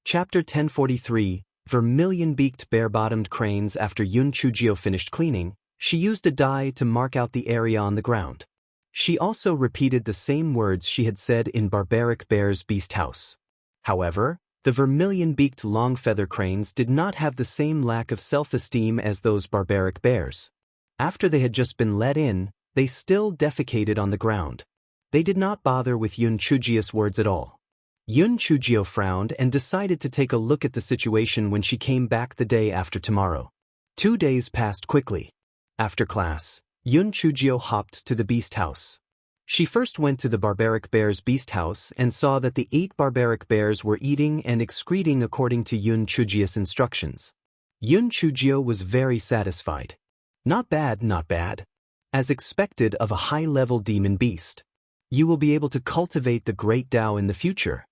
Chapter 1043, Vermilion-beaked bare-bottomed cranes. After Yun Chujio finished cleaning, she used a die to mark out the area on the ground. She also repeated the same words she had said in Barbaric Bear's beast house. However, the vermilion-beaked long-feather cranes did not have the same lack of self-esteem as those barbaric bears. After they had just been let in, they still defecated on the ground. They did not bother with Yun Chujio's words at all. Yun Chujio frowned and decided to take a look at the situation when she came back the day after tomorrow. 2 days passed quickly. After class, Yun Chujio hopped to the beast house. She first went to the barbaric bear's beast house and saw that the 8 barbaric bears were eating and excreting according to Yun Chujio's instructions. Yun Chujio was very satisfied. Not bad, not bad. As expected of a high-level demon beast. You will be able to cultivate the great Tao in the future.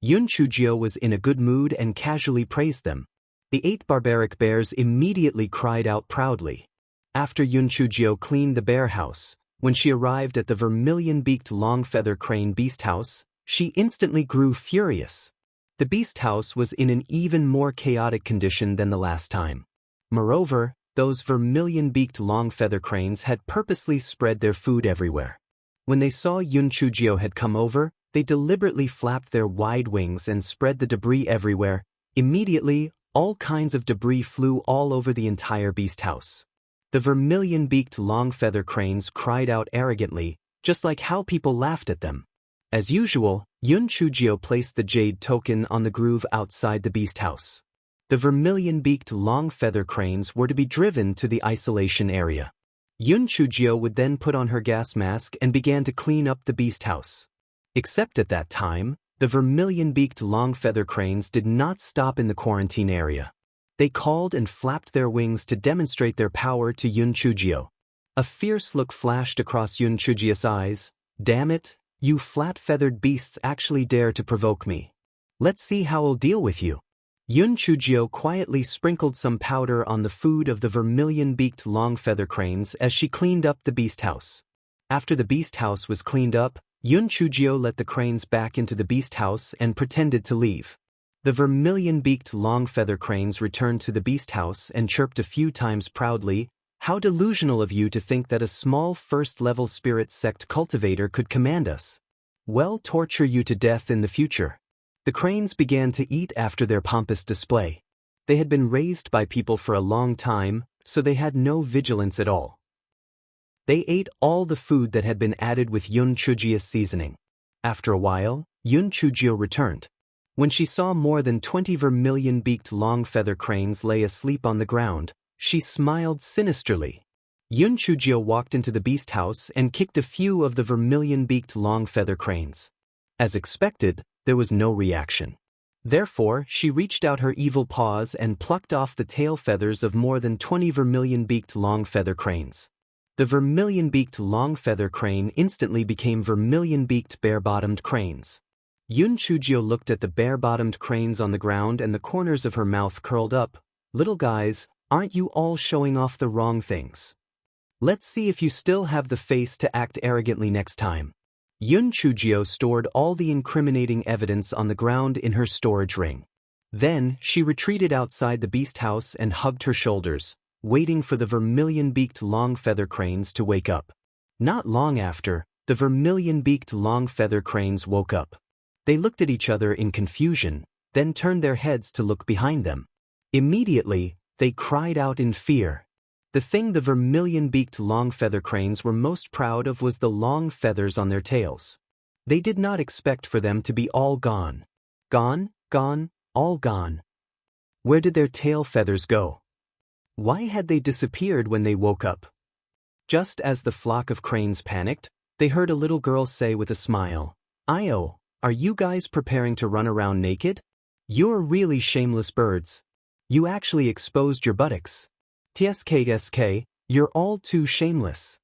Yun Chujio was in a good mood and casually praised them. The 8 barbaric bears immediately cried out proudly. After Yun Chujio cleaned the bear house, when she arrived at the vermilion-beaked long-feather crane beast house, she instantly grew furious. The beast house was in an even more chaotic condition than the last time. Moreover, those vermilion-beaked long-feather cranes had purposely spread their food everywhere. When they saw Yun Chujio had come over, they deliberately flapped their wide wings and spread the debris everywhere. Immediately, all kinds of debris flew all over the entire beast house. The vermilion-beaked long-feather cranes cried out arrogantly, just like how people laughed at them. As usual, Yun Chujio placed the jade token on the groove outside the beast house. The vermilion-beaked long-feather cranes were to be driven to the isolation area. Yun Chujio would then put on her gas mask and began to clean up the beast house. Except at that time, the vermilion-beaked long-feather cranes did not stop in the quarantine area. They called and flapped their wings to demonstrate their power to Yun Chujio. A fierce look flashed across Yun Chujio's eyes. Damn it, you flat-feathered beasts actually dare to provoke me. Let's see how I'll deal with you. Yun Chujio quietly sprinkled some powder on the food of the vermilion-beaked long-feather cranes as she cleaned up the beast house. After the beast house was cleaned up, Yun Chujio let the cranes back into the beast house and pretended to leave. The vermilion-beaked long-feather cranes returned to the beast house and chirped a few times proudly. How delusional of you to think that a small first-level spirit sect cultivator could command us. We'll torture you to death in the future. The cranes began to eat after their pompous display. They had been raised by people for a long time, so they had no vigilance at all. They ate all the food that had been added with Yun Chujio's seasoning. After a while, Yun Chujio returned. When she saw more than 20 vermilion-beaked long-feather cranes lay asleep on the ground, she smiled sinisterly. Yun Chujio walked into the beast house and kicked a few of the vermilion-beaked long-feather cranes. As expected, there was no reaction. Therefore, she reached out her evil paws and plucked off the tail feathers of more than 20 vermilion-beaked long-feather cranes. The vermilion-beaked long-feather crane instantly became vermilion-beaked bare-bottomed cranes. Yun Chujio looked at the bare-bottomed cranes on the ground and the corners of her mouth curled up. Little guys, aren't you all showing off the wrong things? Let's see if you still have the face to act arrogantly next time. Yun Chujio stored all the incriminating evidence on the ground in her storage ring. Then, she retreated outside the beast house and hugged her shoulders, waiting for the vermilion-beaked long-feather cranes to wake up. Not long after, the vermilion-beaked long-feather cranes woke up. They looked at each other in confusion, then turned their heads to look behind them. Immediately, they cried out in fear. The thing the vermilion-beaked long-feather cranes were most proud of was the long feathers on their tails. They did not expect for them to be all gone. Gone, gone, all gone. Where did their tail feathers go? Why had they disappeared when they woke up? Just as the flock of cranes panicked, they heard a little girl say with a smile, "Io, are you guys preparing to run around naked? You're really shameless birds. You actually exposed your buttocks. TSK, you're all too shameless."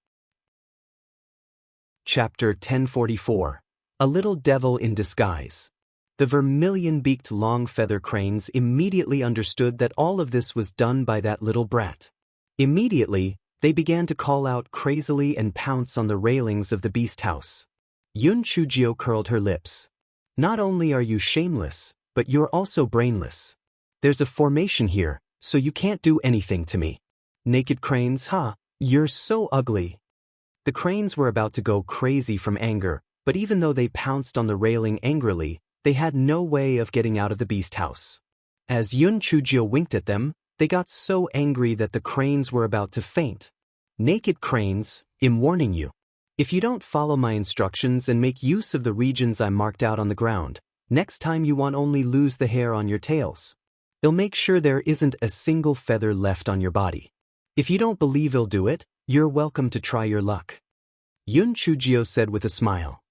Chapter 1044. A Little Devil in Disguise. The vermilion-beaked long-feather cranes immediately understood that all of this was done by that little brat. Immediately, they began to call out crazily and pounce on the railings of the beast house. Yun Chujio curled her lips. "Not only are you shameless, but you're also brainless. There's a formation here, so you can't do anything to me. Naked cranes, huh? You're so ugly. The cranes were about to go crazy from anger, but even though they pounced on the railing angrily, they had no way of getting out of the beast house. As Yun Chujio winked at them, they got so angry that the cranes were about to faint. Naked cranes, I'm warning you. If you don't follow my instructions and make use of the regions I marked out on the ground, next time you won't only lose the hair on your tails. I'll make sure there isn't a single feather left on your body. If you don't believe I'll do it, you're welcome to try your luck. Yun Chujio said with a smile.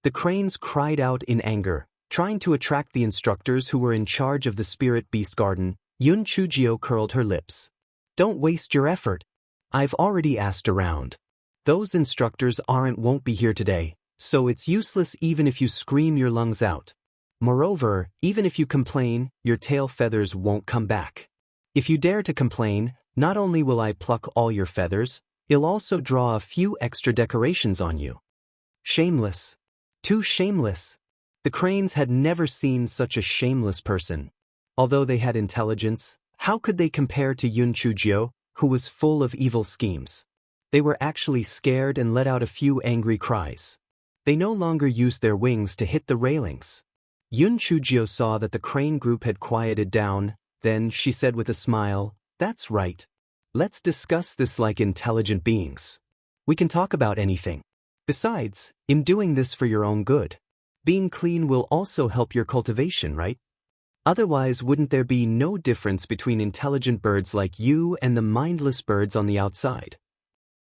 The cranes cried out in anger, trying to attract the instructors who were in charge of the Spirit Beast Garden. Yun Chujio curled her lips. Don't waste your effort. I've already asked around. Those instructors won't be here today, so it's useless even if you scream your lungs out. Moreover, even if you complain, your tail feathers won't come back. If you dare to complain, not only will I pluck all your feathers, I'll also draw a few extra decorations on you. Shameless. Too shameless. The cranes had never seen such a shameless person. Although they had intelligence, how could they compare to Yun Chujio, who was full of evil schemes? They were actually scared and let out a few angry cries. They no longer used their wings to hit the railings. Yun Chujio saw that the crane group had quieted down, then she said with a smile, "That's right. Let's discuss this like intelligent beings. We can talk about anything. Besides, I'm doing this for your own good. Being clean will also help your cultivation, right? Otherwise, wouldn't there be no difference between intelligent birds like you and the mindless birds on the outside?"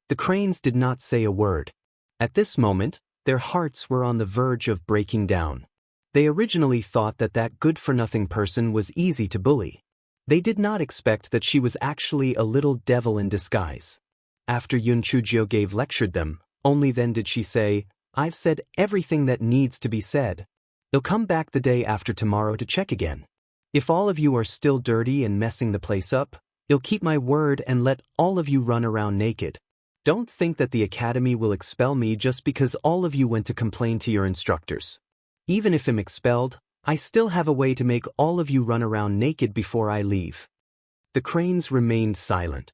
The cranes did not say a word. At this moment, their hearts were on the verge of breaking down. They originally thought that that good-for-nothing person was easy to bully. They did not expect that she was actually a little devil in disguise. After Yun Chujio lectured them, only then did she say, "I've said everything that needs to be said. I'll come back the day after tomorrow to check again. If all of you are still dirty and messing the place up, I'll keep my word and let all of you run around naked. Don't think that the academy will expel me just because all of you went to complain to your instructors. Even if I'm expelled, I still have a way to make all of you run around naked before I leave." The cranes remained silent.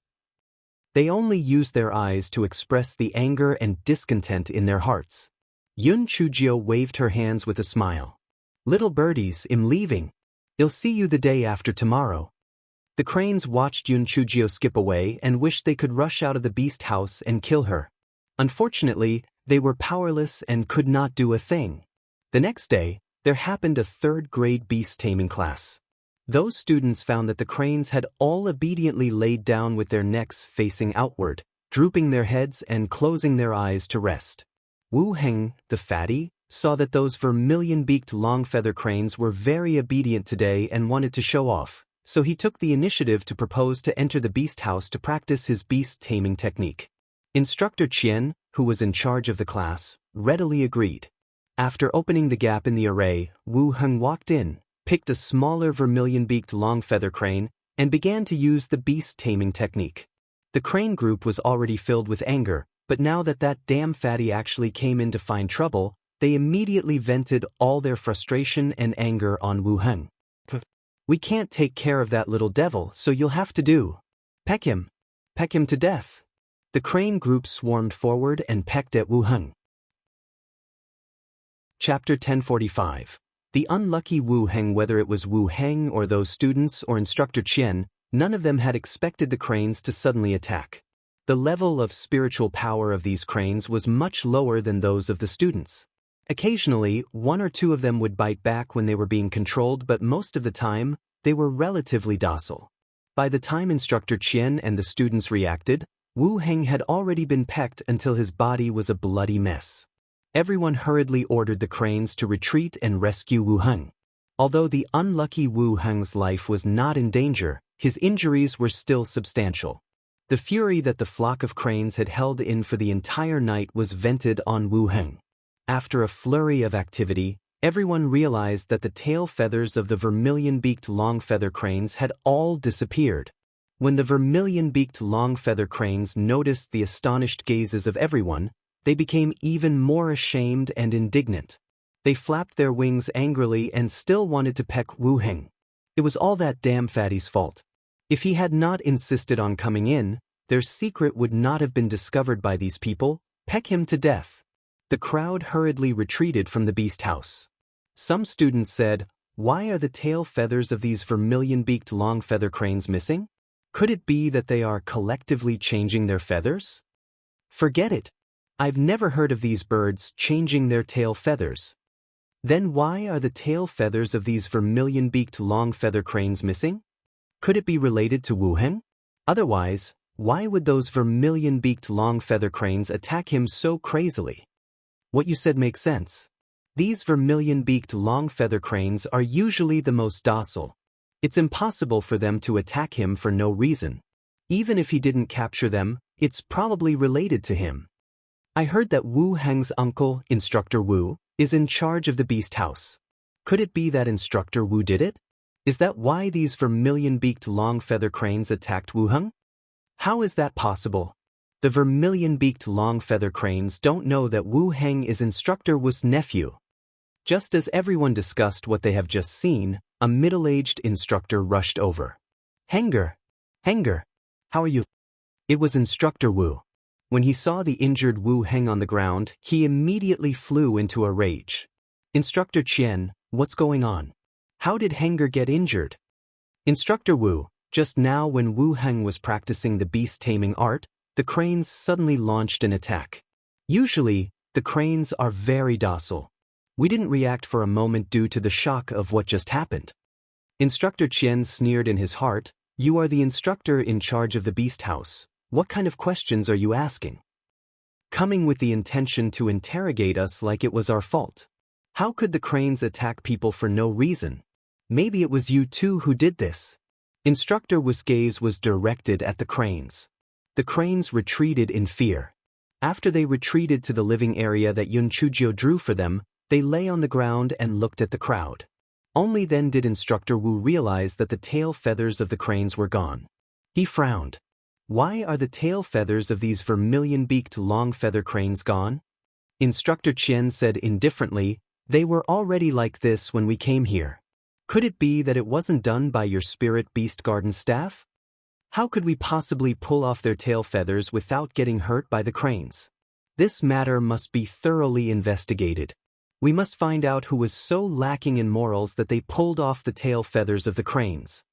They only used their eyes to express the anger and discontent in their hearts. Yun Chujio waved her hands with a smile. "Little birdies, I'm leaving. I'll see you the day after tomorrow." The cranes watched Yun Chujio skip away and wished they could rush out of the beast house and kill her. Unfortunately, they were powerless and could not do a thing. The next day, there happened a third-grade beast taming class. Those students found that the cranes had all obediently laid down with their necks facing outward, drooping their heads and closing their eyes to rest. Wu Heng, the fatty, saw that those vermilion-beaked long-feather cranes were very obedient today and wanted to show off, so he took the initiative to propose to enter the beast house to practice his beast taming technique. Instructor Qian, who was in charge of the class, readily agreed. After opening the gap in the array, Wu Heng walked in, picked a smaller vermilion-beaked long-feather crane, and began to use the beast taming technique. The crane group was already filled with anger, but now that damn fatty actually came in to find trouble, they immediately vented all their frustration and anger on Wu Heng. "We can't take care of that little devil, so you'll have to do. Peck him. Peck him to death." The crane group swarmed forward and pecked at Wu Heng. Chapter 1045. The unlucky Wu Heng. Whether it was Wu Heng or those students or Instructor Qian, none of them had expected the cranes to suddenly attack. The level of spiritual power of these cranes was much lower than those of the students. Occasionally, one or two of them would bite back when they were being controlled, but most of the time, they were relatively docile. By the time Instructor Qian and the students reacted, Wu Heng had already been pecked until his body was a bloody mess. Everyone hurriedly ordered the cranes to retreat and rescue Wu Heng. Although the unlucky Wu Heng's life was not in danger, his injuries were still substantial. The fury that the flock of cranes had held in for the entire night was vented on Wu Heng. After a flurry of activity, everyone realized that the tail feathers of the vermilion-beaked long-feather cranes had all disappeared. When the vermilion-beaked long-feather cranes noticed the astonished gazes of everyone, they became even more ashamed and indignant. They flapped their wings angrily and still wanted to peck Wu Heng. It was all that damn fatty's fault. If he had not insisted on coming in, their secret would not have been discovered by these people. Peck him to death. The crowd hurriedly retreated from the beast house. Some students said, "Why are the tail feathers of these vermilion-beaked long feather cranes missing? Could it be that they are collectively changing their feathers?" Forget it. I've never heard of these birds changing their tail feathers. Then why are the tail feathers of these vermilion-beaked long feather cranes missing? Could it be related to Wu Heng? Otherwise, why would those vermilion-beaked long feather cranes attack him so crazily? What you said makes sense. These vermilion-beaked long feather cranes are usually the most docile. It's impossible for them to attack him for no reason. Even if he didn't capture them, it's probably related to him. I heard that Wu Heng's uncle, Instructor Wu, is in charge of the beast house. Could it be that Instructor Wu did it? Is that why these vermilion-beaked long feather cranes attacked Wu Heng? How is that possible? The vermilion-beaked long feather cranes don't know that Wu Heng is Instructor Wu's nephew. Just as everyone discussed what they have just seen, a middle-aged instructor rushed over. "Henger! Henger! How are you?" It was Instructor Wu. When he saw the injured Wu Heng on the ground, he immediately flew into a rage. "Instructor Qian, what's going on? How did Henger get injured?" "Instructor Wu, just now when Wu Heng was practicing the beast taming art, the cranes suddenly launched an attack. Usually, the cranes are very docile. We didn't react for a moment due to the shock of what just happened." Instructor Qian sneered in his heart, "You are the instructor in charge of the beast house. What kind of questions are you asking? Coming with the intention to interrogate us like it was our fault. How could the cranes attack people for no reason? Maybe it was you too who did this." Instructor Wu's gaze was directed at the cranes. The cranes retreated in fear. After they retreated to the living area that Yun Chujio drew for them, they lay on the ground and looked at the crowd. Only then did Instructor Wu realize that the tail feathers of the cranes were gone. He frowned. "Why are the tail feathers of these vermilion-beaked long feather cranes gone?" Instructor Qian said indifferently, "They were already like this when we came here. Could it be that it wasn't done by your spirit beast garden staff? How could we possibly pull off their tail feathers without getting hurt by the cranes? This matter must be thoroughly investigated. We must find out who was so lacking in morals that they pulled off the tail feathers of the cranes."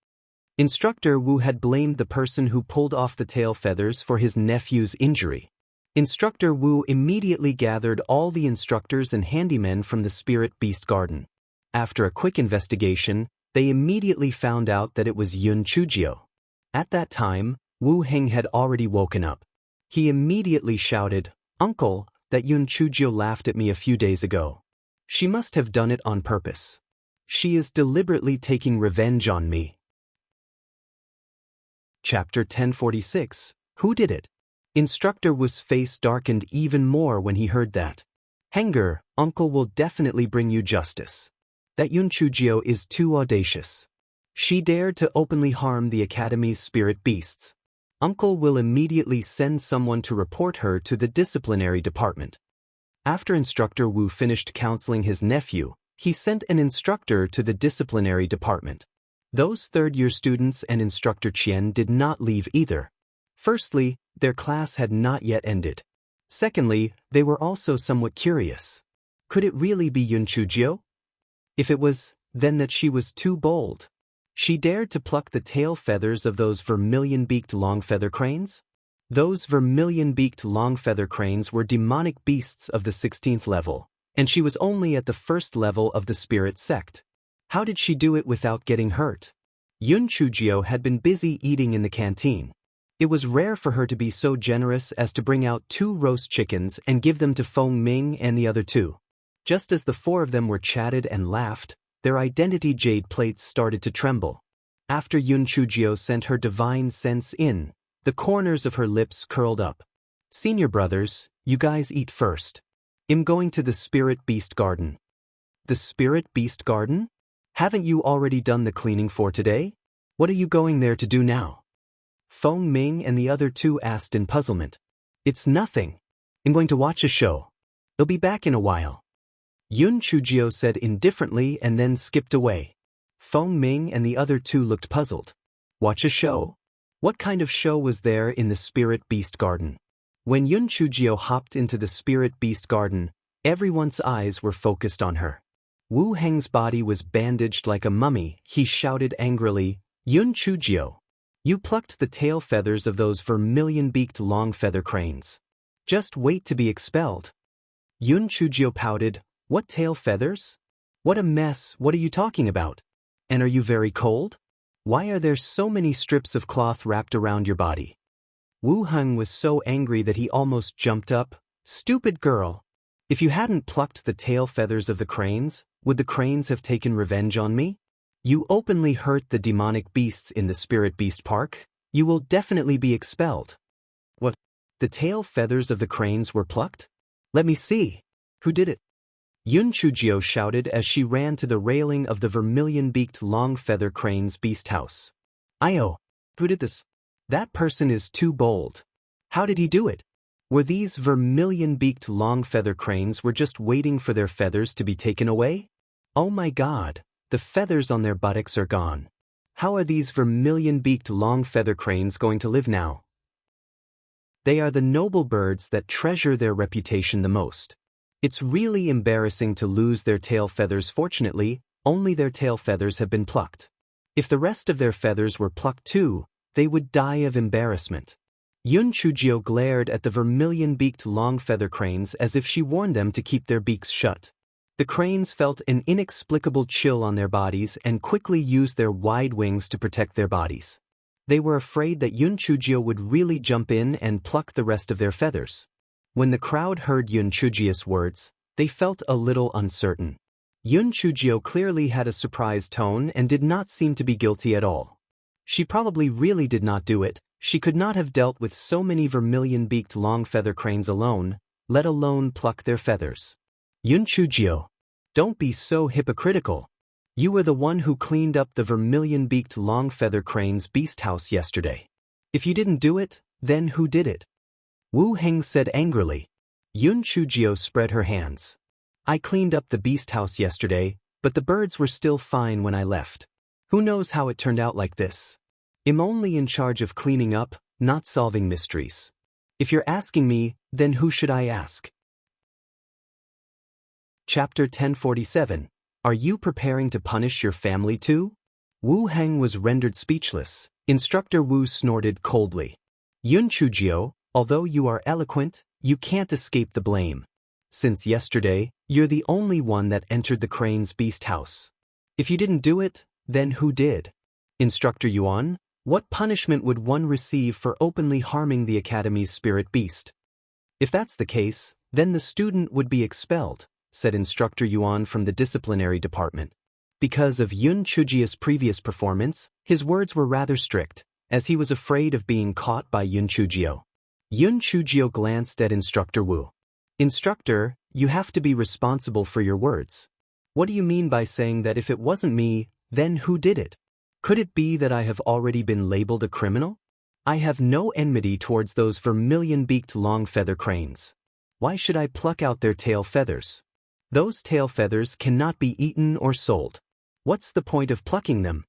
Instructor Wu had blamed the person who pulled off the tail feathers for his nephew's injury. Instructor Wu immediately gathered all the instructors and handymen from the Spirit Beast Garden. After a quick investigation, they immediately found out that it was Yun Chujio. At that time, Wu Heng had already woken up. He immediately shouted, "Uncle, that Yun Chujio laughed at me a few days ago. She must have done it on purpose. She is deliberately taking revenge on me." Chapter 1046. Who did it? Instructor Wu's face darkened even more when he heard that. "Henger, Uncle will definitely bring you justice. That Yun Chujio is too audacious. She dared to openly harm the Academy's spirit beasts. Uncle will immediately send someone to report her to the disciplinary department." After Instructor Wu finished counseling his nephew, he sent an instructor to the disciplinary department. Those third-year students and Instructor Qian did not leave either. Firstly, their class had not yet ended. Secondly, they were also somewhat curious. Could it really be Yun Chujio? If it was, then that she was too bold. She dared to pluck the tail feathers of those vermilion-beaked long feather cranes? Those vermilion-beaked long feather cranes were demonic beasts of the 16th level, and she was only at the first level of the spirit sect. How did she do it without getting hurt? Yun Chujio had been busy eating in the canteen. It was rare for her to be so generous as to bring out 2 roast chickens and give them to Feng Ming and the other 2. Just as the 4 of them were chatted and laughed, their identity jade plates started to tremble. After Yun Chujio sent her divine sense in, the corners of her lips curled up. "Senior brothers, you guys eat first. I'm going to the Spirit Beast Garden." "The Spirit Beast Garden? Haven't you already done the cleaning for today? What are you going there to do now?" Feng Ming and the other 2 asked in puzzlement. "It's nothing. I'm going to watch a show. They'll be back in a while." Yun Chujio said indifferently and then skipped away. Feng Ming and the other two looked puzzled. Watch a show? What kind of show was there in the Spirit Beast Garden? When Yun Chujio hopped into the Spirit Beast Garden, everyone's eyes were focused on her. Wu Heng's body was bandaged like a mummy. He shouted angrily, Yun Chujio, you plucked the tail feathers of those vermilion-beaked long feather cranes. Just wait to be expelled. Yun Chujio pouted, what tail feathers? What a mess, what are you talking about? And are you very cold? Why are there so many strips of cloth wrapped around your body? Wu Heng was so angry that he almost jumped up. Stupid girl! If you hadn't plucked the tail feathers of the cranes, would the cranes have taken revenge on me? You openly hurt the demonic beasts in the Spirit Beast Park. You will definitely be expelled. What? The tail feathers of the cranes were plucked? Let me see. Who did it? Yun Chujio shouted as she ran to the railing of the vermilion-beaked long feather crane's beast house. Io! Who did this? That person is too bold. How did he do it? Were these vermilion-beaked long feather cranes were just waiting for their feathers to be taken away? Oh my God, the feathers on their buttocks are gone. How are these vermilion-beaked long feather cranes going to live now? They are the noble birds that treasure their reputation the most. It's really embarrassing to lose their tail feathers. Fortunately, only their tail feathers have been plucked. If the rest of their feathers were plucked too, they would die of embarrassment. Yun Chujio glared at the vermilion-beaked long feather cranes as if she warned them to keep their beaks shut. The cranes felt an inexplicable chill on their bodies and quickly used their wide wings to protect their bodies. They were afraid that Yun Chujio would really jump in and pluck the rest of their feathers. When the crowd heard Yun Chujio's words, they felt a little uncertain. Yun Chujio clearly had a surprised tone and did not seem to be guilty at all. She probably really did not do it. She could not have dealt with so many vermilion-beaked long feather cranes alone, let alone pluck their feathers. Yun Chujio, don't be so hypocritical. You were the one who cleaned up the vermilion-beaked long feather crane's beast house yesterday. If you didn't do it, then who did it? Wu Heng said angrily. Yun Chujio spread her hands. I cleaned up the beast house yesterday, but the birds were still fine when I left. Who knows how it turned out like this? I'm only in charge of cleaning up, not solving mysteries. If you're asking me, then who should I ask? Chapter 1047. Are you preparing to punish your family too? Wu Heng was rendered speechless. Instructor Wu snorted coldly. Yun Chujio, although you are eloquent, you can't escape the blame. Since yesterday, you're the only one that entered the crane's beast house. If you didn't do it, then who did? Instructor Yuan, what punishment would one receive for openly harming the Academy's spirit beast? If that's the case, then the student would be expelled, said Instructor Yuan from the disciplinary department. Because of Yun Chujio's previous performance, his words were rather strict, as he was afraid of being caught by Yun Chujio. Yun Chujio glanced at Instructor Wu. Instructor, you have to be responsible for your words. What do you mean by saying that if it wasn't me, then who did it? Could it be that I have already been labeled a criminal? I have no enmity towards those vermilion-beaked long feather cranes. Why should I pluck out their tail feathers? Those tail feathers cannot be eaten or sold. What's the point of plucking them?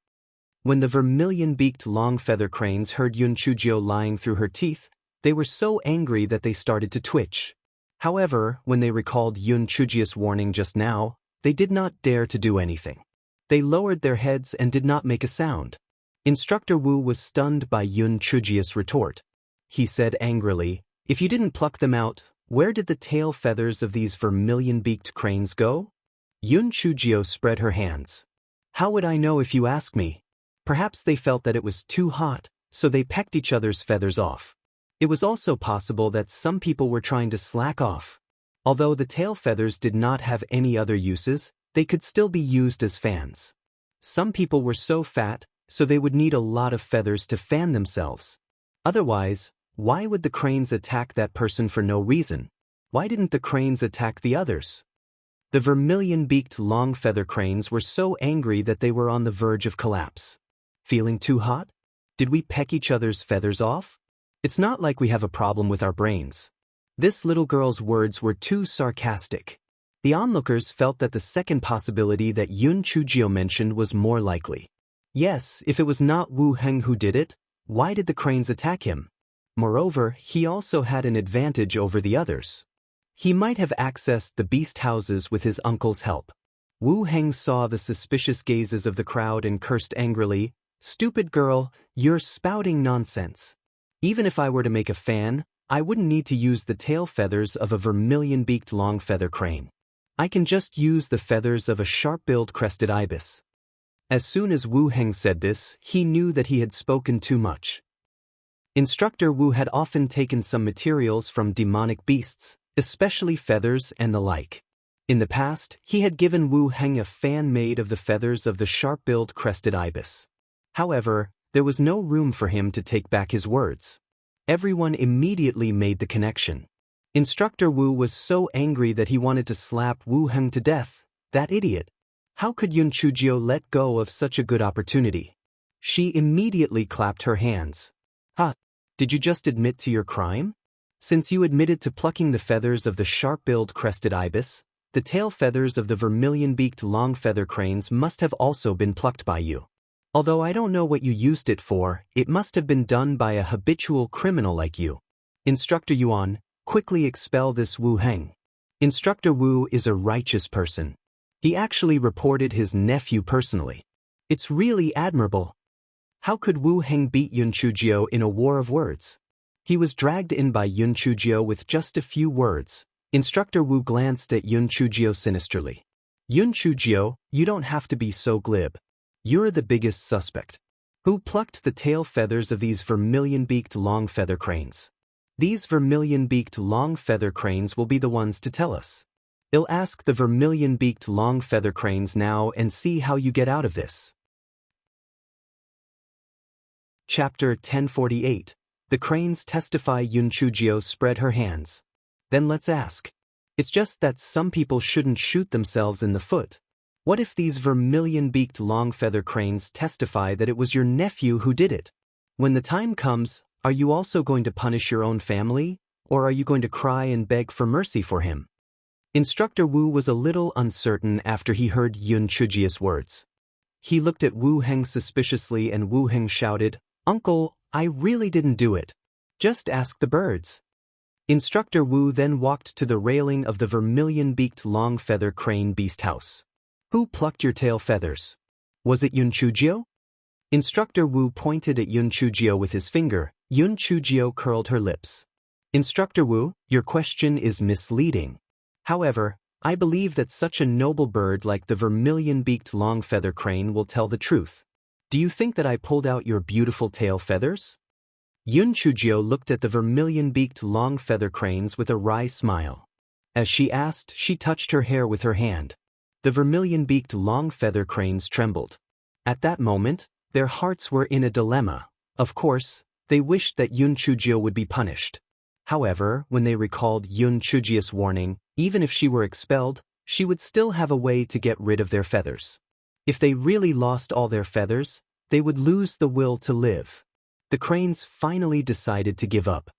When the vermilion-beaked long feather cranes heard Yun Chujio lying through her teeth, they were so angry that they started to twitch. However, when they recalled Yun Chujio's warning just now, they did not dare to do anything. They lowered their heads and did not make a sound. Instructor Wu was stunned by Yun Chujio's retort. He said angrily, if you didn't pluck them out, where did the tail feathers of these vermilion-beaked cranes go? Yun Chujio spread her hands. How would I know if you ask me? Perhaps they felt that it was too hot, so they pecked each other's feathers off. It was also possible that some people were trying to slack off. Although the tail feathers did not have any other uses, they could still be used as fans. Some people were so fat, so they would need a lot of feathers to fan themselves. Otherwise, why would the cranes attack that person for no reason? Why didn't the cranes attack the others? The vermilion-beaked long feather cranes were so angry that they were on the verge of collapse. Feeling too hot? Did we peck each other's feathers off? It's not like we have a problem with our brains. This little girl's words were too sarcastic. The onlookers felt that the second possibility that Yun Chujio mentioned was more likely. Yes, if it was not Wu Heng who did it, why did the cranes attack him? Moreover, he also had an advantage over the others. He might have accessed the beast houses with his uncle's help. Wu Heng saw the suspicious gazes of the crowd and cursed angrily, "Stupid girl, you're spouting nonsense. Even if I were to make a fan, I wouldn't need to use the tail feathers of a vermilion-beaked long-feather crane. I can just use the feathers of a sharp-billed crested ibis." As soon as Wu Heng said this, he knew that he had spoken too much. Instructor Wu had often taken some materials from demonic beasts, especially feathers and the like. In the past, he had given Wu Heng a fan made of the feathers of the sharp-billed crested ibis. However, there was no room for him to take back his words. Everyone immediately made the connection. Instructor Wu was so angry that he wanted to slap Wu Heng to death. That idiot. How could Yun Chujio let go of such a good opportunity? She immediately clapped her hands. "Ha! Did you just admit to your crime? Since you admitted to plucking the feathers of the sharp-billed crested ibis, the tail feathers of the vermilion-beaked long-feather cranes must have also been plucked by you. Although I don't know what you used it for, it must have been done by a habitual criminal like you. Instructor Yuan, quickly expel this Wu Heng. Instructor Wu is a righteous person. He actually reported his nephew personally. It's really admirable. How could Wu Heng beat Yun Chujio in a war of words? He was dragged in by Yun Chujio with just a few words. Instructor Wu glanced at Yun Chujio sinisterly. Yun Chujio, you don't have to be so glib. You're the biggest suspect. Who plucked the tail feathers of these vermilion-beaked long feather cranes? These vermilion-beaked long feather cranes will be the ones to tell us. I'll ask the vermilion-beaked long feather cranes now and see how you get out of this. Chapter 1048. The cranes testify. Yun Chujio spread her hands. Then let's ask. It's just that some people shouldn't shoot themselves in the foot. What if these vermilion-beaked long feather cranes testify that it was your nephew who did it? When the time comes, are you also going to punish your own family, or are you going to cry and beg for mercy for him? Instructor Wu was a little uncertain after he heard Yun Chujio's words. He looked at Wu Heng suspiciously and Wu Heng shouted, "Uncle, I really didn't do it. Just ask the birds." Instructor Wu then walked to the railing of the vermilion-beaked long feather crane beast house. Who plucked your tail feathers? Was it Yun Chujio? Instructor Wu pointed at Yun Chujio with his finger. Yun Chujio curled her lips. Instructor Wu, your question is misleading. However, I believe that such a noble bird like the vermilion-beaked long feather crane will tell the truth. Do you think that I pulled out your beautiful tail feathers? Yun Chujio looked at the vermilion-beaked long feather cranes with a wry smile. As she asked, she touched her hair with her hand. The vermilion-beaked long feather cranes trembled. At that moment, their hearts were in a dilemma. Of course, they wished that Yun Chujio would be punished. However, when they recalled Yun Chujio's warning, even if she were expelled, she would still have a way to get rid of their feathers. If they really lost all their feathers, they would lose the will to live. The cranes finally decided to give up.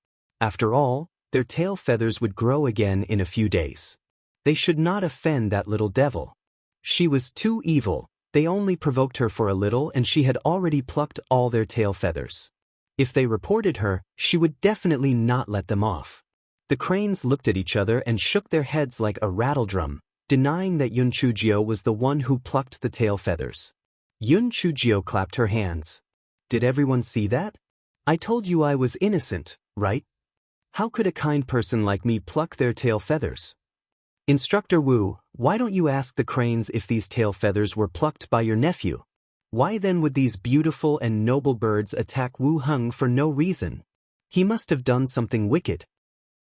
After all, their tail feathers would grow again in a few days. They should not offend that little devil. She was too evil. They only provoked her for a little and she had already plucked all their tail feathers. If they reported her, she would definitely not let them off. The cranes looked at each other and shook their heads like a rattledrum, denying that Yun Chujio was the one who plucked the tail feathers. Yun Chujio clapped her hands. Did everyone see that? I told you I was innocent, right? How could a kind person like me pluck their tail feathers? Instructor Wu, why don't you ask the cranes if these tail feathers were plucked by your nephew? Why then would these beautiful and noble birds attack Wu Heng for no reason? He must have done something wicked.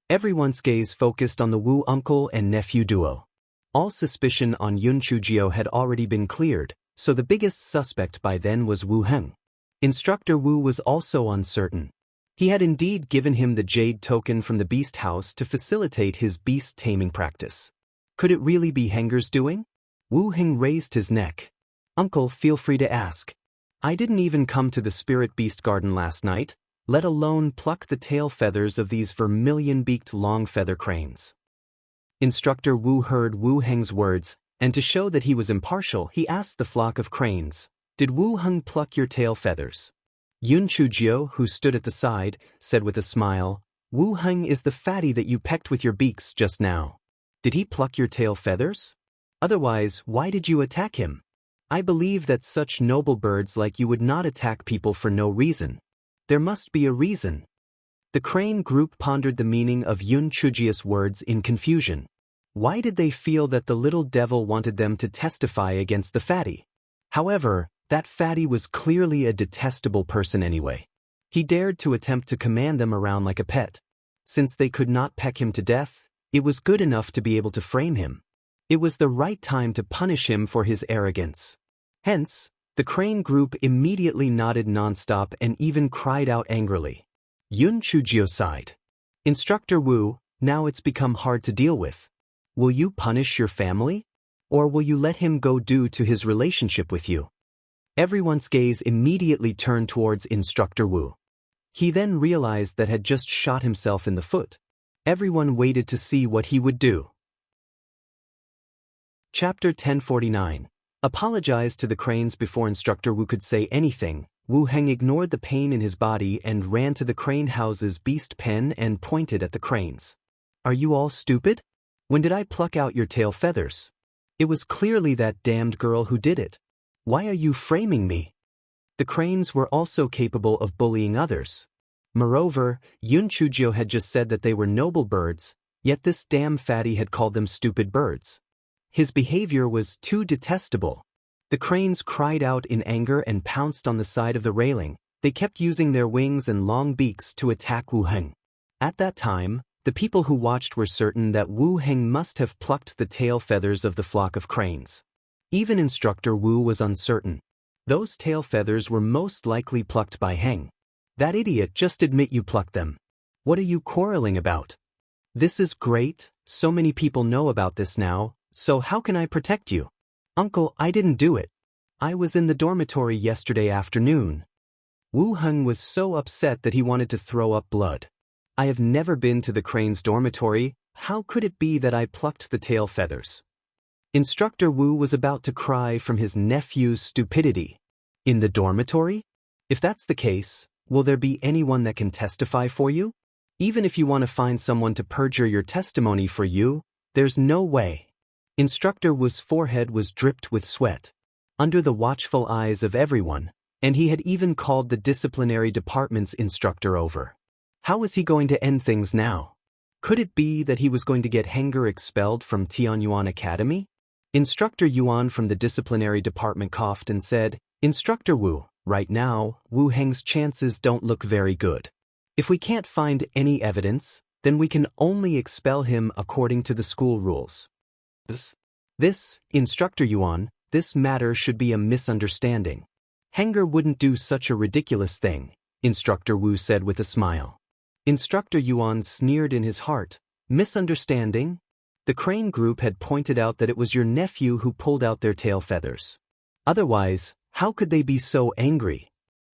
Everyone's gaze focused on the Wu uncle and nephew duo. All suspicion on Yun Chujio had already been cleared, so the biggest suspect by then was Wu Heng. Instructor Wu was also uncertain. He had indeed given him the jade token from the beast house to facilitate his beast taming practice. Could it really be Henger's doing? Wu Heng raised his neck. Uncle, feel free to ask. I didn't even come to the spirit beast garden last night, let alone pluck the tail feathers of these vermilion-beaked long feather cranes. Instructor Wu heard Wu Heng's words, and to show that he was impartial, he asked the flock of cranes, "Did Wu Heng pluck your tail feathers?" Yun Chujio, who stood at the side, said with a smile, "Wu Heng is the fatty that you pecked with your beaks just now. Did he pluck your tail feathers? Otherwise, why did you attack him? I believe that such noble birds like you would not attack people for no reason. There must be a reason." The crane group pondered the meaning of Yun Chujio's words in confusion. Why did they feel that the little devil wanted them to testify against the fatty? However, that fatty was clearly a detestable person anyway. He dared to attempt to command them around like a pet. Since they could not peck him to death, it was good enough to be able to frame him. It was the right time to punish him for his arrogance. Hence, the crane group immediately nodded nonstop and even cried out angrily. Yun Chujio sighed. "Instructor Wu, now it's become hard to deal with. Will you punish your family? Or will you let him go due to his relationship with you?" Everyone's gaze immediately turned towards Instructor Wu. He then realized that had just shot himself in the foot. Everyone waited to see what he would do. Chapter 1049. Apologized to the cranes before Instructor Wu could say anything. Wu Heng ignored the pain in his body and ran to the crane house's beast pen and pointed at the cranes. "Are you all stupid? When did I pluck out your tail feathers? It was clearly that damned girl who did it. Why are you framing me?" The cranes were also capable of bullying others. Moreover, Yun Chujio had just said that they were noble birds, yet this damn fatty had called them stupid birds. His behavior was too detestable. The cranes cried out in anger and pounced on the side of the railing. They kept using their wings and long beaks to attack Wu Heng. At that time, the people who watched were certain that Wu Heng must have plucked the tail feathers of the flock of cranes. Even Instructor Wu was uncertain. Those tail feathers were most likely plucked by Heng. "That idiot, just admit you plucked them. What are you quarreling about? This is great, so many people know about this now, so how can I protect you?" "Uncle, I didn't do it. I was in the dormitory yesterday afternoon." Wu Heng was so upset that he wanted to throw up blood. "I have never been to the crane's dormitory. How could it be that I plucked the tail feathers?" Instructor Wu was about to cry from his nephew's stupidity. "In the dormitory? If that's the case, will there be anyone that can testify for you? Even if you want to find someone to perjure your testimony for you, there's no way." Instructor Wu's forehead was dripped with sweat. Under the watchful eyes of everyone, and he had even called the disciplinary department's instructor over. How was he going to end things now? Could it be that he was going to get Henger expelled from Tianyuan Academy? Instructor Yuan from the disciplinary department coughed and said, "Instructor Wu, right now, Wu Heng's chances don't look very good. If we can't find any evidence, then we can only expel him according to the school rules." This, Instructor Yuan, this matter should be a misunderstanding. Henger wouldn't do such a ridiculous thing, Instructor Wu said with a smile. Instructor Yuan sneered in his heart. "Misunderstanding? The crane group had pointed out that it was your nephew who pulled out their tail feathers. Otherwise, how could they be so angry?"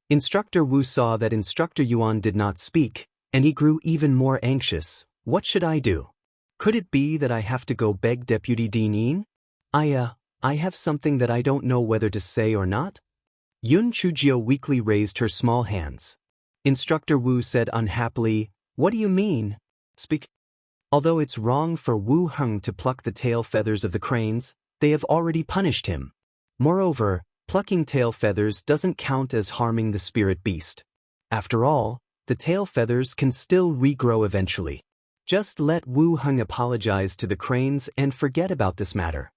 Instructor Wu saw that Instructor Yuan did not speak, and he grew even more anxious. "What should I do? Could it be that I have to go beg Deputy Dean Yin? I have something that I don't know whether to say or not." Yun Chujio weakly raised her small hands. Instructor Wu said unhappily, "What do you mean? Speak." Although it's wrong for Wu Heng to pluck the tail feathers of the cranes, they have already punished him. Moreover, plucking tail feathers doesn't count as harming the spirit beast. After all, the tail feathers can still regrow eventually. Just let Wu Heng apologize to the cranes and forget about this matter.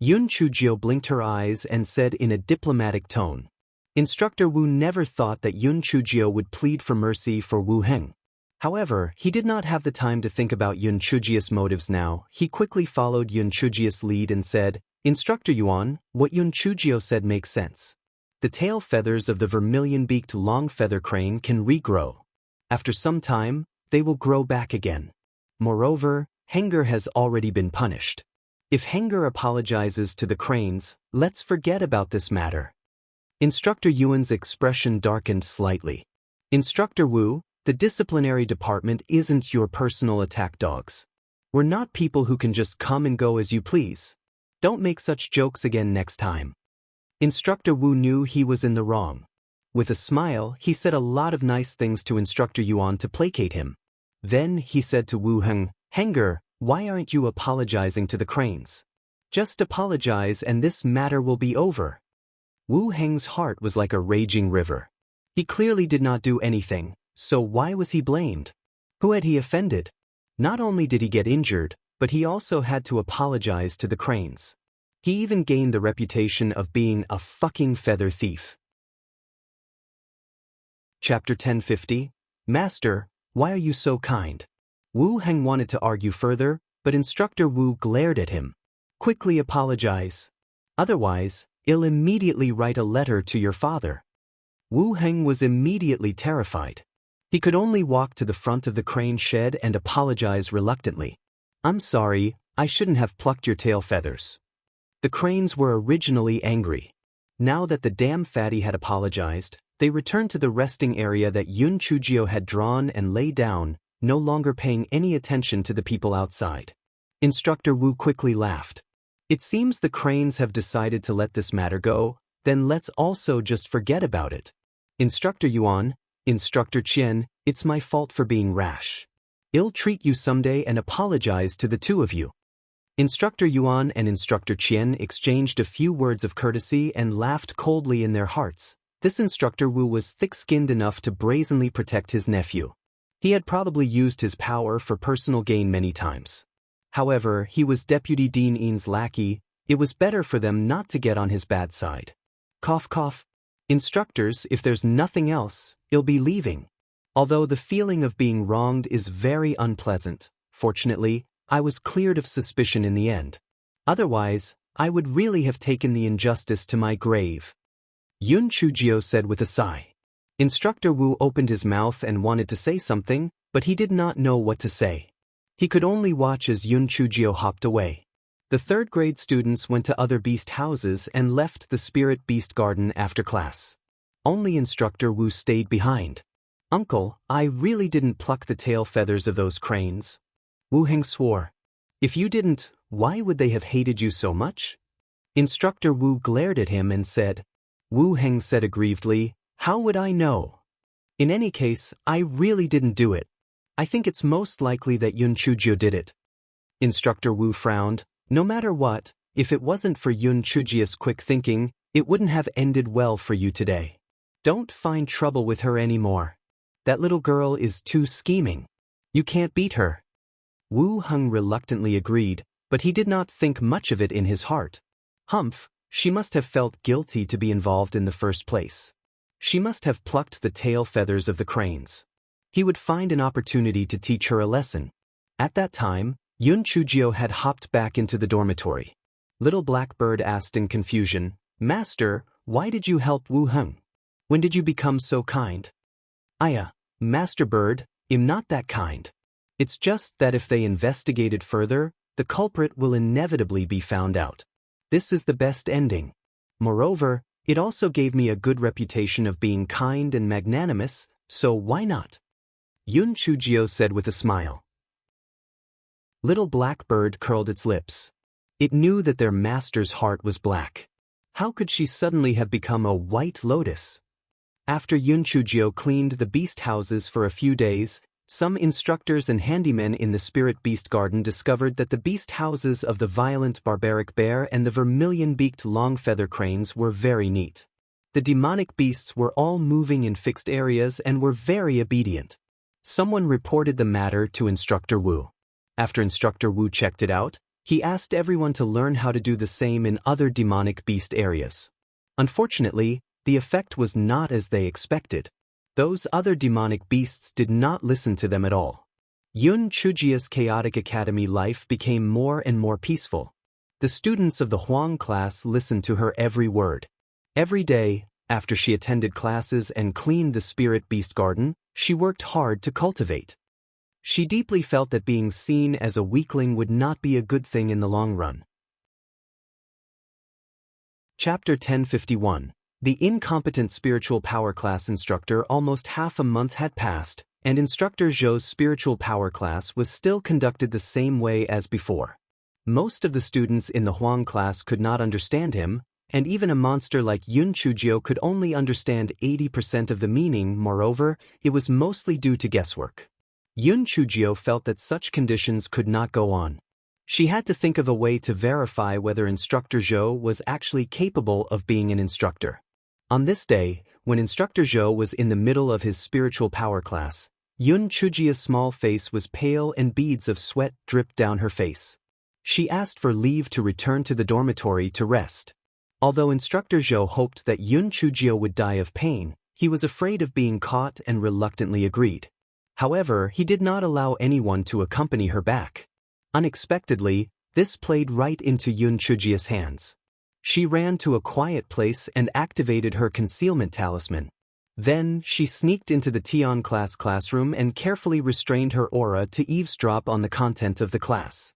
Yun Chujio blinked her eyes and said in a diplomatic tone. Instructor Wu never thought that Yun Chujio would plead for mercy for Wu Heng. However, he did not have the time to think about Yun Chujio's motives now. He quickly followed Yun Chujio's lead and said, "Instructor Yuan, what Yun Chujio said makes sense. The tail feathers of the vermilion-beaked long feather crane can regrow. After some time, they will grow back again. Moreover, Henger has already been punished. If Henger apologizes to the cranes, let's forget about this matter." Instructor Yuan's expression darkened slightly. "Instructor Wu, the disciplinary department isn't your personal attack dogs. We're not people who can just come and go as you please. Don't make such jokes again next time. Instructor Wu knew he was in the wrong. With a smile, he said a lot of nice things to Instructor Yuan to placate him. Then he said to Wu Heng, "Henger, why aren't you apologizing to the cranes? Just apologize and this matter will be over." Wu Heng's heart was like a raging river. He clearly did not do anything, so why was he blamed? Who had he offended? Not only did he get injured, but he also had to apologize to the cranes. He even gained the reputation of being a fucking feather thief. Chapter 1050, Master, why are you so kind? Wu Heng wanted to argue further, but Instructor Wu glared at him. Quickly apologize. Otherwise, I'll immediately write a letter to your father. Wu Heng was immediately terrified. He could only walk to the front of the crane shed and apologize reluctantly. "I'm sorry, I shouldn't have plucked your tail feathers." The cranes were originally angry. Now that the damn fatty had apologized, they returned to the resting area that Yun Chujio had drawn and lay down, no longer paying any attention to the people outside. Instructor Wu quickly laughed. "It seems the cranes have decided to let this matter go, then let's also just forget about it. Instructor Yuan, Instructor Qian, it's my fault for being rash. I'll treat you someday and apologize to the two of you." Instructor Yuan and Instructor Qian exchanged a few words of courtesy and laughed coldly in their hearts. This Instructor Wu was thick-skinned enough to brazenly protect his nephew. He had probably used his power for personal gain many times. However, he was Deputy Dean Yin's lackey. It was better for them not to get on his bad side. Cough cough. Instructors, if there's nothing else, I'll be leaving. Although the feeling of being wronged is very unpleasant, fortunately, I was cleared of suspicion in the end. Otherwise, I would really have taken the injustice to my grave. Yun Chujio said with a sigh. Instructor Wu opened his mouth and wanted to say something, but he did not know what to say. He could only watch as Yun Chujio hopped away. The third-grade students went to other beast houses and left the Spirit Beast Garden after class. Only Instructor Wu stayed behind. "Uncle, I really didn't pluck the tail feathers of those cranes." Wu Heng swore. "If you didn't, why would they have hated you so much?" Instructor Wu glared at him and said. Wu Heng said aggrievedly, "How would I know? In any case, I really didn't do it. I think it's most likely that Yun Chujio did it." Instructor Wu frowned. "No matter what, if it wasn't for Yun Chujio's quick thinking, it wouldn't have ended well for you today. Don't find trouble with her anymore. That little girl is too scheming. You can't beat her." Wu Heng reluctantly agreed, but he did not think much of it in his heart. Humph, she must have felt guilty to be involved in the first place. She must have plucked the tail feathers of the cranes. He would find an opportunity to teach her a lesson. At that time, Yun Chujio had hopped back into the dormitory. Little Blackbird asked in confusion, "Master, why did you help Wu Heng? When did you become so kind?" Master Bird, I'm not that kind. It's just that if they investigated further, the culprit will inevitably be found out. This is the best ending. Moreover, it also gave me a good reputation of being kind and magnanimous, so why not?" Yun Chujio said with a smile. Little Blackbird curled its lips. It knew that their master's heart was black. How could she suddenly have become a white lotus? After Yun Chujio cleaned the beast houses for a few days, some instructors and handymen in the Spirit Beast Garden discovered that the beast houses of the violent barbaric bear and the vermilion-beaked long-feather cranes were very neat. The demonic beasts were all moving in fixed areas and were very obedient. Someone reported the matter to Instructor Wu. After Instructor Wu checked it out, he asked everyone to learn how to do the same in other demonic beast areas. Unfortunately, the effect was not as they expected. Those other demonic beasts did not listen to them at all. Yun Chujio's chaotic academy life became more and more peaceful. The students of the Huang class listened to her every word. Every day, after she attended classes and cleaned the Spirit Beast Garden, she worked hard to cultivate. She deeply felt that being seen as a weakling would not be a good thing in the long run. Chapter 1051. The incompetent spiritual power class instructor. Almost half a month had passed, and Instructor Zhou's spiritual power class was still conducted the same way as before. Most of the students in the Huang class could not understand him, and even a monster like Yun Chujio could only understand 80% of the meaning. Moreover, it was mostly due to guesswork. Yun Chujio felt that such conditions could not go on. She had to think of a way to verify whether Instructor Zhou was actually capable of being an instructor. On this day, when Instructor Zhou was in the middle of his spiritual power class, Yun Chujio's small face was pale and beads of sweat dripped down her face. She asked for leave to return to the dormitory to rest. Although Instructor Zhou hoped that Yun Chujio would die of pain, he was afraid of being caught and reluctantly agreed. However, he did not allow anyone to accompany her back. Unexpectedly, this played right into Yun Chujio's hands. She ran to a quiet place and activated her concealment talisman. Then, she sneaked into the Tian class classroom and carefully restrained her aura to eavesdrop on the content of the class.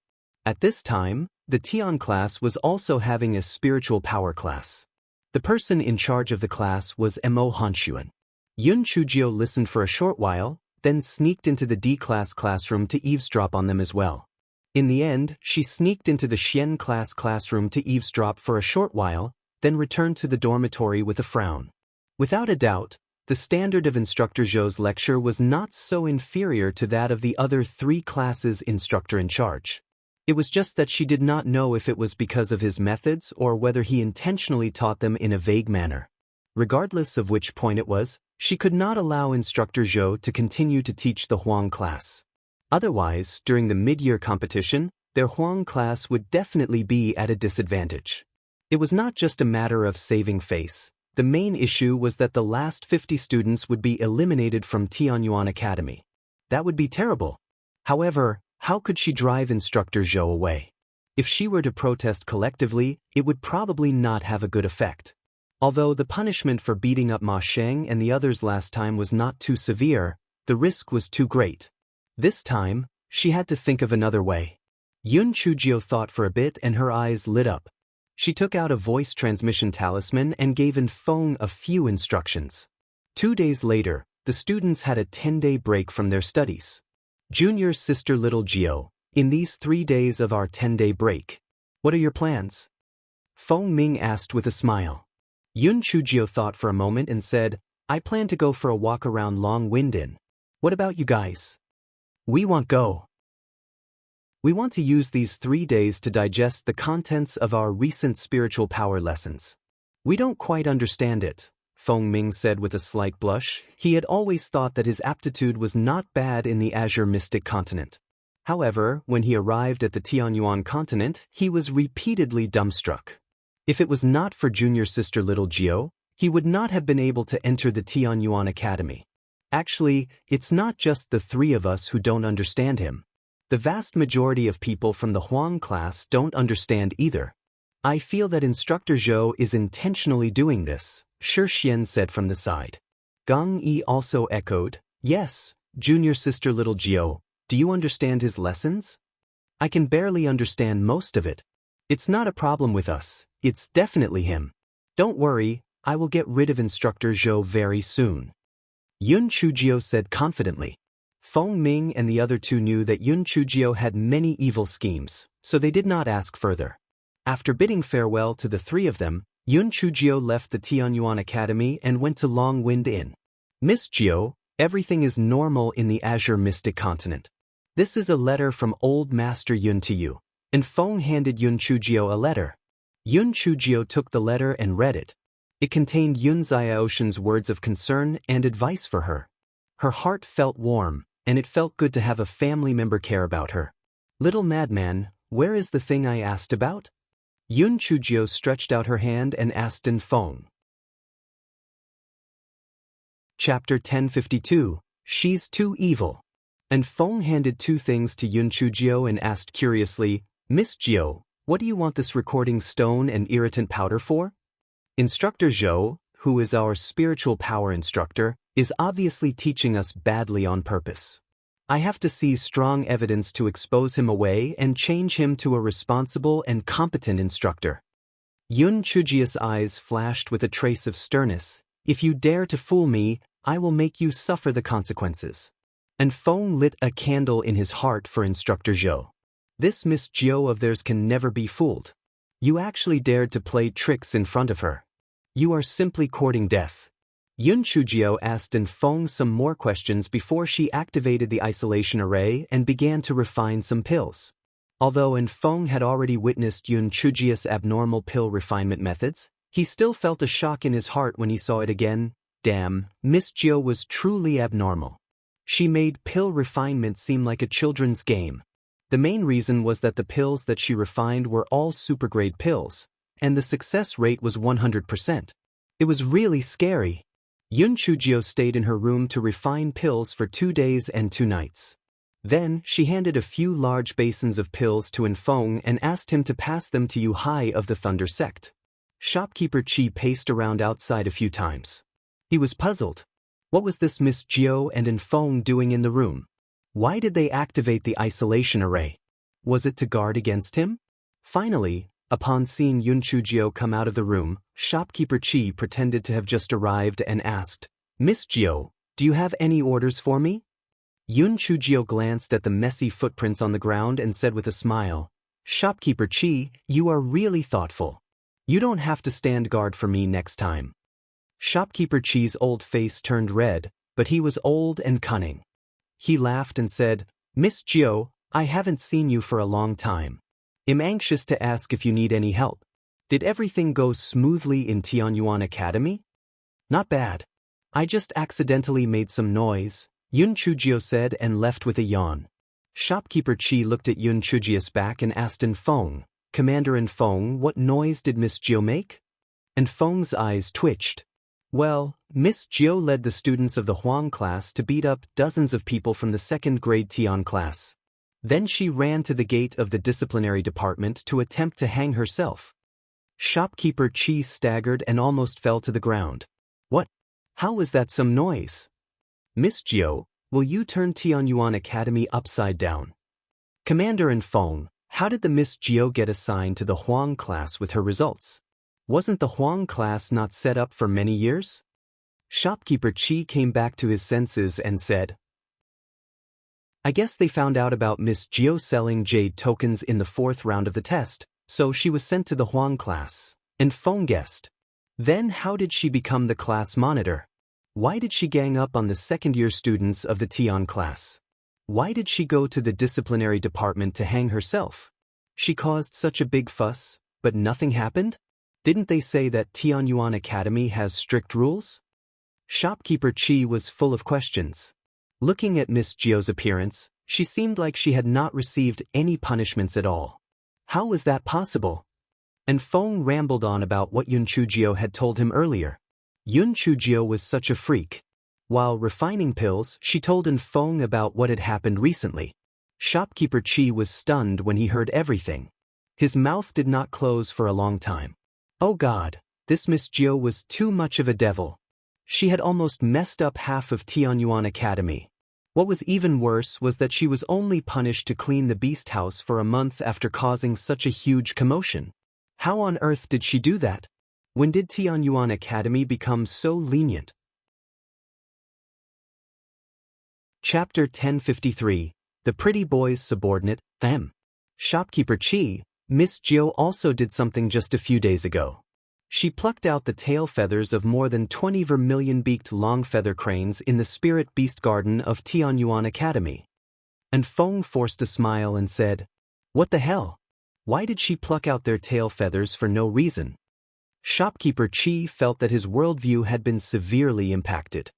At this time, the Tian class was also having a spiritual power class. The person in charge of the class was Mo Hanshuan. Yun Chujio listened for a short while, then sneaked into the D class classroom to eavesdrop on them as well. In the end, she sneaked into the Xian class classroom to eavesdrop for a short while, then returned to the dormitory with a frown. Without a doubt, the standard of Instructor Zhou's lecture was not so inferior to that of the other 3 classes instructor in charge. It was just that she did not know if it was because of his methods or whether he intentionally taught them in a vague manner. Regardless of which point it was, she could not allow Instructor Zhou to continue to teach the Huang class. Otherwise, during the mid-year competition, their Huang class would definitely be at a disadvantage. It was not just a matter of saving face. The main issue was that the last 50 students would be eliminated from Tianyuan Academy. That would be terrible. However, how could she drive Instructor Zhou away? If she were to protest collectively, it would probably not have a good effect. Although the punishment for beating up Ma Sheng and the others last time was not too severe, the risk was too great. This time, she had to think of another way. Yun Chujio thought for a bit and her eyes lit up. She took out a voice transmission talisman and gave Feng a few instructions. 2 days later, the students had a 10-day break from their studies. Junior sister Little Gio, in these 3 days of our 10-day break, what are your plans? Feng Ming asked with a smile. Yun Chujio thought for a moment and said, I plan to go for a walk around Long Windin. What about you guys? We want to use these 3 days to digest the contents of our recent spiritual power lessons. We don't quite understand it, Feng Ming said with a slight blush. He had always thought that his aptitude was not bad in the Azure Mystic continent. However, when he arrived at the Tianyuan continent, he was repeatedly dumbstruck. If it was not for junior sister Little Gio, he would not have been able to enter the Tianyuan Academy. Actually, it's not just the 3 of us who don't understand him. The vast majority of people from the Huang class don't understand either. I feel that Instructor Zhou is intentionally doing this, Shi Xian said from the side. Gong Yi also echoed, yes, junior sister Little Gio, do you understand his lessons? I can barely understand most of it. It's not a problem with us, it's definitely him. Don't worry, I will get rid of Instructor Zhou very soon. Yun Chujio said confidently. Feng Ming and the other 2 knew that Yun Chujio had many evil schemes, so they did not ask further. After bidding farewell to the 3 of them, Yun Chujio left the Tianyuan Academy and went to Long Wind Inn. Miss Gio, everything is normal in the Azure Mystic continent. This is a letter from Old Master Yun to you. And Feng handed Yun Chujio a letter. Yun Chujio took the letter and read it. It contained Yun Xiaoshan's words of concern and advice for her. Her heart felt warm, and it felt good to have a family member care about her. Little madman, where is the thing I asked about? Yun Chujio stretched out her hand and asked Feng. Chapter 1052, She's Too Evil. And Feng handed 2 things to Yun Chujio and asked curiously, Miss Gio, what do you want this recording stone and irritant powder for? Instructor Zhou, who is our spiritual power instructor, is obviously teaching us badly on purpose. I have to see strong evidence to expose him away and change him to a responsible and competent instructor. Yun Chujio's eyes flashed with a trace of sternness. If you dare to fool me, I will make you suffer the consequences. And Feng lit a candle in his heart for Instructor Zhou. This Miss Zhou of theirs can never be fooled. You actually dared to play tricks in front of her. You are simply courting death. Yun Chujio asked Feng some more questions before she activated the isolation array and began to refine some pills. Although Feng had already witnessed Yun Chujio's abnormal pill refinement methods, he still felt a shock in his heart when he saw it again. Damn, Miss Zhou was truly abnormal. She made pill refinement seem like a children's game. The main reason was that the pills that she refined were all super-grade pills, and the success rate was 100%. It was really scary. Yun Chujio stayed in her room to refine pills for 2 days and 2 nights. Then, she handed a few large basins of pills to Feng and asked him to pass them to Yu Hai of the Thunder Sect. Shopkeeper Qi paced around outside a few times. He was puzzled. What was this Miss Zhou and Feng doing in the room? Why did they activate the isolation array? Was it to guard against him? Finally, upon seeing Yun Chujio come out of the room, Shopkeeper Qi pretended to have just arrived and asked, Miss Zhou, do you have any orders for me? Yun Chujio glanced at the messy footprints on the ground and said with a smile, Shopkeeper Qi, you are really thoughtful. You don't have to stand guard for me next time. Shopkeeper Qi's old face turned red, but he was old and cunning. He laughed and said, Miss Zhou, I haven't seen you for a long time. I'm anxious to ask if you need any help. Did everything go smoothly in Tianyuan Academy? Not bad. I just accidentally made some noise, Yun Chujio said and left with a yawn. Shopkeeper Qi looked at Yun Chujio's back and asked Feng, Commander Feng, what noise did Miss Zhou make? Feng's eyes twitched. Well, Miss Zhou led the students of the Huang class to beat up dozens of people from the 2nd grade Tian class. Then she ran to the gate of the disciplinary department to attempt to hang herself. Shopkeeper Qi staggered and almost fell to the ground. What? How was that some noise? Miss Zhou, will you turn Tianyuan Academy upside down? Commander Feng, how did the Miss Zhou get assigned to the Huang class with her results? Wasn't the Huang class not set up for many years? Shopkeeper Qi came back to his senses and said, I guess they found out about Miss Zhou selling jade tokens in the 4th round of the test, so she was sent to the Huang class. Feng guessed. Then how did she become the class monitor? Why did she gang up on the 2nd-year students of the Tian class? Why did she go to the disciplinary department to hang herself? She caused such a big fuss, but nothing happened? Didn't they say that Tianyuan Academy has strict rules? Shopkeeper Qi was full of questions. Looking at Miss Zhou's appearance, she seemed like she had not received any punishments at all. How was that possible? Feng rambled on about what Yun Chujio had told him earlier. Yun Chujio was such a freak. While refining pills, she told Feng about what had happened recently. Shopkeeper Qi was stunned when he heard everything. His mouth did not close for a long time. Oh God, this Miss Zhou was too much of a devil. She had almost messed up half of Tianyuan Academy. What was even worse was that she was only punished to clean the beast house for a month after causing such a huge commotion. How on earth did she do that? When did Tianyuan Academy become so lenient? Chapter 1053, The Pretty Boy's Subordinate, Them. Shopkeeper Qi, Miss Zhou also did something just a few days ago. She plucked out the tail feathers of more than 20 vermilion-beaked long-feather cranes in the Spirit Beast Garden of Tianyuan Academy. Feng forced a smile and said, What the hell? Why did she pluck out their tail feathers for no reason? Shopkeeper Qi felt that his worldview had been severely impacted.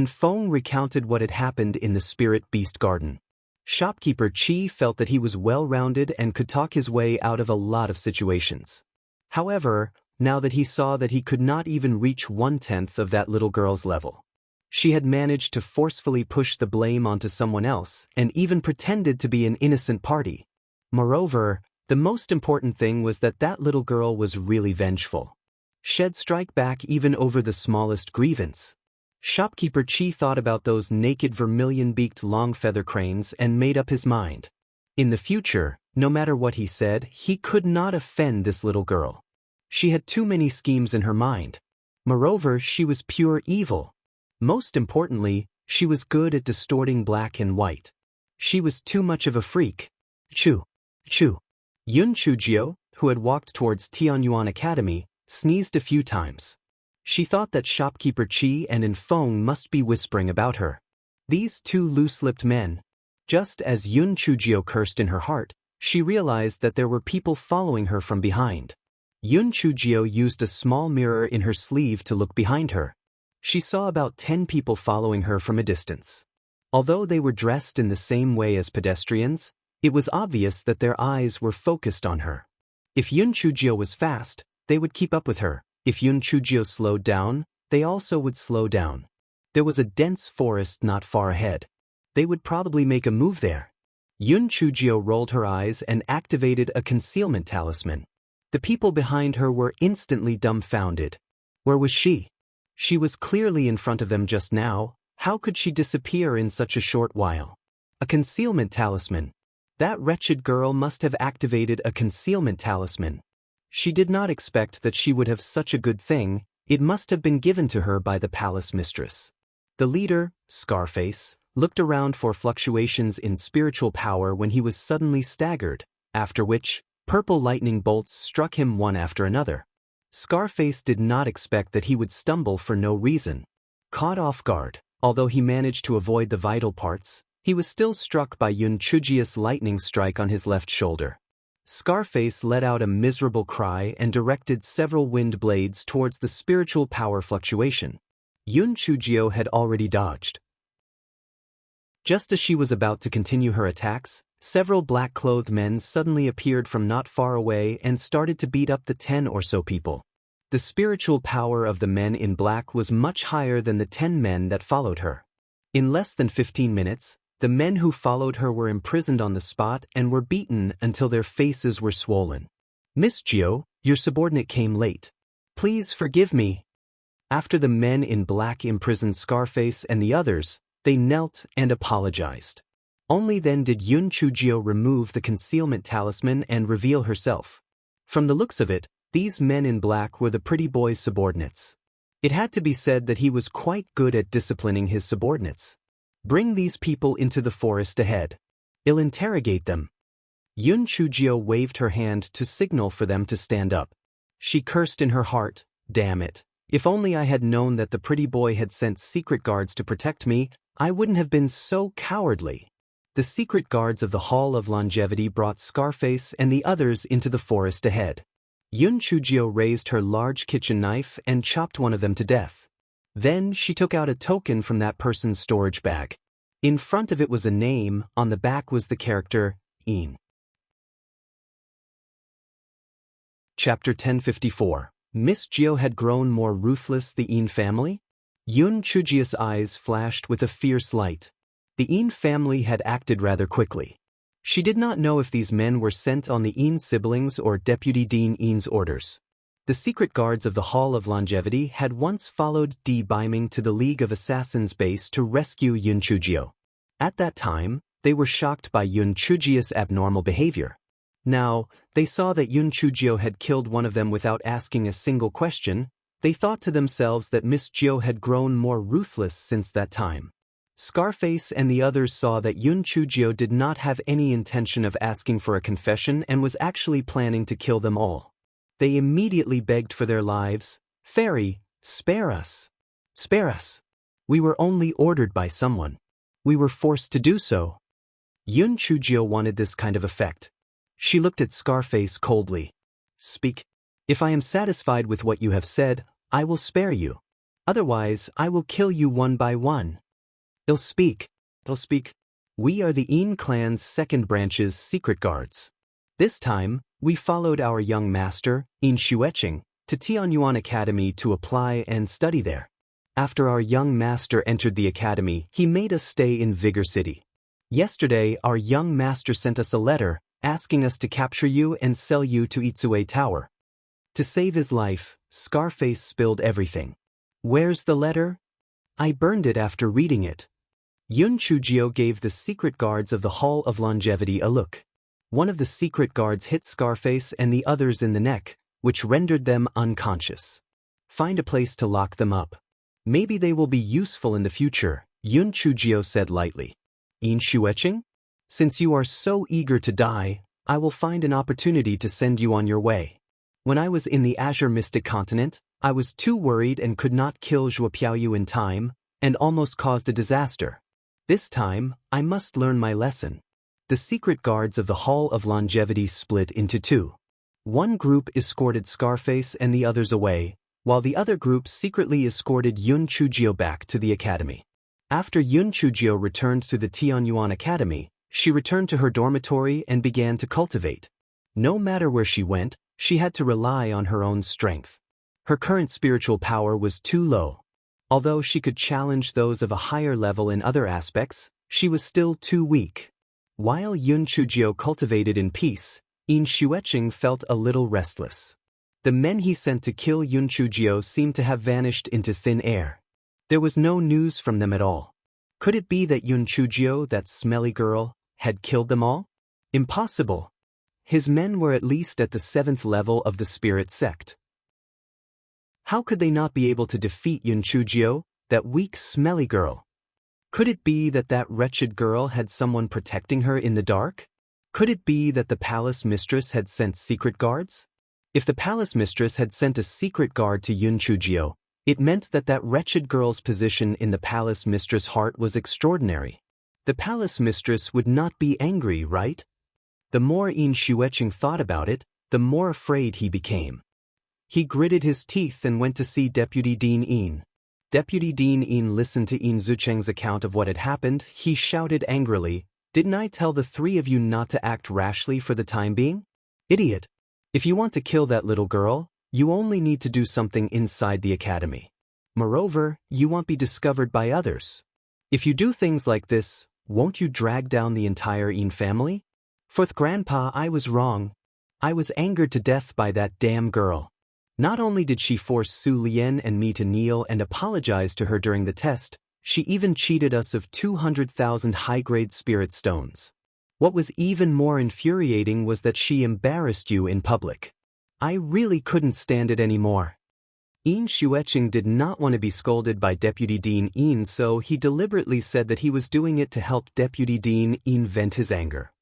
Feng recounted what had happened in the Spirit Beast Garden. Shopkeeper Qi felt that he was well-rounded and could talk his way out of a lot of situations. However, now that he saw that he could not even reach 1/10 of that little girl's level. She had managed to forcefully push the blame onto someone else and even pretended to be an innocent party. Moreover, the most important thing was that that little girl was really vengeful. She'd strike back even over the smallest grievance. Shopkeeper Qi thought about those naked vermilion-beaked long feather cranes and made up his mind. In the future, no matter what he said, he could not offend this little girl. She had too many schemes in her mind. Moreover, she was pure evil. Most importantly, She was good at distorting black and white. She was too much of a freak. Chu. Chu. Yun Chujio, who had walked towards Tianyuan Academy, sneezed a few times. She thought that shopkeeper Chi and Infeng must be whispering about her. These two loose-lipped men. Just as Yun Chujio cursed in her heart, she realized that there were people following her from behind. Yun Chujio used a small mirror in her sleeve to look behind her. She saw about 10 people following her from a distance. Although they were dressed in the same way as pedestrians, it was obvious that their eyes were focused on her. If Yun Chujio was fast, they would keep up with her. If Yun Chujio slowed down, they also would slow down. There was a dense forest not far ahead. They would probably make a move there. Yun Chujio rolled her eyes and activated a concealment talisman. The people behind her were instantly dumbfounded. Where was she? She was clearly in front of them just now. How could she disappear in such a short while? A concealment talisman. That wretched girl must have activated a concealment talisman. She did not expect that she would have such a good thing. It must have been given to her by the palace mistress. The leader, Scarface, looked around for fluctuations in spiritual power when he was suddenly staggered, after which, purple lightning bolts struck him one after another. Scarface did not expect that he would stumble for no reason. Caught off guard, although he managed to avoid the vital parts, he was still struck by Yun Chujio's lightning strike on his left shoulder. Scarface let out a miserable cry and directed several wind blades towards the spiritual power fluctuation. Yun Chujio had already dodged. Just as she was about to continue her attacks, several black-clothed men suddenly appeared from not far away and started to beat up the 10 or so people. The spiritual power of the men in black was much higher than the 10 men that followed her. In less than 15 minutes, the men who followed her were imprisoned on the spot and were beaten until their faces were swollen. "Miss Gio, your subordinate came late. Please forgive me." After the men in black imprisoned Scarface and the others, they knelt and apologized. Only then did Yun Chujio remove the concealment talisman and reveal herself. From the looks of it, these men in black were the pretty boy's subordinates. It had to be said that he was quite good at disciplining his subordinates. "Bring these people into the forest ahead. I'll interrogate them." Yun Chujio waved her hand to signal for them to stand up. She cursed in her heart, "Damn it. If only I had known that the pretty boy had sent secret guards to protect me, I wouldn't have been so cowardly." The secret guards of the Hall of Longevity brought Scarface and the others into the forest ahead. Yun Chujio raised her large kitchen knife and chopped one of them to death. Then she took out a token from that person's storage bag. In front of it was a name, on the back was the character, In. Chapter 1054. Miss Gio had grown more ruthless. The In family? Yun Chujio's eyes flashed with a fierce light. The In family had acted rather quickly. She did not know if these men were sent on the In siblings or Deputy Dean In's orders. The secret guards of the Hall of Longevity had once followed Di Biming to the League of Assassins base to rescue Yun Chujio. At that time, they were shocked by Yun Chujio's abnormal behavior. Now, they saw that Yun Chujio had killed one of them without asking a single question. They thought to themselves that Miss Gio had grown more ruthless since that time. Scarface and the others saw that Yun Chujio did not have any intention of asking for a confession and was actually planning to kill them all. They immediately begged for their lives. "Fairy, spare us. Spare us. We were only ordered by someone. We were forced to do so." Yun Chujio wanted this kind of effect. She looked at Scarface coldly. "Speak. If I am satisfied with what you have said, I will spare you. Otherwise, I will kill you one by one." "I'll speak. I'll speak. We are the In clan's second branch's secret guards. This time, we followed our young master, In Shueching, to Tianyuan Academy to apply and study there. After our young master entered the academy, he made us stay in Vigor City. Yesterday, our young master sent us a letter, asking us to capture you and sell you to Itsue Tower. To save his life, Scarface spilled everything. Where's the letter? I burned it after reading it." Yun Chujio gave the secret guards of the Hall of Longevity a look. One of the secret guards hit Scarface and the others in the neck, which rendered them unconscious. "Find a place to lock them up. Maybe they will be useful in the future," Yun Chujio said lightly. In Shueching? Since you are so eager to die, I will find an opportunity to send you on your way. When I was in the Azure Mystic Continent, I was too worried and could not kill Zhuo Piaoyu in time, and almost caused a disaster. This time, I must learn my lesson. The secret guards of the Hall of Longevity split into two. One group escorted Scarface and the others away, while the other group secretly escorted Yun Chujio back to the academy. After Yun Chujio returned to the Tianyuan Academy, she returned to her dormitory and began to cultivate. No matter where she went, she had to rely on her own strength. Her current spiritual power was too low. Although she could challenge those of a higher level in other aspects, she was still too weak. While Yun Chujio cultivated in peace, In Shueching felt a little restless. The men he sent to kill Yun Chujio seemed to have vanished into thin air. There was no news from them at all. Could it be that Yun Chujio, that smelly girl, had killed them all? Impossible. His men were at least at the 7th level of the spirit sect. How could they not be able to defeat Yun Chujio, that weak, smelly girl? Could it be that that wretched girl had someone protecting her in the dark? Could it be that the palace mistress had sent secret guards? If the palace mistress had sent a secret guard to Yun Chujio, it meant that that wretched girl's position in the palace mistress' heart was extraordinary. The palace mistress would not be angry, right? The more In Shueching thought about it, the more afraid he became. He gritted his teeth and went to see Deputy Dean In. Deputy Dean In listened to In Zucheng's account of what had happened. He shouted angrily, "Didn't I tell the three of you not to act rashly for the time being? Idiot! If you want to kill that little girl, you only need to do something inside the academy. Moreover, you won't be discovered by others. If you do things like this, won't you drag down the entire In family? Fourth Grandpa, I was wrong. I was angered to death by that damn girl. Not only did she force Su Lian and me to kneel and apologize to her during the test, she even cheated us of 200,000 high-grade spirit stones. What was even more infuriating was that she embarrassed you in public. I really couldn't stand it anymore." In Shueching did not want to be scolded by Deputy Dean In, so he deliberately said that he was doing it to help Deputy Dean In vent his anger.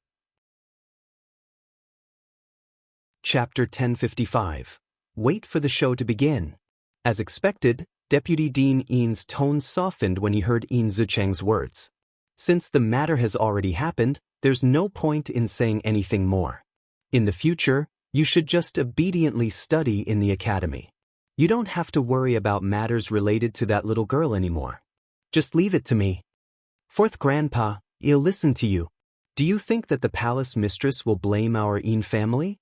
Chapter 1055. Wait for the show to begin. As expected, Deputy Dean In's tone softened when he heard In Zucheng's words. Since the matter has already happened, there's no point in saying anything more. In the future, you should just obediently study in the academy. You don't have to worry about matters related to that little girl anymore. Just leave it to me. Fourth Grandpa, I'll listen to you. Do you think that the palace mistress will blame our In family?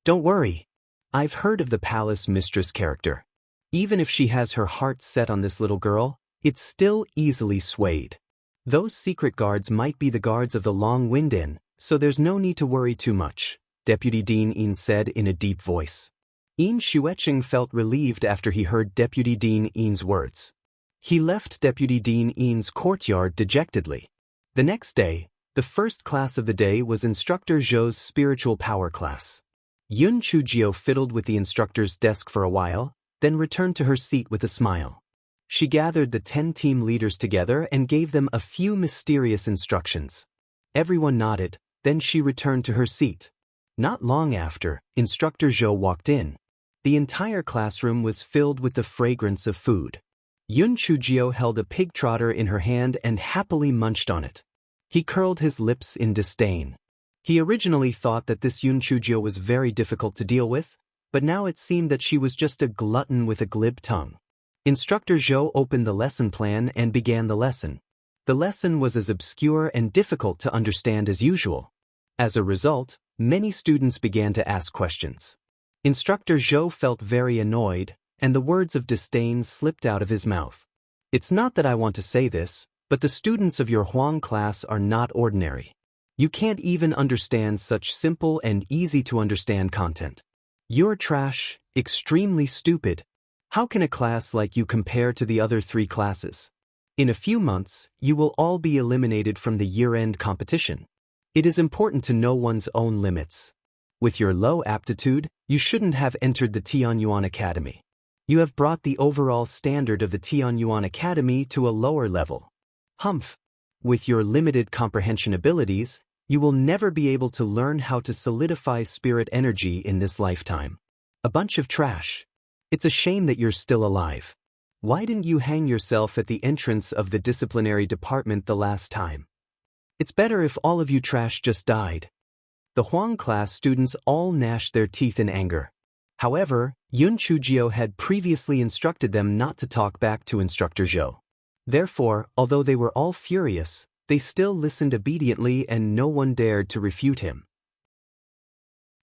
Don't worry. I've heard of the palace mistress character. Even if she has her heart set on this little girl, it's still easily swayed. Those secret guards might be the guards of the Long Wind Inn, so there's no need to worry too much, Deputy Dean In said in a deep voice. In Shueching felt relieved after he heard Deputy Dean In's words. He left Deputy Dean In's courtyard dejectedly. The next day, the first class of the day was Instructor Zhou's spiritual power class. Yun Chujio fiddled with the instructor's desk for a while, then returned to her seat with a smile. She gathered the 10 team leaders together and gave them a few mysterious instructions. Everyone nodded, then she returned to her seat. Not long after, Instructor Zhou walked in. The entire classroom was filled with the fragrance of food. Yun Chujio held a pig trotter in her hand and happily munched on it. He curled his lips in disdain. He originally thought that this Yun Chujio was very difficult to deal with, but now it seemed that she was just a glutton with a glib tongue. Instructor Zhou opened the lesson plan and began the lesson. The lesson was as obscure and difficult to understand as usual. As a result, many students began to ask questions. Instructor Zhou felt very annoyed, and the words of disdain slipped out of his mouth. It's not that I want to say this, but the students of your Huang class are not ordinary. You can't even understand such simple and easy-to-understand content. You're trash, extremely stupid. How can a class like you compare to the other 3 classes? In a few months, you will all be eliminated from the year-end competition. It is important to know one's own limits. With your low aptitude, you shouldn't have entered the Tianyuan Academy. You have brought the overall standard of the Tianyuan Academy to a lower level. Humph. With your limited comprehension abilities, you will never be able to learn how to solidify spirit energy in this lifetime. A bunch of trash. It's a shame that you're still alive. Why didn't you hang yourself at the entrance of the disciplinary department the last time? It's better if all of you trash just died. The Huang class students all gnashed their teeth in anger. However, Yun Chujio had previously instructed them not to talk back to Instructor Zhou. Therefore, although they were all furious, they still listened obediently and no one dared to refute him.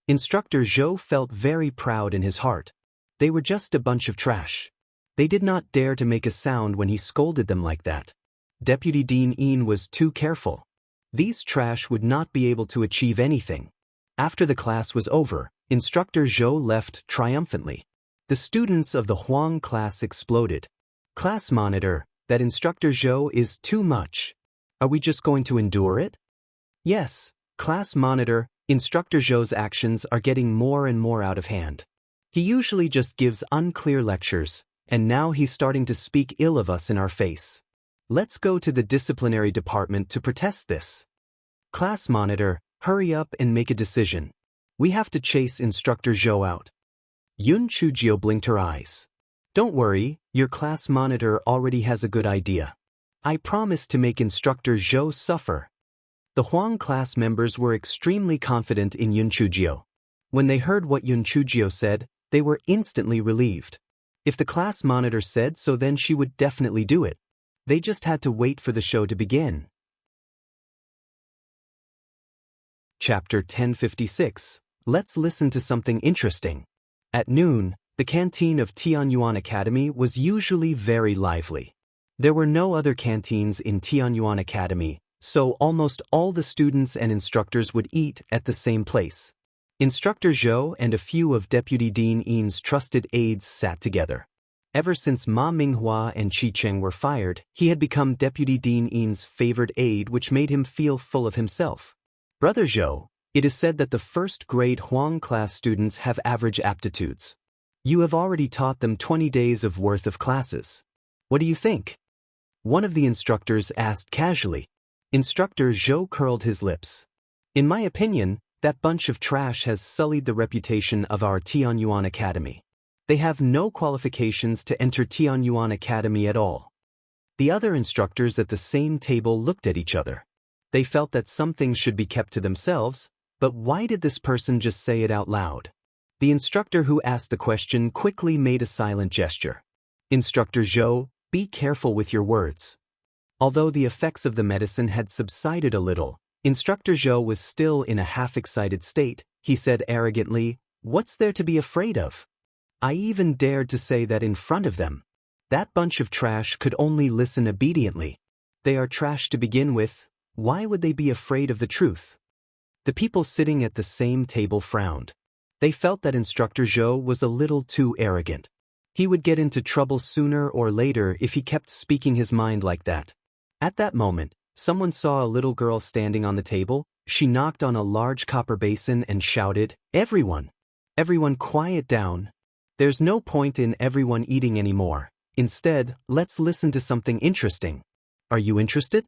Instructor Zhou felt very proud in his heart. They were just a bunch of trash. They did not dare to make a sound when he scolded them like that. Deputy Dean Yin was too careful. These trash would not be able to achieve anything. After the class was over, Instructor Zhou left triumphantly. The students of the Huang class exploded. Class monitor, that Instructor Zhou is too much. Are we just going to endure it? Yes, class monitor, Instructor Zhou's actions are getting more and more out of hand. He usually just gives unclear lectures, and now he's starting to speak ill of us in our face. Let's go to the disciplinary department to protest this. Class monitor, hurry up and make a decision. We have to chase Instructor Zhou out. Yun Chujio blinked her eyes. Don't worry, your class monitor already has a good idea. I promise to make Instructor Zhou suffer. The Huang class members were extremely confident in Yun Chujio. When they heard what Yun Chujio said, they were instantly relieved. If the class monitor said so, then she would definitely do it. They just had to wait for the show to begin. Chapter 1056. Let's listen to something interesting. At noon, the canteen of Tianyuan Academy was usually very lively. There were no other canteens in Tianyuan Academy, so almost all the students and instructors would eat at the same place. Instructor Zhou and a few of Deputy Dean Yin's trusted aides sat together. Ever since Ma Minghua and Qi Cheng were fired, he had become Deputy Dean Yin's favored aide, which made him feel full of himself. Brother Zhou, it is said that the first-grade Huang class students have average aptitudes. You have already taught them 20 days of worth of classes. What do you think? One of the instructors asked casually. Instructor Zhou curled his lips. In my opinion, that bunch of trash has sullied the reputation of our Tianyuan Academy. They have no qualifications to enter Tianyuan Academy at all. The other instructors at the same table looked at each other. They felt that some things should be kept to themselves, but why did this person just say it out loud? The instructor who asked the question quickly made a silent gesture. Instructor Zhou, be careful with your words. Although the effects of the medicine had subsided a little, Instructor Zhou was still in a half-excited state. He said arrogantly, "What's there to be afraid of? I even dared to say that in front of them. That bunch of trash could only listen obediently. They are trash to begin with. Why would they be afraid of the truth?" The people sitting at the same table frowned. They felt that Instructor Zhou was a little too arrogant. He would get into trouble sooner or later if he kept speaking his mind like that. At that moment, someone saw a little girl standing on the table. She knocked on a large copper basin and shouted, "Everyone! Everyone quiet down. There's no point in everyone eating anymore. Instead, let's listen to something interesting. Are you interested?"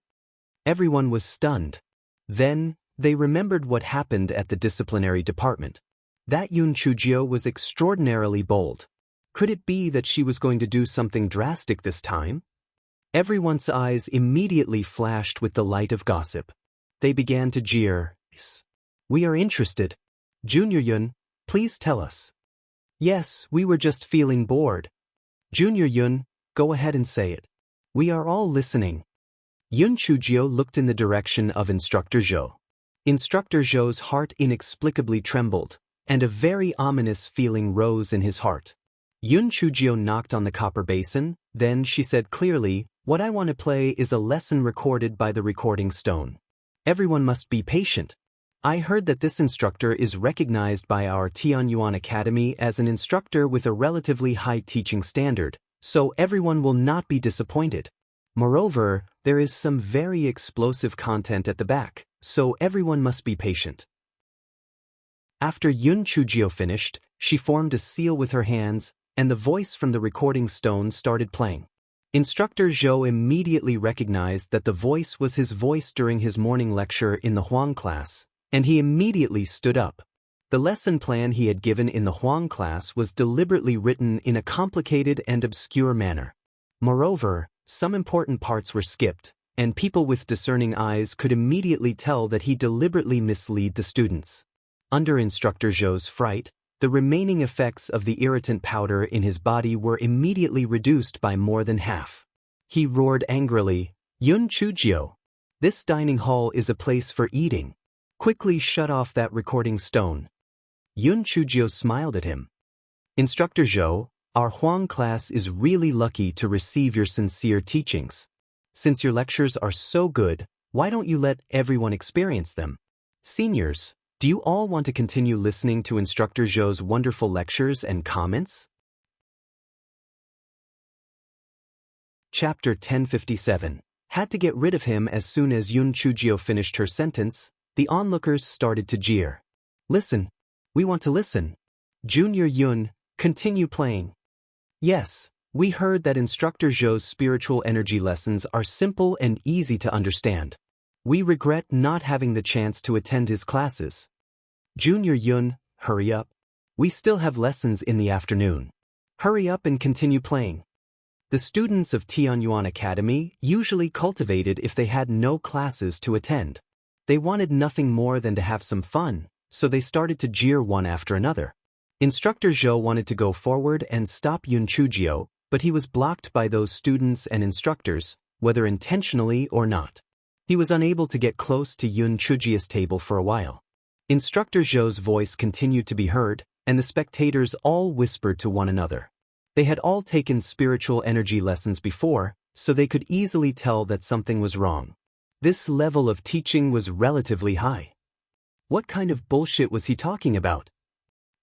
Everyone was stunned. Then, they remembered what happened at the disciplinary department. That Yun Chujio was extraordinarily bold. Could it be that she was going to do something drastic this time? Everyone's eyes immediately flashed with the light of gossip. They began to jeer. "We are interested. Junior Yun, please tell us." "Yes, we were just feeling bored." "Junior Yun, go ahead and say it. We are all listening." Yun Chujio looked in the direction of Instructor Zhou. Instructor Zhou's heart inexplicably trembled, and a very ominous feeling rose in his heart. Yun Chujio knocked on the copper basin, then she said clearly, "What I want to play is a lesson recorded by the recording stone. Everyone must be patient. I heard that this instructor is recognized by our Tianyuan Academy as an instructor with a relatively high teaching standard, so everyone will not be disappointed. Moreover, there is some very explosive content at the back, so everyone must be patient." After Yun Chujio finished, she formed a seal with her hands, and the voice from the recording stone started playing. Instructor Zhou immediately recognized that the voice was his voice during his morning lecture in the Huang class, and he immediately stood up. The lesson plan he had given in the Huang class was deliberately written in a complicated and obscure manner. Moreover, some important parts were skipped, and people with discerning eyes could immediately tell that he deliberately misled the students. Under Instructor Zhou's fright, the remaining effects of the irritant powder in his body were immediately reduced by more than half. He roared angrily, "Yun Chujio! This dining hall is a place for eating. Quickly shut off that recording stone." Yun Chujio smiled at him. "Instructor Zhou, our Huang class is really lucky to receive your sincere teachings. Since your lectures are so good, why don't you let everyone experience them? Seniors, do you all want to continue listening to Instructor Zhou's wonderful lectures and comments?" Chapter 1057. Had to get rid of him. As soon as Yun Chujio finished her sentence, the onlookers started to jeer. "Listen. We want to listen. Junior Yun, continue playing." "Yes, we heard that Instructor Zhou's spiritual energy lessons are simple and easy to understand. We regret not having the chance to attend his classes. Junior Yun, hurry up. We still have lessons in the afternoon. Hurry up and continue playing." The students of Tianyuan Academy usually cultivated if they had no classes to attend. They wanted nothing more than to have some fun, so they started to jeer one after another. Instructor Zhou wanted to go forward and stop Yun Chujio, but he was blocked by those students and instructors, whether intentionally or not. He was unable to get close to Yun Chujio's table for a while. Instructor Zhou's voice continued to be heard, and the spectators all whispered to one another. They had all taken spiritual energy lessons before, so they could easily tell that something was wrong. This level of teaching was relatively high. What kind of bullshit was he talking about?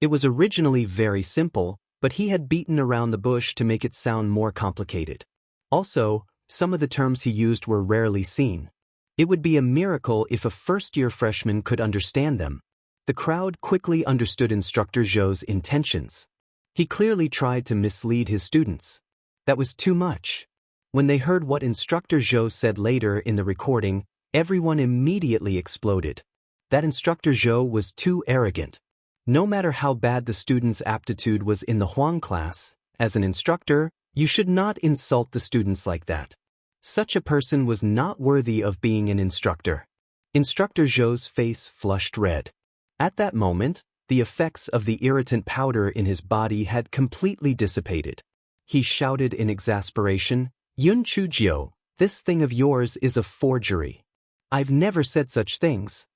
It was originally very simple, but he had beaten around the bush to make it sound more complicated. Also, some of the terms he used were rarely seen. It would be a miracle if a first-year freshman could understand them. The crowd quickly understood Instructor Zhou's intentions. He clearly tried to mislead his students. That was too much. When they heard what Instructor Zhou said later in the recording, everyone immediately exploded. That Instructor Zhou was too arrogant. No matter how bad the student's aptitude was in the Huang class, as an instructor, you should not insult the students like that. Such a person was not worthy of being an instructor. Instructor Zhou's face flushed red. At that moment, the effects of the irritant powder in his body had completely dissipated. He shouted in exasperation, "Yun Chujio, this thing of yours is a forgery. I've never said such things."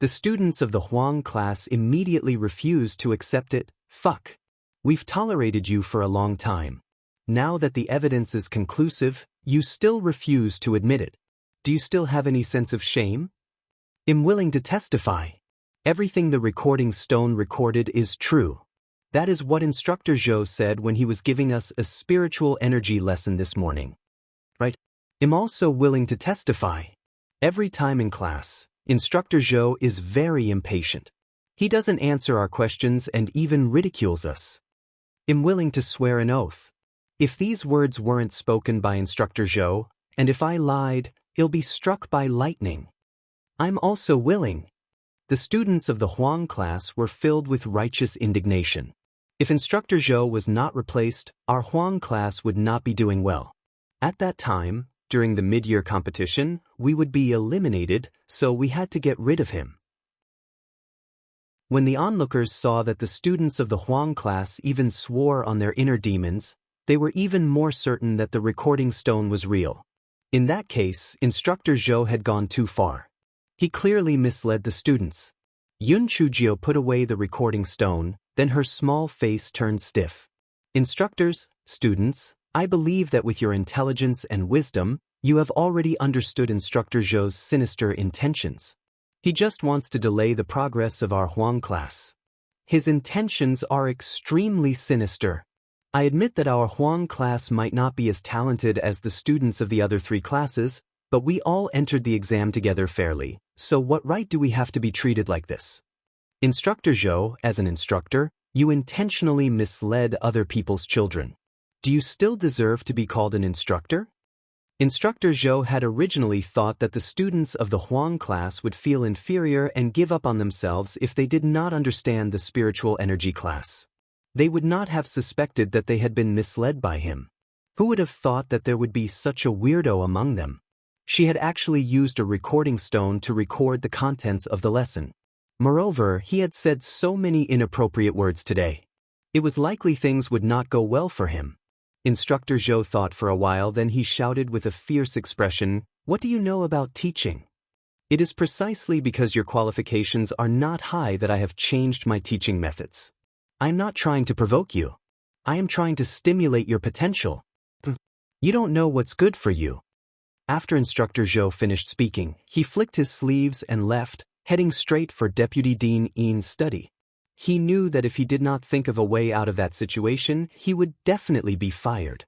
The students of the Huang class immediately refused to accept it. "Fuck. We've tolerated you for a long time. Now that the evidence is conclusive, you still refuse to admit it. Do you still have any sense of shame?" "I'm willing to testify. Everything the recording stone recorded is true." That is what Instructor Zhou said when he was giving us a spiritual energy lesson this morning. Right? "I'm also willing to testify." Every time in class, Instructor Zhou is very impatient. He doesn't answer our questions and even ridicules us. "I'm willing to swear an oath." If these words weren't spoken by Instructor Zhou, and if I lied, I'll be struck by lightning. "I'm also willing." The students of the Huang class were filled with righteous indignation. If Instructor Zhou was not replaced, our Huang class would not be doing well. At that time, during the mid-year competition, we would be eliminated, so we had to get rid of him. When the onlookers saw that the students of the Huang class even swore on their inner demons, they were even more certain that the recording stone was real. In that case, Instructor Zhou had gone too far. He clearly misled the students. Yun Chujio put away the recording stone, then her small face turned stiff. "Instructors, students, I believe that with your intelligence and wisdom, you have already understood Instructor Zhou's sinister intentions. He just wants to delay the progress of our Huang class. His intentions are extremely sinister. I admit that our Huang class might not be as talented as the students of the other three classes, but we all entered the exam together fairly, so what right do we have to be treated like this? Instructor Zhou, as an instructor, you intentionally misled other people's children. Do you still deserve to be called an instructor? Instructor Zhou had originally thought that the students of the Huang class would feel inferior and give up on themselves if they did not understand the spiritual energy class. They would not have suspected that they had been misled by him. Who would have thought that there would be such a weirdo among them? She had actually used a recording stone to record the contents of the lesson. Moreover, he had said so many inappropriate words today. It was likely things would not go well for him. Instructor Zhou thought for a while, then he shouted with a fierce expression, "What do you know about teaching? It is precisely because your qualifications are not high that I have changed my teaching methods. I am not trying to provoke you. I am trying to stimulate your potential. You don't know what's good for you." After Instructor Zhou finished speaking, he flicked his sleeves and left, heading straight for Deputy Dean Yin's study. He knew that if he did not think of a way out of that situation, he would definitely be fired.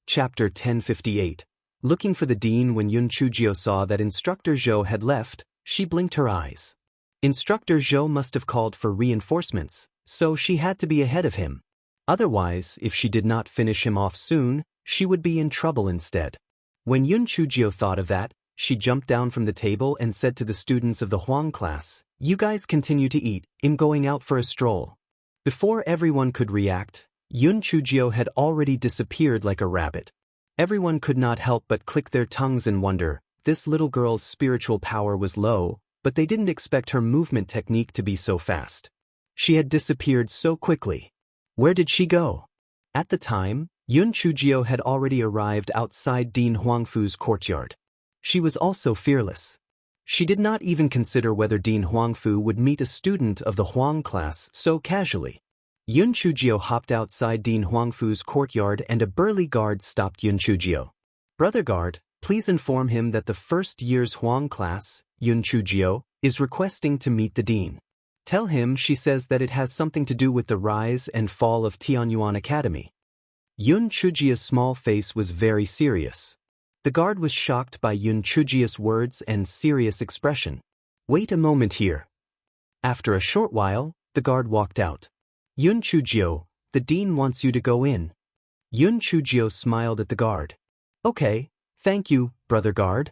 Chapter 1058. Looking for the dean. When Yun Chujio saw that Instructor Zhou had left, she blinked her eyes. Instructor Zhou must have called for reinforcements, so she had to be ahead of him. Otherwise, if she did not finish him off soon, she would be in trouble instead. When Yun Chujio thought of that, she jumped down from the table and said to the students of the Huang class, "You guys continue to eat, I'm going out for a stroll." Before everyone could react, Yun Chujio had already disappeared like a rabbit. Everyone could not help but click their tongues in wonder. This little girl's spiritual power was low, but they didn't expect her movement technique to be so fast. She had disappeared so quickly. Where did she go? At the time, Yun Chujio had already arrived outside Dean Huangfu's courtyard. She was also fearless. She did not even consider whether Dean Huangfu would meet a student of the Huang class so casually. Yun Chujio hopped outside Dean Huangfu's courtyard and a burly guard stopped Yun Chujio. "Brother guard, please inform him that the first year's Huang class, Yun Chujio, is requesting to meet the dean. Tell him she says that it has something to do with the rise and fall of Tianyuan Academy." Yun Chujio's small face was very serious. The guard was shocked by Yun Chujio's words and serious expression. "Wait a moment here." After a short while, the guard walked out. "Yun Chujio, the dean wants you to go in." Yun Chujio smiled at the guard. "Okay, thank you, brother guard."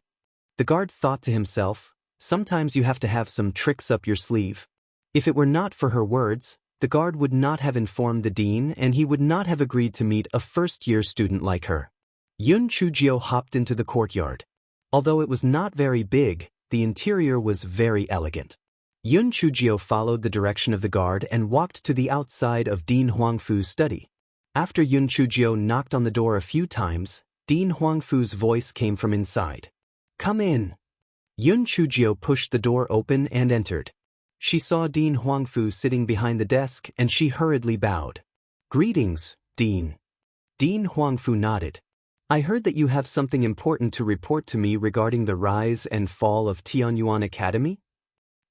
The guard thought to himself, sometimes you have to have some tricks up your sleeve. If it were not for her words, the guard would not have informed the dean and he would not have agreed to meet a first-year student like her. Yun Chujio hopped into the courtyard. Although it was not very big, the interior was very elegant. Yun Chujio followed the direction of the guard and walked to the outside of Dean Huangfu's study. After Yun Chujio knocked on the door a few times, Dean Huangfu's voice came from inside. "Come in." Yun Chujio pushed the door open and entered. She saw Dean Huangfu sitting behind the desk and she hurriedly bowed. "Greetings, Dean." Dean Huangfu nodded. "I heard that you have something important to report to me regarding the rise and fall of Tianyuan Academy?"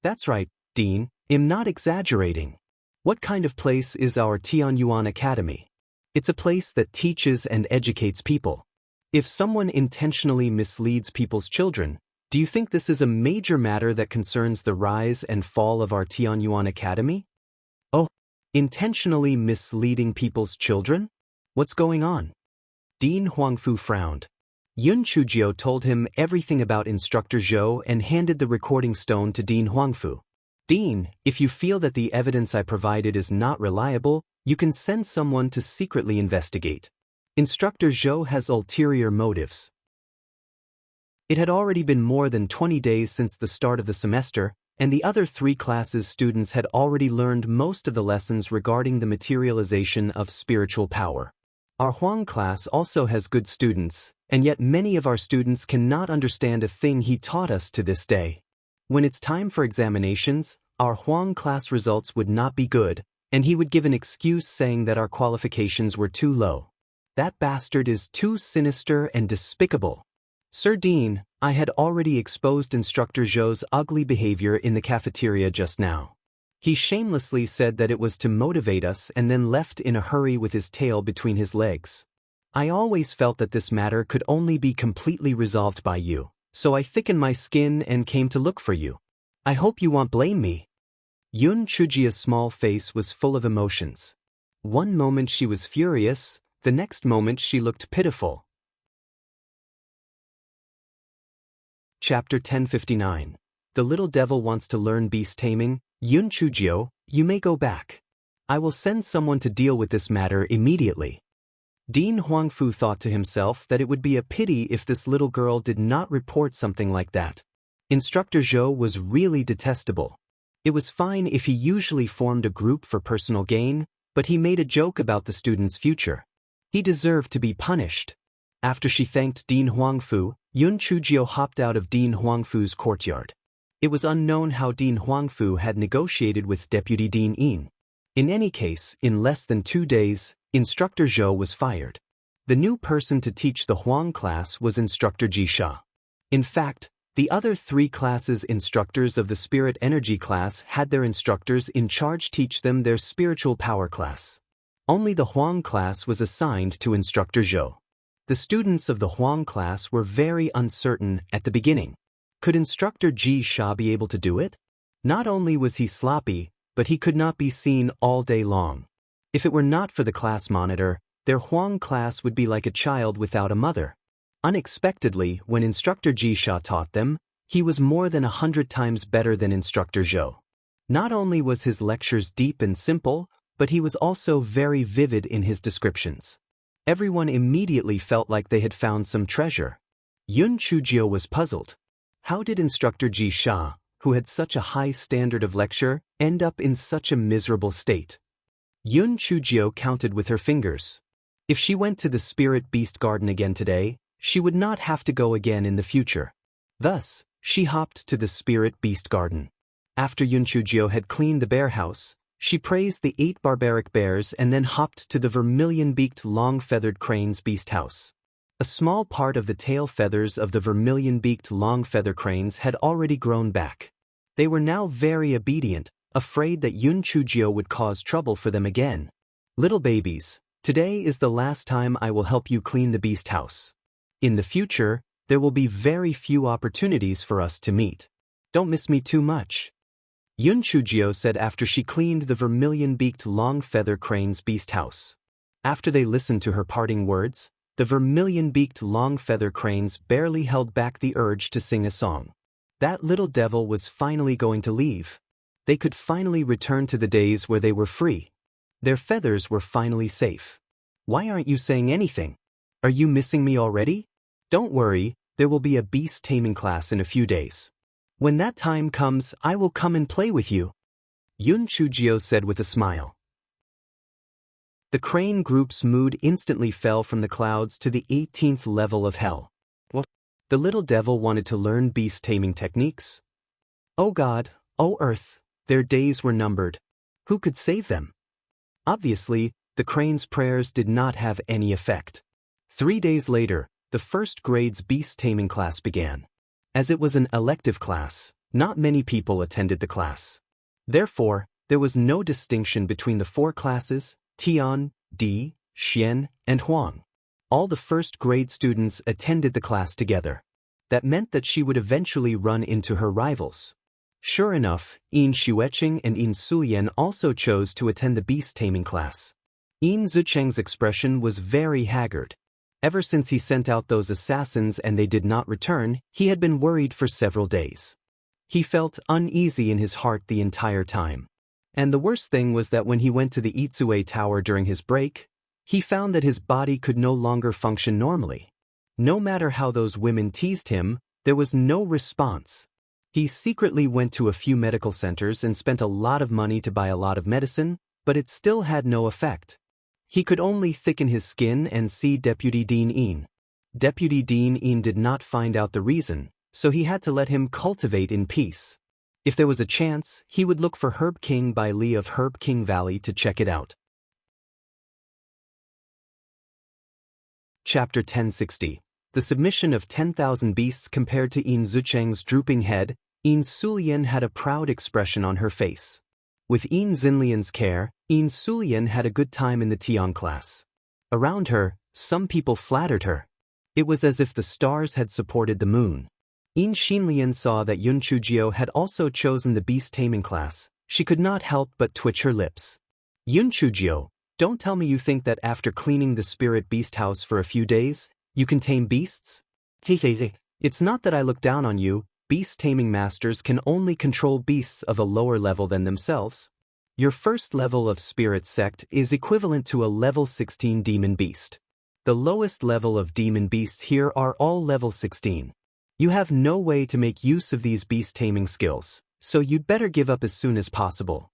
"That's right, Dean, I'm not exaggerating. What kind of place is our Tianyuan Academy? It's a place that teaches and educates people. If someone intentionally misleads people's children, do you think this is a major matter that concerns the rise and fall of our Tianyuan Academy?" "Oh, intentionally misleading people's children? What's going on?" Dean Huangfu frowned. Yun Chujio told him everything about Instructor Zhou and handed the recording stone to Dean Huangfu. "Dean, if you feel that the evidence I provided is not reliable, you can send someone to secretly investigate. Instructor Zhou has ulterior motives." It had already been more than 20 days since the start of the semester, and the other 3 classes' students had already learned most of the lessons regarding the materialization of spiritual power. Our Huang class also has good students, and yet many of our students cannot understand a thing he taught us to this day. When it's time for examinations, our Huang class results would not be good, and he would give an excuse saying that our qualifications were too low. That bastard is too sinister and despicable. "Sir Dean, I had already exposed Instructor Zhou's ugly behavior in the cafeteria just now. He shamelessly said that it was to motivate us and then left in a hurry with his tail between his legs. I always felt that this matter could only be completely resolved by you, so I thickened my skin and came to look for you. I hope you won't blame me." Yun Chujio's small face was full of emotions. One moment she was furious, the next moment she looked pitiful. Chapter 1059. The little devil wants to learn beast taming. Yun Chujio, you may go back. I will send someone to deal with this matter immediately. Dean Huangfu thought to himself that it would be a pity if this little girl did not report something like that. Instructor Zhou was really detestable. It was fine if he usually formed a group for personal gain, but he made a joke about the student's future. He deserved to be punished. After she thanked Dean Huangfu, Yun Chujio hopped out of Dean Huangfu's courtyard. It was unknown how Dean Huangfu had negotiated with Deputy Dean Yin. In any case, in less than 2 days, Instructor Zhou was fired. The new person to teach the Huang class was Instructor Jisha. In fact, the other 3 classes instructors of the Spirit Energy class had their instructors in charge teach them their Spiritual Power class. Only the Huang class was assigned to Instructor Zhou. The students of the Huang class were very uncertain at the beginning. Could Instructor Jisha be able to do it? Not only was he sloppy, but he could not be seen all day long. If it were not for the class monitor, their Huang class would be like a child without a mother. Unexpectedly, when Instructor Jisha taught them, he was more than 100 times better than Instructor Zhou. Not only was his lectures deep and simple, but he was also very vivid in his descriptions. Everyone immediately felt like they had found some treasure. Yun Chujio was puzzled. How did Instructor Jisha, who had such a high standard of lecture, end up in such a miserable state? Yun Chujio counted with her fingers. If she went to the Spirit Beast Garden again today, she would not have to go again in the future. Thus, she hopped to the Spirit Beast Garden. After Yun Chujio had cleaned the bear house, she praised the 8 barbaric bears and then hopped to the vermilion-beaked long-feathered crane's beast house. A small part of the tail feathers of the vermilion-beaked long-feather cranes had already grown back. They were now very obedient, afraid that Yun Chujio would cause trouble for them again. Little babies, today is the last time I will help you clean the beast house. In the future, there will be very few opportunities for us to meet. Don't miss me too much. Yun Chujio said after she cleaned the vermilion-beaked long-feather crane's beast house. After they listened to her parting words, the vermilion-beaked long-feather cranes barely held back the urge to sing a song. That little devil was finally going to leave. They could finally return to the days where they were free. Their feathers were finally safe. Why aren't you saying anything? Are you missing me already? Don't worry, there will be a beast taming class in a few days. When that time comes, I will come and play with you. Yun Chujio said with a smile. The crane group's mood instantly fell from the clouds to the 18th level of hell. What? The little devil wanted to learn beast taming techniques? Oh God, oh Earth, their days were numbered. Who could save them? Obviously, the crane's prayers did not have any effect. 3 days later, the first grade's beast taming class began. As it was an elective class, not many people attended the class. Therefore, there was no distinction between the 4 classes, Tian, Di, Xian, and Huang. All the first-grade students attended the class together. That meant that she would eventually run into her rivals. Sure enough, Yin Xueqing and Yin Sulian also chose to attend the beast-taming class. Yin Zicheng's expression was very haggard. Ever since he sent out those assassins and they did not return, he had been worried for several days. He felt uneasy in his heart the entire time. And the worst thing was that when he went to the Itsue Tower during his break, he found that his body could no longer function normally. No matter how those women teased him, there was no response. He secretly went to a few medical centers and spent a lot of money to buy a lot of medicine, but it still had no effect. He could only thicken his skin and see Deputy Dean Yin. Deputy Dean Yin did not find out the reason, so he had to let him cultivate in peace. If there was a chance, he would look for Herb King by Lee of Herb King Valley to check it out. Chapter 1060. The submission of 10,000 beasts compared to Yin Zicheng's drooping head. Yin Sulian had a proud expression on her face. With Yin Xinlian's care, Yin Sulian had a good time in the Tian class. Around her, some people flattered her. It was as if the stars had supported the moon. Yin Xinlian saw that Yun Chujio had also chosen the beast taming class. She could not help but twitch her lips. Yun Chujio, Don't tell me you think that after cleaning the spirit beast house for a few days, you can tame beasts? It's not that I look down on you, beast taming masters can only control beasts of a lower level than themselves. Your first level of spirit sect is equivalent to a level 16 demon beast. The lowest level of demon beasts here are all level 16. You have no way to make use of these beast taming skills, so you'd better give up as soon as possible.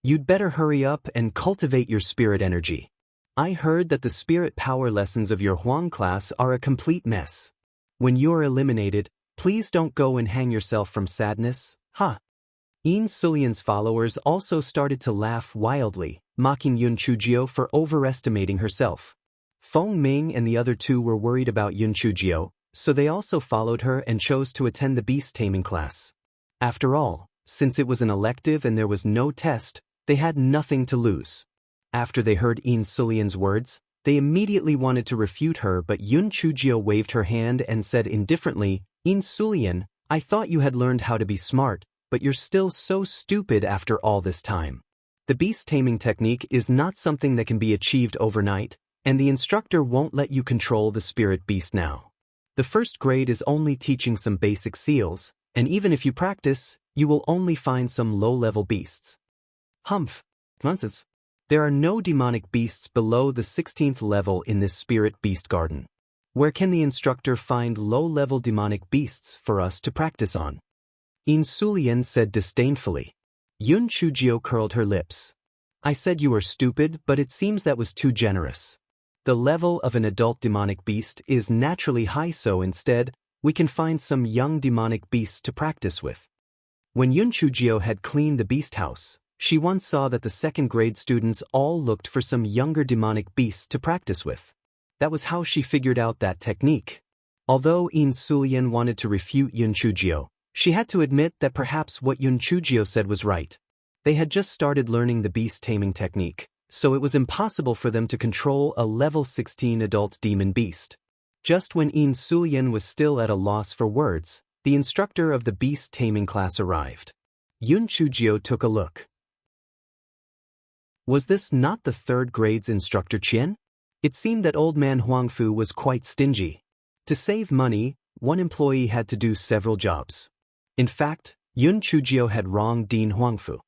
You'd better hurry up and cultivate your spirit energy. I heard that the spirit power lessons of your Huang class are a complete mess. When you're eliminated, please don't go and hang yourself from sadness, huh? Yin Sulian's followers also started to laugh wildly, mocking Yun Chujio for overestimating herself. Feng Ming and the other two were worried about Yun Chujio, so they also followed her and chose to attend the beast taming class. After all, since it was an elective and there was no test, they had nothing to lose. After they heard Yin Sulian's words, they immediately wanted to refute her, but Yun Chujio waved her hand and said indifferently, Yin Sulian, I thought you had learned how to be smart, but you're still so stupid after all this time. The beast taming technique is not something that can be achieved overnight, and the instructor won't let you control the spirit beast now. The first grade is only teaching some basic seals, and even if you practice, you will only find some low-level beasts. Humph. Nonsense. There are no demonic beasts below the 16th level in this spirit beast garden. Where can the instructor find low-level demonic beasts for us to practice on? Yin Sulian said disdainfully. Yun Chujio curled her lips. I said you were stupid, but it seems that was too generous. The level of an adult demonic beast is naturally high, so instead, we can find some young demonic beasts to practice with. When Yun Chujio had cleaned the beast house, she once saw that the second-grade students all looked for some younger demonic beasts to practice with. That was how she figured out that technique. Although Yin Sulian wanted to refute Yun Chujio, she had to admit that perhaps what Yun Chujio said was right. They had just started learning the beast taming technique, so it was impossible for them to control a level 16 adult demon beast. Just when Yin Sulian was still at a loss for words, the instructor of the beast taming class arrived. Yun Chujio took a look. Was this not the third grade's instructor Qian? It seemed that old man Huangfu was quite stingy. To save money, one employee had to do several jobs. In fact, Yun Chujio had wronged Dean Huangfu.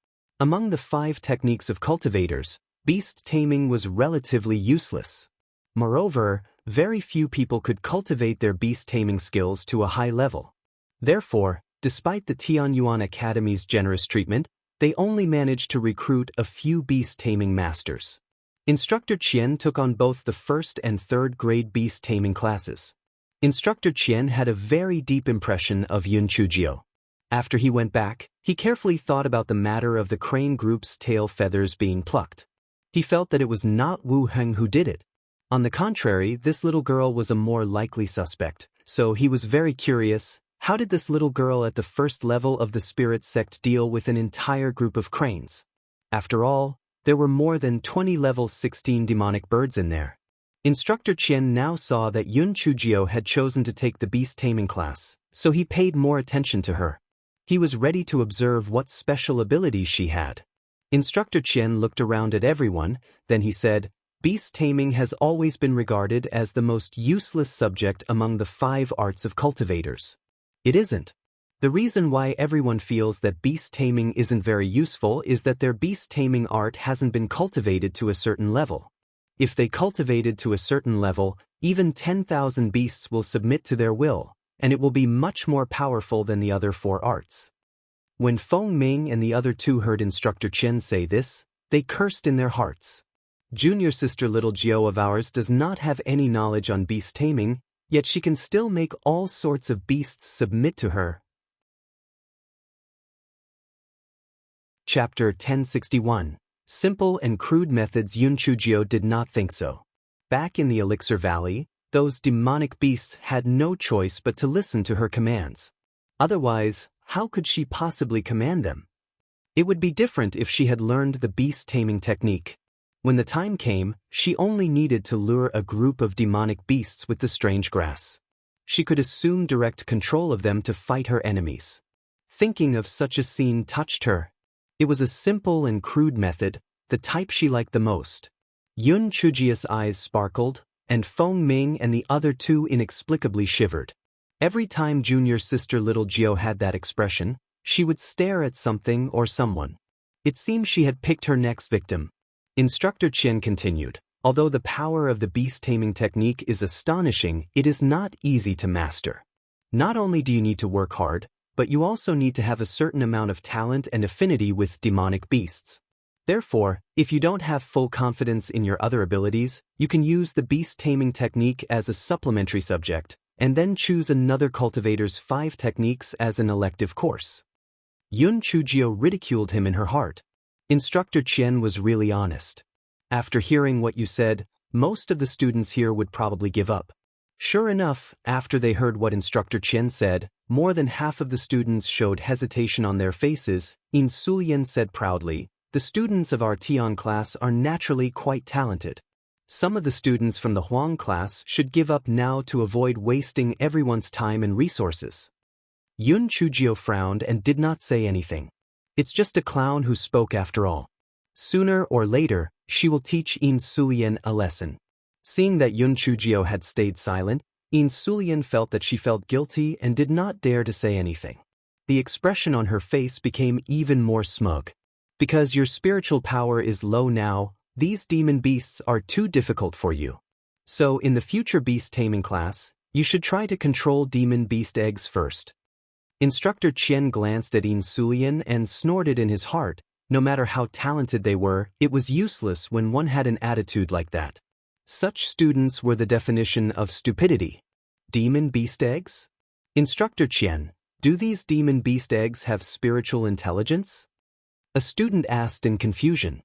Among the 5 techniques of cultivators, beast taming was relatively useless. Moreover, very few people could cultivate their beast taming skills to a high level. Therefore, despite the Tianyuan Academy's generous treatment, they only managed to recruit a few beast taming masters. Instructor Qian took on both the first and third grade beast taming classes. Instructor Qian had a very deep impression of Yun Chujio. After he went back, he carefully thought about the matter of the crane group's tail feathers being plucked. He felt that it was not Wu Heng who did it. On the contrary, this little girl was a more likely suspect, so he was very curious. How did this little girl at the first level of the spirit sect deal with an entire group of cranes? After all, there were more than 20 level 16 demonic birds in there. Instructor Qian now saw that Yun Chujio had chosen to take the beast taming class, so he paid more attention to her. He was ready to observe what special abilities she had. Instructor Qian looked around at everyone, then he said, Beast taming has always been regarded as the most useless subject among the 5 arts of cultivators. It isn't. The reason why everyone feels that beast taming isn't very useful is that their beast taming art hasn't been cultivated to a certain level. If they cultivated to a certain level, even 10,000 beasts will submit to their will, and it will be much more powerful than the other 4 arts. When Feng Ming and the other 2 heard Instructor Qian say this, they cursed in their hearts. Junior sister little Jiao of ours does not have any knowledge on beast taming, yet she can still make all sorts of beasts submit to her. Chapter 1061. Simple and crude methods. Yun Chujio did not think so. Back in the Elixir Valley, those demonic beasts had no choice but to listen to her commands. Otherwise, how could she possibly command them? It would be different if she had learned the beast taming technique. When the time came, she only needed to lure a group of demonic beasts with the strange grass. She could assume direct control of them to fight her enemies. Thinking of such a scene touched her. It was a simple and crude method, the type she liked the most, Yun Chujio's eyes sparkled, and Feng Ming and the other two inexplicably shivered. Every time junior sister Little Gio had that expression, she would stare at something or someone. It seemed she had picked her next victim. Instructor Chen continued, although the power of the beast taming technique is astonishing, it is not easy to master. Not only do you need to work hard, but you also need to have a certain amount of talent and affinity with demonic beasts. Therefore, if you don't have full confidence in your other abilities, you can use the beast taming technique as a supplementary subject, and then choose another cultivator's 5 techniques as an elective course. Yun Chujio ridiculed him in her heart. Instructor Chen was really honest. After hearing what you said, most of the students here would probably give up. Sure enough, after they heard what Instructor Chen said, more than half of the students showed hesitation on their faces. In Sulian said proudly, "The students of our Tian class are naturally quite talented. Some of the students from the Huang class should give up now to avoid wasting everyone's time and resources." Yun Chujio frowned and did not say anything. It's just a clown who spoke after all. Sooner or later, she will teach In Sulian a lesson. Seeing that Yun Chujio had stayed silent, In Sulian felt that she felt guilty and did not dare to say anything. The expression on her face became even more smug. Because your spiritual power is low now, these demon beasts are too difficult for you. So in the future beast taming class, you should try to control demon beast eggs first. Instructor Chen glanced at In Sulian and snorted in his heart. No matter how talented they were, it was useless when one had an attitude like that. Such students were the definition of stupidity. Demon beast eggs? Instructor Chen, do these demon beast eggs have spiritual intelligence? A student asked in confusion.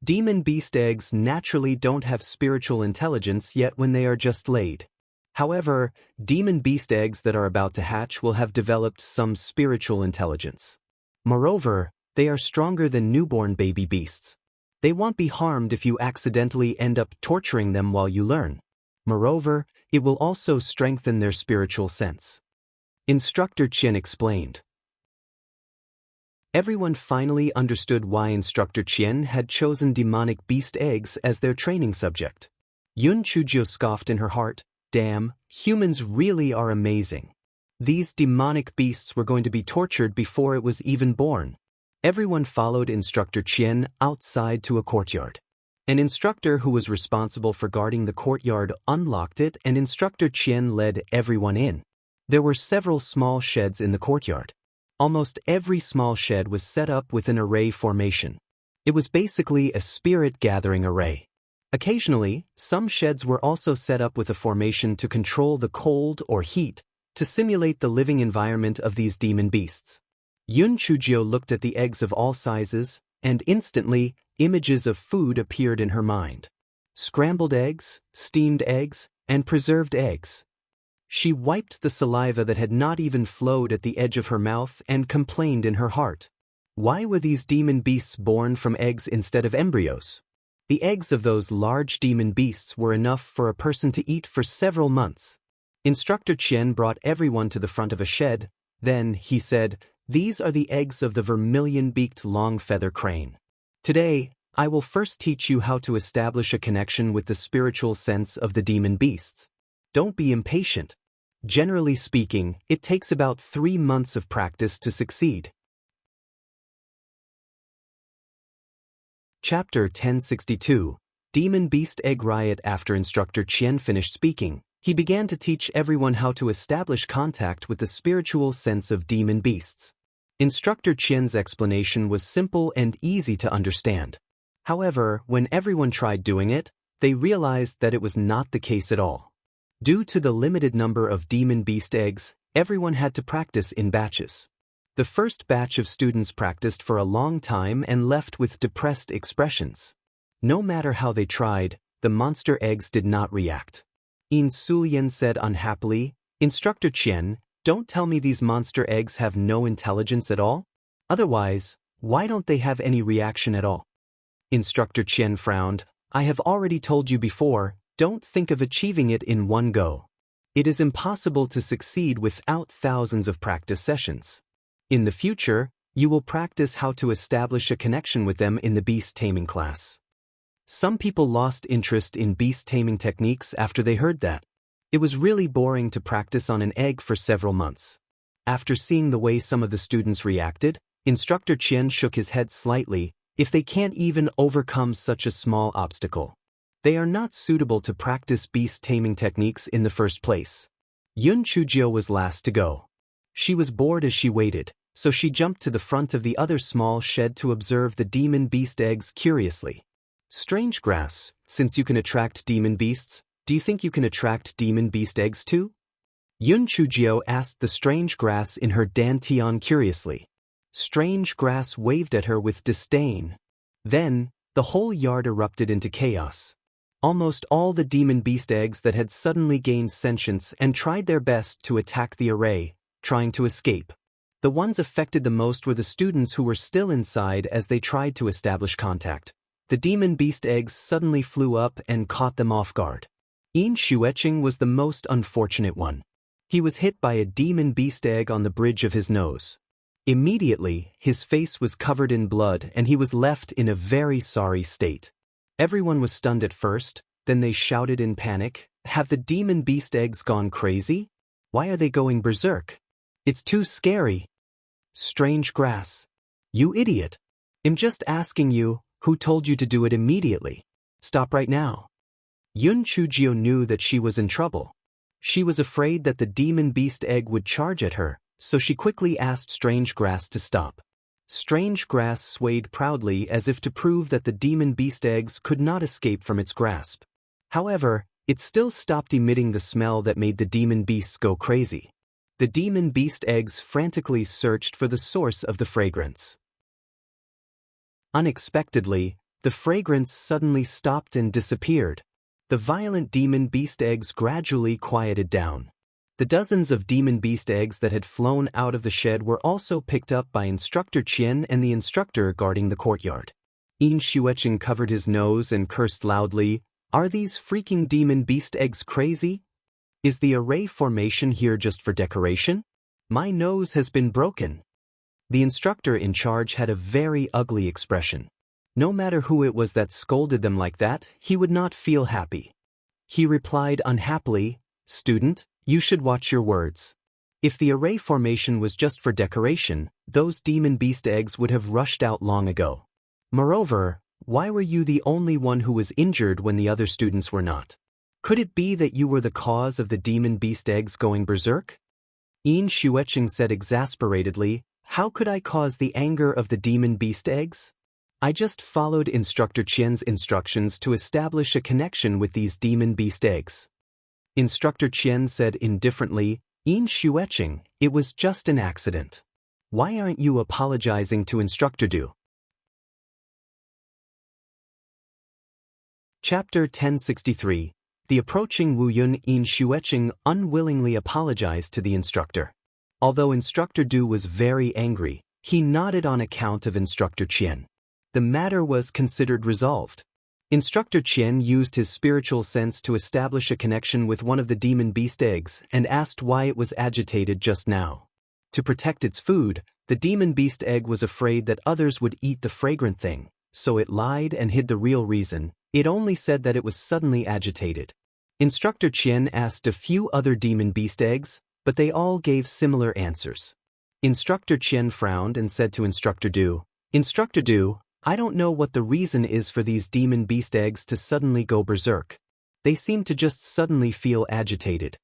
Demon beast eggs naturally don't have spiritual intelligence yet when they are just laid. However, demon beast eggs that are about to hatch will have developed some spiritual intelligence. Moreover, they are stronger than newborn baby beasts. They won't be harmed if you accidentally end up torturing them while you learn. Moreover, it will also strengthen their spiritual sense. Instructor Chen explained. Everyone finally understood why Instructor Chen had chosen demonic beast eggs as their training subject. Yun Chujio scoffed in her heart, "Damn, humans really are amazing. These demonic beasts were going to be tortured before it was even born." Everyone followed Instructor Chen outside to a courtyard. An instructor who was responsible for guarding the courtyard unlocked it and Instructor Chen led everyone in. There were several small sheds in the courtyard. Almost every small shed was set up with an array formation. It was basically a spirit-gathering array. Occasionally, some sheds were also set up with a formation to control the cold or heat, to simulate the living environment of these demon beasts. Yun Chujio looked at the eggs of all sizes, and instantly, images of food appeared in her mind. Scrambled eggs, steamed eggs, and preserved eggs. She wiped the saliva that had not even flowed at the edge of her mouth and complained in her heart. Why were these demon beasts born from eggs instead of embryos? The eggs of those large demon beasts were enough for a person to eat for several months. Instructor Chen brought everyone to the front of a shed. Then, he said, "These are the eggs of the vermilion-beaked long-feather crane. Today, I will first teach you how to establish a connection with the spiritual sense of the demon beasts. Don't be impatient. Generally speaking, it takes about 3 months of practice to succeed." Chapter 1062, Demon Beast Egg Riot. After Instructor Chen finished speaking, he began to teach everyone how to establish contact with the spiritual sense of demon beasts. Instructor Chen's explanation was simple and easy to understand. However, when everyone tried doing it, they realized that it was not the case at all. Due to the limited number of demon beast eggs, everyone had to practice in batches. The first batch of students practiced for a long time and left with depressed expressions. No matter how they tried, the monster eggs did not react. In Sulian said unhappily, "Instructor Chen, don't tell me these monster eggs have no intelligence at all? Otherwise, why don't they have any reaction at all?" Instructor Chen frowned. "I have already told you before, don't think of achieving it in one go. It is impossible to succeed without thousands of practice sessions. In the future, you will practice how to establish a connection with them in the beast taming class." Some people lost interest in beast taming techniques after they heard that. It was really boring to practice on an egg for several months. After seeing the way some of the students reacted, Instructor Qian shook his head slightly. If they can't even overcome such a small obstacle, they are not suitable to practice beast taming techniques in the first place. Yun Chujio was last to go. She was bored as she waited, so she jumped to the front of the other small shed to observe the demon beast eggs curiously. Strange grass, since you can attract demon beasts, do you think you can attract demon beast eggs too? Yun Chujio asked the strange grass in her dantian curiously. Strange grass waved at her with disdain. Then, the whole yard erupted into chaos. Almost all the demon beast eggs that had suddenly gained sentience and tried their best to attack the array, trying to escape. The ones affected the most were the students who were still inside as they tried to establish contact. The demon beast eggs suddenly flew up and caught them off guard. Yin Xueqing was the most unfortunate one. He was hit by a demon beast egg on the bridge of his nose. Immediately, his face was covered in blood and he was left in a very sorry state. Everyone was stunned at first, then they shouted in panic, "Have the demon beast eggs gone crazy? Why are they going berserk? It's too scary." Strange grass. You idiot. I'm just asking you, who told you to do it immediately? Stop right now. Yun Chujio knew that she was in trouble. She was afraid that the demon beast egg would charge at her, so she quickly asked Strange Grass to stop. Strange Grass swayed proudly as if to prove that the demon beast eggs could not escape from its grasp. However, it still stopped emitting the smell that made the demon beasts go crazy. The demon beast eggs frantically searched for the source of the fragrance. Unexpectedly, the fragrance suddenly stopped and disappeared. The violent demon beast eggs gradually quieted down. The dozens of demon beast eggs that had flown out of the shed were also picked up by Instructor Qian and the instructor guarding the courtyard. Yin Xueqing covered his nose and cursed loudly, "Are these freaking demon beast eggs crazy? Is the array formation here just for decoration? My nose has been broken." The instructor in charge had a very ugly expression. No matter who it was that scolded them like that, he would not feel happy. He replied unhappily, "Student, you should watch your words. If the array formation was just for decoration, those demon beast eggs would have rushed out long ago. Moreover, why were you the only one who was injured when the other students were not? Could it be that you were the cause of the demon beast eggs going berserk?" Yin Xueqing said exasperatedly, "How could I cause the anger of the demon beast eggs? I just followed Instructor Qian's instructions to establish a connection with these demon beast eggs." Instructor Qian said indifferently, "Yin Xueqing, it was just an accident. Why aren't you apologizing to Instructor Du?" Chapter 1063. The approaching Wu Yun. Yin Xueqing unwillingly apologized to the instructor. Although Instructor Du was very angry, he nodded on account of Instructor Qian. The matter was considered resolved. Instructor Qian used his spiritual sense to establish a connection with one of the demon beast eggs and asked why it was agitated just now. To protect its food, the demon beast egg was afraid that others would eat the fragrant thing, so it lied and hid the real reason. It only said that it was suddenly agitated. Instructor Qian asked a few other demon beast eggs, but they all gave similar answers. Instructor Qian frowned and said to Instructor Du, "Instructor Du, I don't know what the reason is for these demon beast eggs to suddenly go berserk. They seem to just suddenly feel agitated."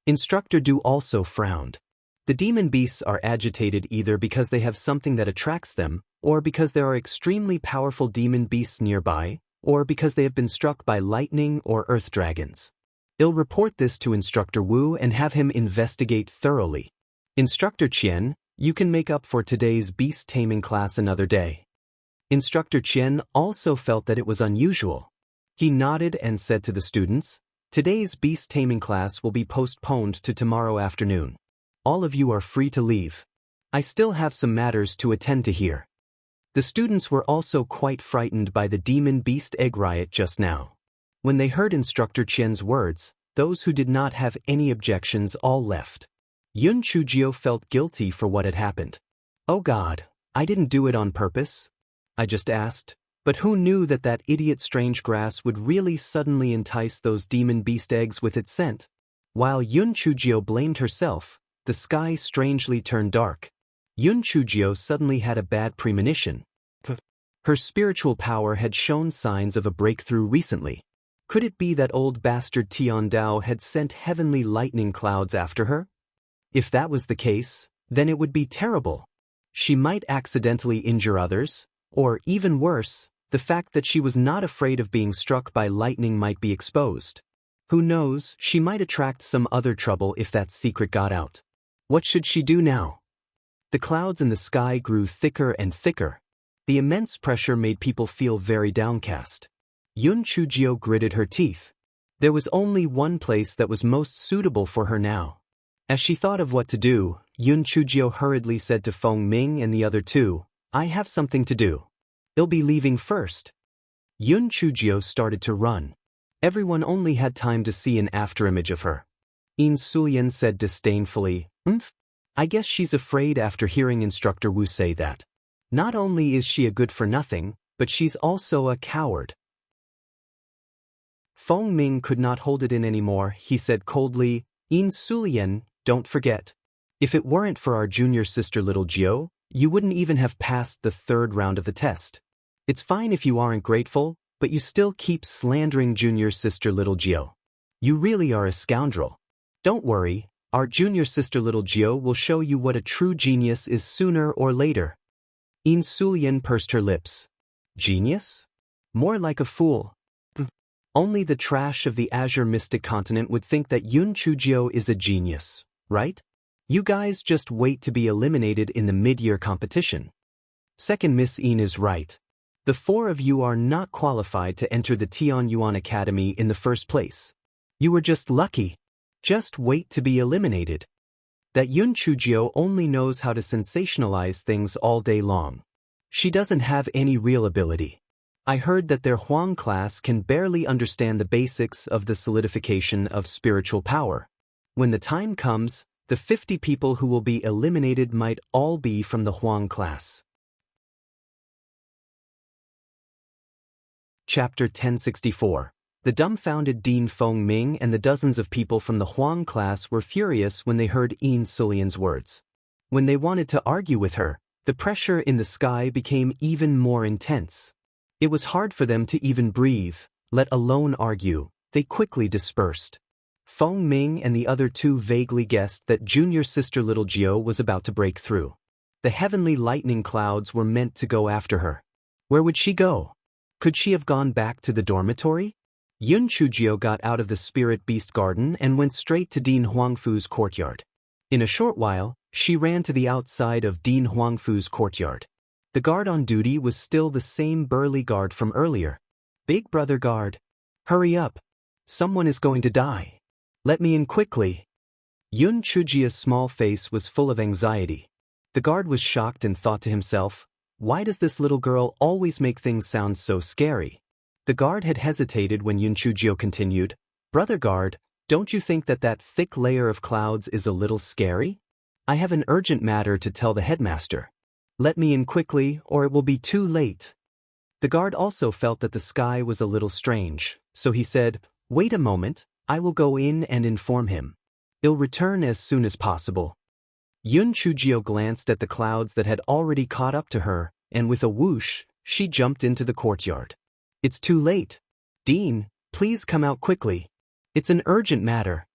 Instructor Du also frowned. The demon beasts are agitated either because they have something that attracts them, or because there are extremely powerful demon beasts nearby, or because they have been struck by lightning or earth dragons. I'll report this to Instructor Wu and have him investigate thoroughly. Instructor Qian, you can make up for today's beast taming class another day. Instructor Qian also felt that it was unusual. He nodded and said to the students, "Today's beast taming class will be postponed to tomorrow afternoon. All of you are free to leave. I still have some matters to attend to here." The students were also quite frightened by the demon beast egg riot just now. When they heard Instructor Qian's words, those who did not have any objections all left. Yun Chujio felt guilty for what had happened. "Oh God, I didn't do it on purpose. I just asked, But who knew that that idiot strange grass would really suddenly entice those demon beast eggs with its scent? While Yun Chujio blamed herself, the sky strangely turned dark. Yun Chujio suddenly had a bad premonition. Her spiritual power had shown signs of a breakthrough recently. Could it be that old bastard Tian Dao had sent heavenly lightning clouds after her? If that was the case, then it would be terrible. She might accidentally injure others, or even worse, the fact that she was not afraid of being struck by lightning might be exposed. Who knows, she might attract some other trouble if that secret got out. What should she do now? The clouds in the sky grew thicker and thicker. The immense pressure made people feel very downcast. Yun Chujio gritted her teeth. There was only one place that was most suitable for her now. As she thought of what to do, Yun Chujio hurriedly said to Feng Ming and the other two, "I have something to do. They'll be leaving first." Yun Chujio started to run. Everyone only had time to see an afterimage of her. Yin Sulian said disdainfully, I guess she's afraid after hearing Instructor Wu say that. Not only is she a good-for-nothing, but she's also a coward." Feng Ming could not hold it in anymore. He said coldly, "Yin Sulian, don't forget. If it weren't for our junior sister little Jiu, you wouldn't even have passed the 3rd round of the test. It's fine if you aren't grateful, but you still keep slandering junior sister little Jiu. You really are a scoundrel. Don't worry, our junior sister little Jiu will show you what a true genius is sooner or later." Yin Sulian pursed her lips. Genius? More like a fool. Only the trash of the Azure Mystic Continent would think that Yun Chujio is a genius, right? You guys just wait to be eliminated in the mid-year competition. Second Miss Yin is right. The 4 of you are not qualified to enter the Tian Yuan Academy in the first place. You were just lucky. Just wait to be eliminated. That Yun Chujio only knows how to sensationalize things all day long. She doesn't have any real ability. I heard that their Huang class can barely understand the basics of the solidification of spiritual power. When the time comes, the 50 people who will be eliminated might all be from the Huang class. Chapter 1064. The dumbfounded Dean Feng Ming and the dozens of people from the Huang class were furious when they heard Yin Sulian's words. When they wanted to argue with her, the pressure in the sky became even more intense. It was hard for them to even breathe, let alone argue. They quickly dispersed. Feng Ming and the other 2 vaguely guessed that junior sister little Jiu was about to break through. The heavenly lightning clouds were meant to go after her. Where would she go? Could she have gone back to the dormitory? Yun Chujio got out of the Spirit Beast Garden and went straight to Dean Huangfu's courtyard. In a short while, she ran to the outside of Dean Huangfu's courtyard. The guard on duty was still the same burly guard from earlier. "Big brother guard. Hurry up. Someone is going to die. Let me in quickly." Yun Chujio's small face was full of anxiety. The guard was shocked and thought to himself, why does this little girl always make things sound so scary? The guard had hesitated when Yun Chujio continued, "Brother guard, don't you think that that thick layer of clouds is a little scary? I have an urgent matter to tell the headmaster. Let me in quickly, or it will be too late." The guard also felt that the sky was a little strange, so he said, "Wait a moment, I will go in and inform him. He'll return as soon as possible." Yun Chujio glanced at the clouds that had already caught up to her, and with a whoosh, she jumped into the courtyard. "It's too late. Dean, please come out quickly. It's an urgent matter."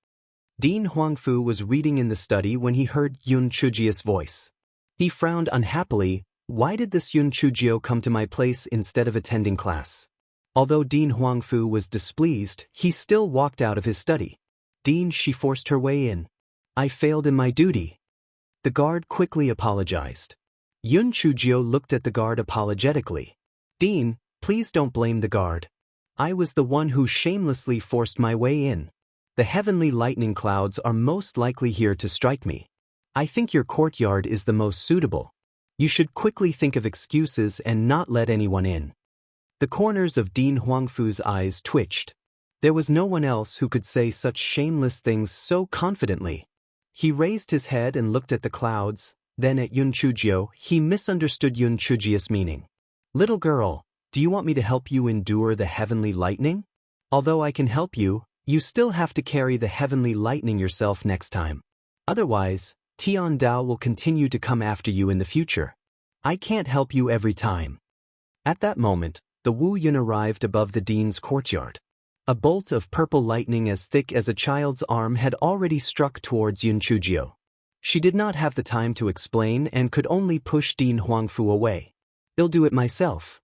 Dean Huangfu was reading in the study when he heard Yun Chujio's voice. He frowned unhappily. Why did this Yun Chujio come to my place instead of attending class? Although Dean Huangfu was displeased, he still walked out of his study. "Dean," she forced her way in. "I failed in my duty." The guard quickly apologized. Yun Chujio looked at the guard apologetically. "Dean, please don't blame the guard. I was the one who shamelessly forced my way in. The heavenly lightning clouds are most likely here to strike me. I think your courtyard is the most suitable. You should quickly think of excuses and not let anyone in." The corners of Dean Huangfu's eyes twitched. There was no one else who could say such shameless things so confidently. He raised his head and looked at the clouds, then at Yun Chujio. He misunderstood Yun Chujio's meaning. "Little girl, Do you want me to help you endure the heavenly lightning? Although I can help you, you still have to carry the heavenly lightning yourself next time. Otherwise, Tian Dao will continue to come after you in the future. I can't help you every time. At that moment, the Wu Yun arrived above the dean's courtyard. A bolt of purple lightning as thick as a child's arm had already struck towards Yun Chujio. She did not have the time to explain and could only push Dean Huangfu away. I'll do it myself.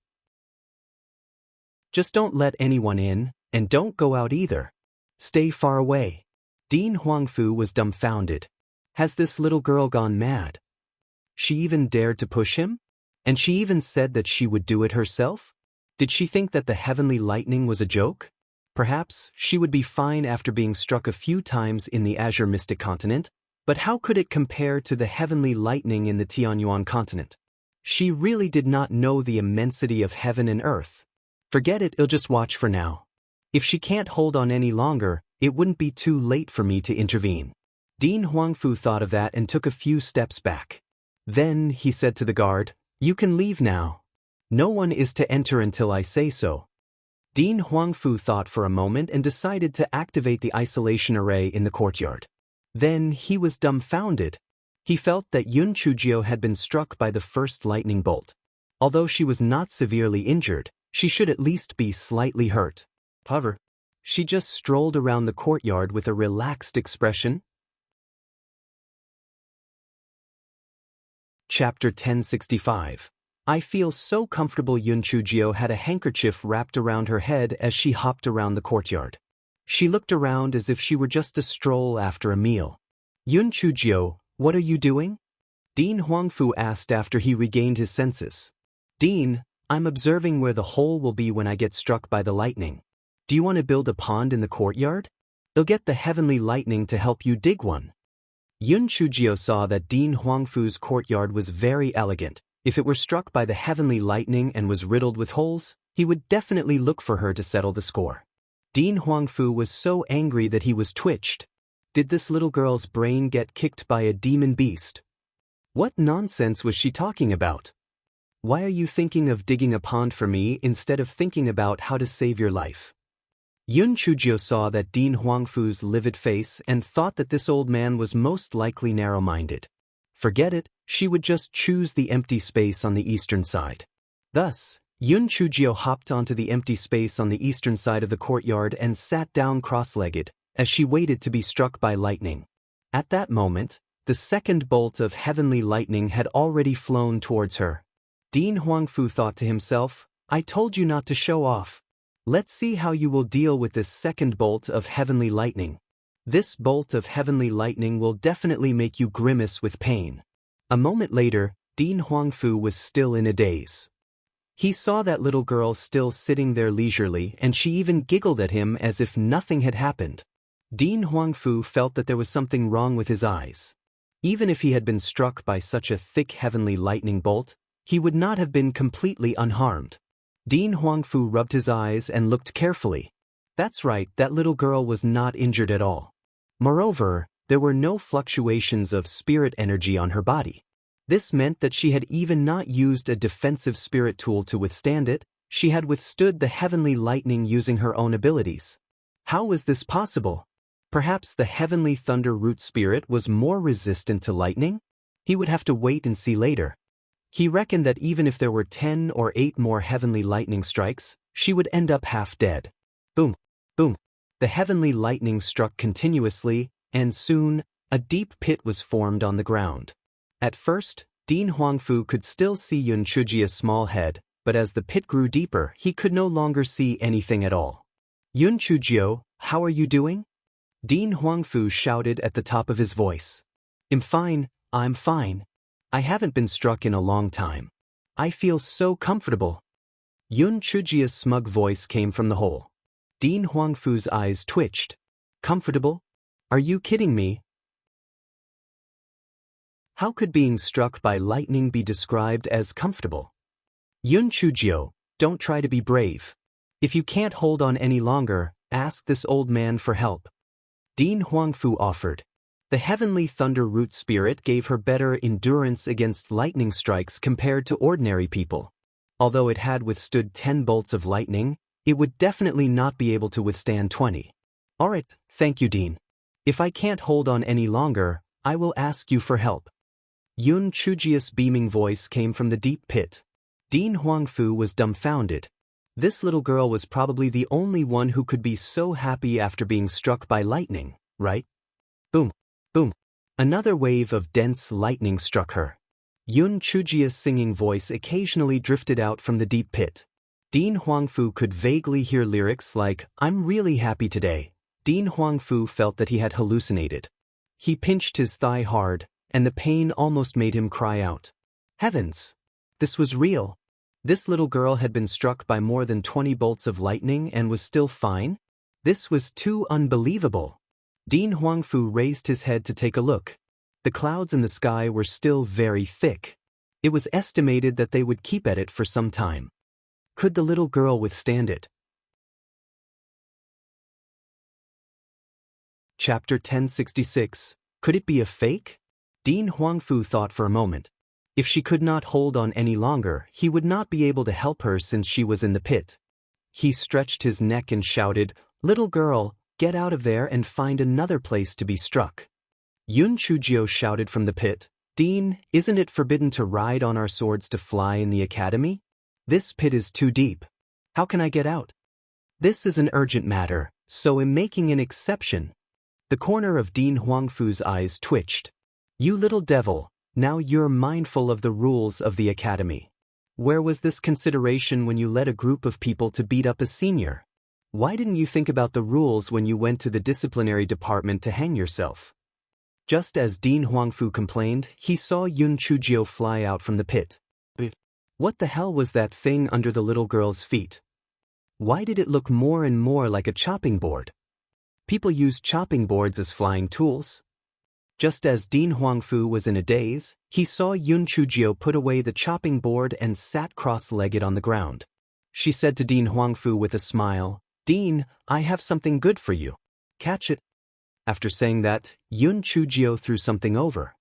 Just don't let anyone in, and don't go out either. Stay far away. Dean Huangfu was dumbfounded. Has this little girl gone mad? She even dared to push him? And she even said that she would do it herself? Did she think that the heavenly lightning was a joke? Perhaps she would be fine after being struck a few times in the Azure Mystic Continent, but how could it compare to the heavenly lightning in the Tianyuan continent? She really did not know the immensity of heaven and earth. Forget it, I'll just watch for now. If she can't hold on any longer, it wouldn't be too late for me to intervene. Dean Huangfu thought of that and took a few steps back. Then he said to the guard, "You can leave now. No one is to enter until I say so." Dean Huangfu thought for a moment and decided to activate the isolation array in the courtyard. Then he was dumbfounded. He felt that Yun Chujio had been struck by the first lightning bolt. Although she was not severely injured, she should at least be slightly hurt. However, she just strolled around the courtyard with a relaxed expression. Chapter 1065. I feel so comfortable. Yun Chujio had a handkerchief wrapped around her head as she hopped around the courtyard. She looked around as if she were just a stroll after a meal. Yun Chujio, what are you doing? Dean Huangfu asked after he regained his senses. Dean, I'm observing where the hole will be when I get struck by the lightning. Do you want to build a pond in the courtyard? I'll get the heavenly lightning to help you dig one. Yun Chujio saw that Dean Huangfu's courtyard was very elegant. If it were struck by the heavenly lightning and was riddled with holes, he would definitely look for her to settle the score. Dean Huangfu was so angry that he was twitched. Did this little girl's brain get kicked by a demon beast? What nonsense was she talking about? Why are you thinking of digging a pond for me instead of thinking about how to save your life? Yun Chujio saw that Dean Huangfu's livid face and thought that this old man was most likely narrow-minded. Forget it, she would just choose the empty space on the eastern side. Thus, Yun Chujio hopped onto the empty space on the eastern side of the courtyard and sat down cross-legged, as she waited to be struck by lightning. At that moment, the second bolt of heavenly lightning had already flown towards her. Dean Huangfu thought to himself, I told you not to show off. Let's see how you will deal with this second bolt of heavenly lightning. This bolt of heavenly lightning will definitely make you grimace with pain. A moment later, Dean Huangfu was still in a daze. He saw that little girl still sitting there leisurely, and she even giggled at him as if nothing had happened. Dean Huangfu felt that there was something wrong with his eyes. Even if he had been struck by such a thick heavenly lightning bolt, he would not have been completely unharmed. Dean Huangfu rubbed his eyes and looked carefully. That's right, that little girl was not injured at all. Moreover, there were no fluctuations of spirit energy on her body. This meant that she had even not used a defensive spirit tool to withstand it, she had withstood the heavenly lightning using her own abilities. How was this possible? Perhaps the heavenly thunder root spirit was more resistant to lightning? He would have to wait and see later. He reckoned that even if there were 10 or 8 more heavenly lightning strikes, she would end up half dead. Boom, boom. The heavenly lightning struck continuously, and soon, a deep pit was formed on the ground. At first, Dean Huangfu could still see Yun Chujio's small head, but as the pit grew deeper, he could no longer see anything at all. Yun Chujio, how are you doing? Dean Huangfu shouted at the top of his voice. I'm fine. I haven't been struck in a long time. I feel so comfortable. Yun Chujio's smug voice came from the hole. Dean Huangfu's eyes twitched. Comfortable? Are you kidding me? How could being struck by lightning be described as comfortable? Yun Chujio, don't try to be brave. If you can't hold on any longer, ask this old man for help. Dean Huangfu offered. The heavenly thunder root spirit gave her better endurance against lightning strikes compared to ordinary people. Although it had withstood 10 bolts of lightning, it would definitely not be able to withstand 20. Alright, thank you, Dean. If I can't hold on any longer, I will ask you for help. Yun Chujia's beaming voice came from the deep pit. Dean Huangfu was dumbfounded. This little girl was probably the only one who could be so happy after being struck by lightning, right? Boom, boom. Another wave of dense lightning struck her. Yun Chujia's singing voice occasionally drifted out from the deep pit. Dean Huangfu could vaguely hear lyrics like, "I'm really happy today." Dean Huangfu felt that he had hallucinated. He pinched his thigh hard, and the pain almost made him cry out. Heavens! This was real. This little girl had been struck by more than 20 bolts of lightning and was still fine? This was too unbelievable. Dean Huangfu raised his head to take a look. The clouds in the sky were still very thick. It was estimated that they would keep at it for some time. Could the little girl withstand it? Chapter 1066. Could it be a fake? Dean Huangfu thought for a moment. If she could not hold on any longer, he would not be able to help her since she was in the pit. He stretched his neck and shouted, "Little girl, get out of there and find another place to be struck." Yun Chujio shouted from the pit, "Dean, isn't it forbidden to ride on our swords to fly in the academy? This pit is too deep. How can I get out? This is an urgent matter, so I'm making an exception." The corner of Dean Huangfu's eyes twitched. "You little devil, now you're mindful of the rules of the academy. Where was this consideration when you led a group of people to beat up a senior? Why didn't you think about the rules when you went to the disciplinary department to hang yourself?" Just as Dean Huangfu complained, he saw Yun Chujio fly out from the pit. What the hell was that thing under the little girl's feet? Why did it look more and more like a chopping board? People use chopping boards as flying tools. Just as Dean Huangfu was in a daze, he saw Yun Chujio put away the chopping board and sat cross-legged on the ground. She said to Dean Huangfu with a smile, "Dean, I have something good for you. Catch it." After saying that, Yun Chujio threw something over.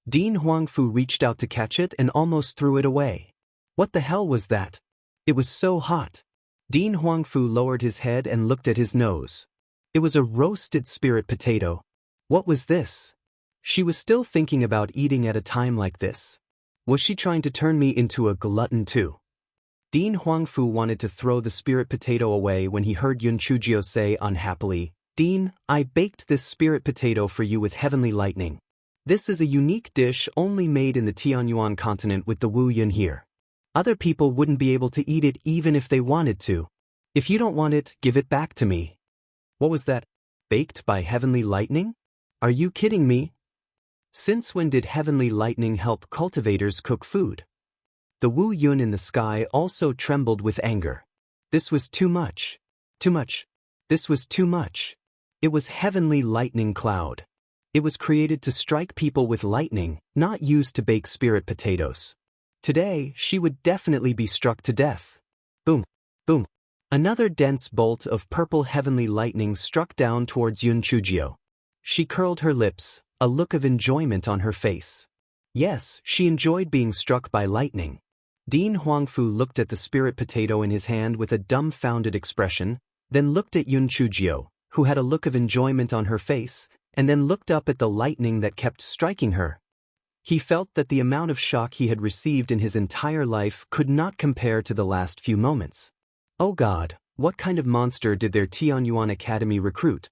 Dean Huangfu reached out to catch it and almost threw it away. What the hell was that? It was so hot. Dean Huangfu lowered his head and looked at his nose. It was a roasted spirit potato. What was this? She was still thinking about eating at a time like this. Was she trying to turn me into a glutton too? Dean Huangfu wanted to throw the spirit potato away when he heard Yun Chujio say unhappily, "Dean, I baked this spirit potato for you with heavenly lightning. This is a unique dish only made in the Tianyuan continent with the Wu Yun here. Other people wouldn't be able to eat it even if they wanted to. If you don't want it, give it back to me." What was that? Baked by heavenly lightning? Are you kidding me? Since when did heavenly lightning help cultivators cook food? The Wu Yun in the sky also trembled with anger. This was too much. Too much. This was too much. It was heavenly lightning cloud. It was created to strike people with lightning, not used to bake spirit potatoes. Today, she would definitely be struck to death. Boom, boom. Another dense bolt of purple heavenly lightning struck down towards Yun Chujio. She curled her lips, a look of enjoyment on her face. Yes, she enjoyed being struck by lightning. Dean Huangfu looked at the spirit potato in his hand with a dumbfounded expression, then looked at Yun Chujio, who had a look of enjoyment on her face, and then looked up at the lightning that kept striking her. He felt that the amount of shock he had received in his entire life could not compare to the last few moments. Oh God, what kind of monster did their Tianyuan Academy recruit?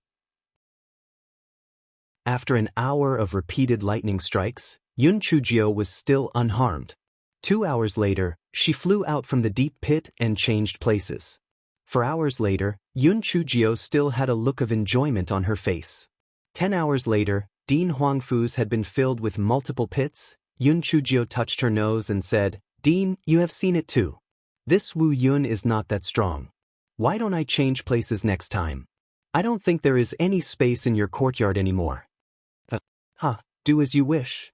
After an hour of repeated lightning strikes, Yun Chujio was still unharmed. 2 hours later, she flew out from the deep pit and changed places. 4 hours later, Yun Chujio still had a look of enjoyment on her face. 10 hours later, Dean Huangfu's had been filled with multiple pits. Yun Chujio touched her nose and said, "Dean, you have seen it too. This Wu Yun is not that strong. Why don't I change places next time? I don't think there is any space in your courtyard anymore." Do as you wish.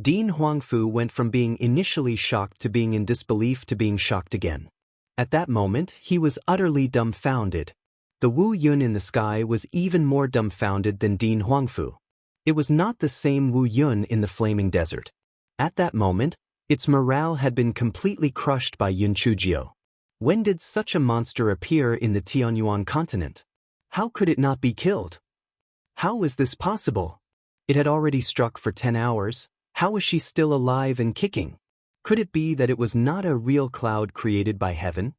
Dean Huangfu went from being initially shocked to being in disbelief to being shocked again. At that moment, he was utterly dumbfounded. The Wu Yun in the sky was even more dumbfounded than Dean Huangfu. It was not the same Wu Yun in the flaming desert. At that moment, Its morale had been completely crushed by Yun Chujio. When did such a monster appear in the Tianyuan continent? How could it not be killed? How was this possible? It had already struck for 10 hours. How was she still alive and kicking? Could it be that it was not a real cloud created by heaven?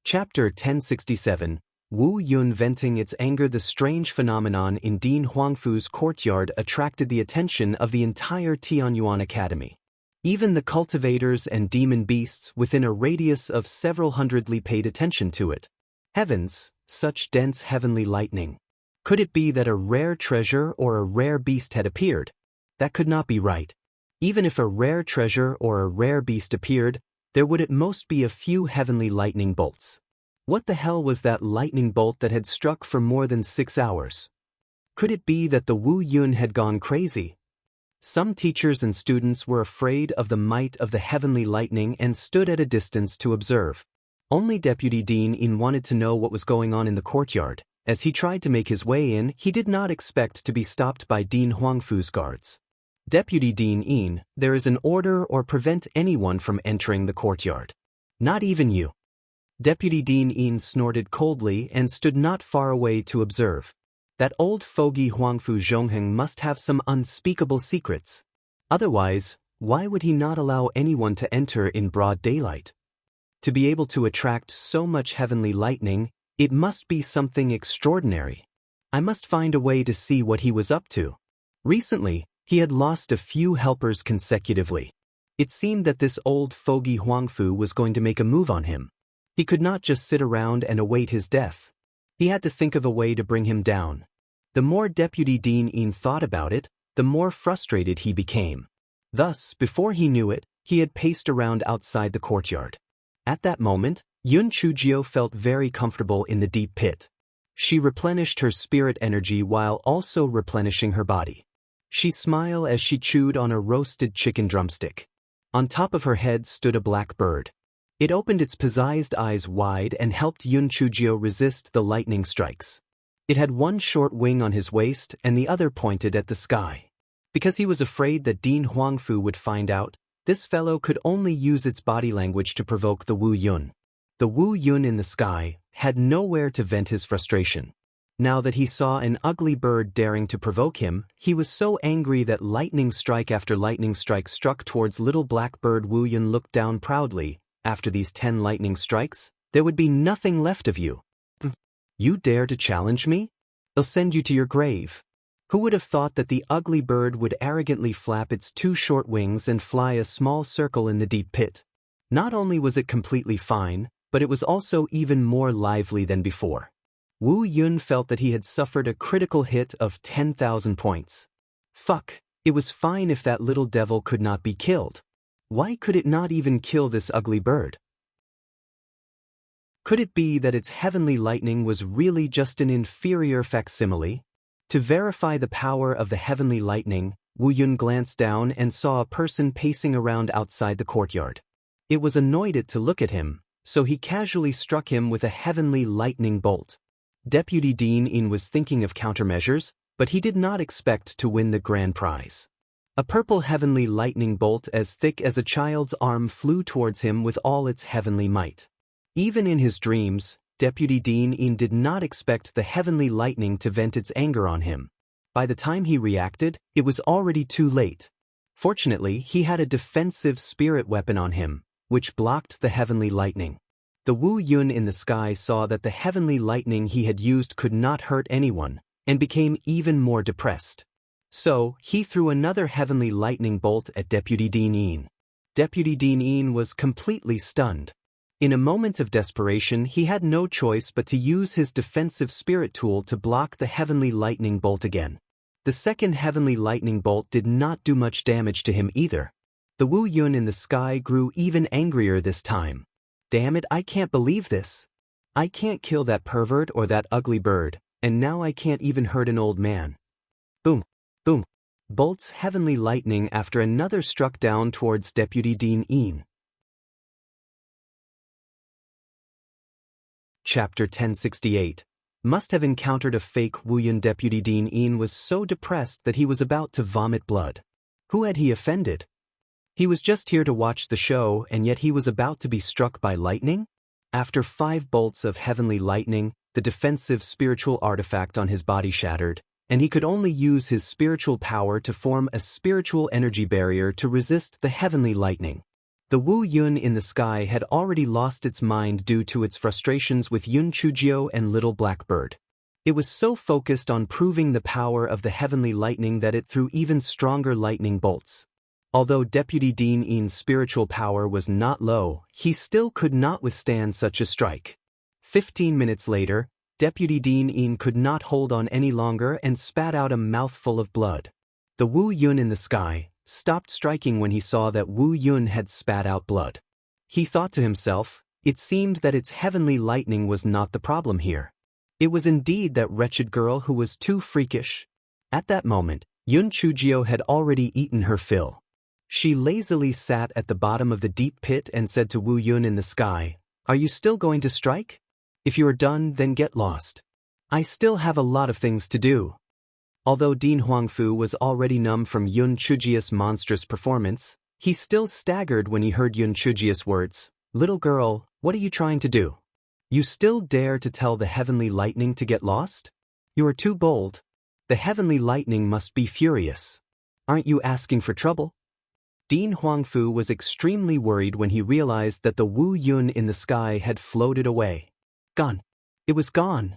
Chapter 1067, Wu Yun venting its anger. The strange phenomenon in Dean Huangfu's courtyard attracted the attention of the entire Tianyuan Academy. Even the cultivators and demon beasts within a radius of several hundred li paid attention to it. Heavens, such dense heavenly lightning. Could it be that a rare treasure or a rare beast had appeared? That could not be right. Even if a rare treasure or a rare beast appeared, there would at most be a few heavenly lightning bolts. What the hell was that lightning bolt that had struck for more than 6 hours? Could it be that the Wu Yun had gone crazy? Some teachers and students were afraid of the might of the heavenly lightning and stood at a distance to observe. Only Deputy Dean Yin wanted to know what was going on in the courtyard. As he tried to make his way in, he did not expect to be stopped by Dean Huangfu's guards. Deputy Dean Yin, there is an order or prevent anyone from entering the courtyard. Not even you. Deputy Dean Yin snorted coldly and stood not far away to observe. That old fogey Huangfu Zhongheng must have some unspeakable secrets. Otherwise, why would he not allow anyone to enter in broad daylight? To be able to attract so much heavenly lightning, it must be something extraordinary. I must find a way to see what he was up to. Recently, he had lost a few helpers consecutively. It seemed that this old fogey Huangfu was going to make a move on him. He could not just sit around and await his death. He had to think of a way to bring him down. The more Deputy Dean Yin thought about it, the more frustrated he became. Thus, before he knew it, he had paced around outside the courtyard. At that moment, Yun Chujio felt very comfortable in the deep pit. She replenished her spirit energy while also replenishing her body. She smiled as she chewed on a roasted chicken drumstick. On top of her head stood a black bird. It opened its possessed eyes wide and helped Yun Chujio resist the lightning strikes. It had one short wing on his waist and the other pointed at the sky. Because he was afraid that Dean Huangfu would find out, this fellow could only use its body language to provoke the Wu Yun. The Wu Yun in the sky had nowhere to vent his frustration. Now that he saw an ugly bird daring to provoke him, he was so angry that lightning strike after lightning strike struck towards little black bird. Wu Yun looked down proudly. After these 10 lightning strikes, there would be nothing left of you. You dare to challenge me? I'll send you to your grave. Who would have thought that the ugly bird would arrogantly flap its 2 short wings and fly a small circle in the deep pit? Not only was it completely fine, but it was also even more lively than before. Wu Yun felt that he had suffered a critical hit of 10,000 points. Fuck, it was fine if that little devil could not be killed. Why could it not even kill this ugly bird? Could it be that its heavenly lightning was really just an inferior facsimile? To verify the power of the heavenly lightning, Wu Yun glanced down and saw a person pacing around outside the courtyard. It was annoyed to look at him, so he casually struck him with a heavenly lightning bolt. Deputy Dean Yin was thinking of countermeasures, but he did not expect to win the grand prize. A purple heavenly lightning bolt as thick as a child's arm flew towards him with all its heavenly might. Even in his dreams, Deputy Dean Yin did not expect the heavenly lightning to vent its anger on him. By the time he reacted, it was already too late. Fortunately, he had a defensive spirit weapon on him, which blocked the heavenly lightning. The Wu Yun in the sky saw that the heavenly lightning he had used could not hurt anyone, and became even more depressed. So, he threw another heavenly lightning bolt at Deputy Dean Yin. Deputy Dean Yin was completely stunned. In a moment of desperation, he had no choice but to use his defensive spirit tool to block the heavenly lightning bolt again. The second heavenly lightning bolt did not do much damage to him either. The Wu Yun in the sky grew even angrier this time. Damn it, I can't believe this. I can't kill that pervert or that ugly bird, and now I can't even hurt an old man. Boom, boom. Bolts heavenly lightning after another struck down towards Deputy Dean Yin. Chapter 1068. must have encountered a fake Wu Yun. Deputy Dean Ian was so depressed that he was about to vomit blood. Who had he offended? He was just here to watch the show, and yet he was about to be struck by lightning? After 5 bolts of heavenly lightning, the defensive spiritual artifact on his body shattered, and he could only use his spiritual power to form a spiritual energy barrier to resist the heavenly lightning. The Wu Yun in the sky had already lost its mind due to its frustrations with Yun Chujio and Little Black Bird. It was so focused on proving the power of the heavenly lightning that it threw even stronger lightning bolts. Although Deputy Dean Ian's spiritual power was not low, he still could not withstand such a strike. 15 minutes later, Deputy Dean Ian could not hold on any longer and spat out a mouthful of blood. The Wu Yun in the sky stopped striking when he saw that Wu Yun had spat out blood. He thought to himself, it seemed that its heavenly lightning was not the problem here. It was indeed that wretched girl who was too freakish. At that moment, Yun Chujio had already eaten her fill. She lazily sat at the bottom of the deep pit and said to Wu Yun in the sky, "Are you still going to strike? If you are done, then get lost. I still have a lot of things to do." Although Dean Huangfu was already numb from Yun Chujio's monstrous performance, he still staggered when he heard Yun Chujio's words, "Little girl, what are you trying to do? You still dare to tell the heavenly lightning to get lost? You are too bold. The heavenly lightning must be furious. Aren't you asking for trouble?" Dean Huangfu was extremely worried when he realized that the Wu Yun in the sky had floated away. Gone. It was gone.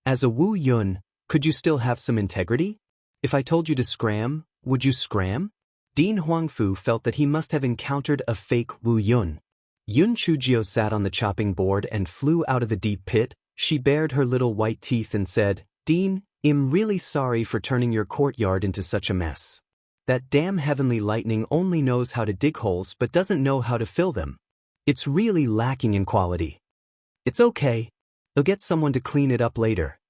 As a Wu Yun, could you still have some integrity? If I told you to scram, would you scram? Dean Huangfu felt that he must have encountered a fake Wu Yun. Yun Chujio sat on the chopping board and flew out of the deep pit. She bared her little white teeth and said, "Dean, I'm really sorry for turning your courtyard into such a mess. That damn heavenly lightning only knows how to dig holes but doesn't know how to fill them. It's really lacking in quality. It's okay. I'll get someone to clean it up later."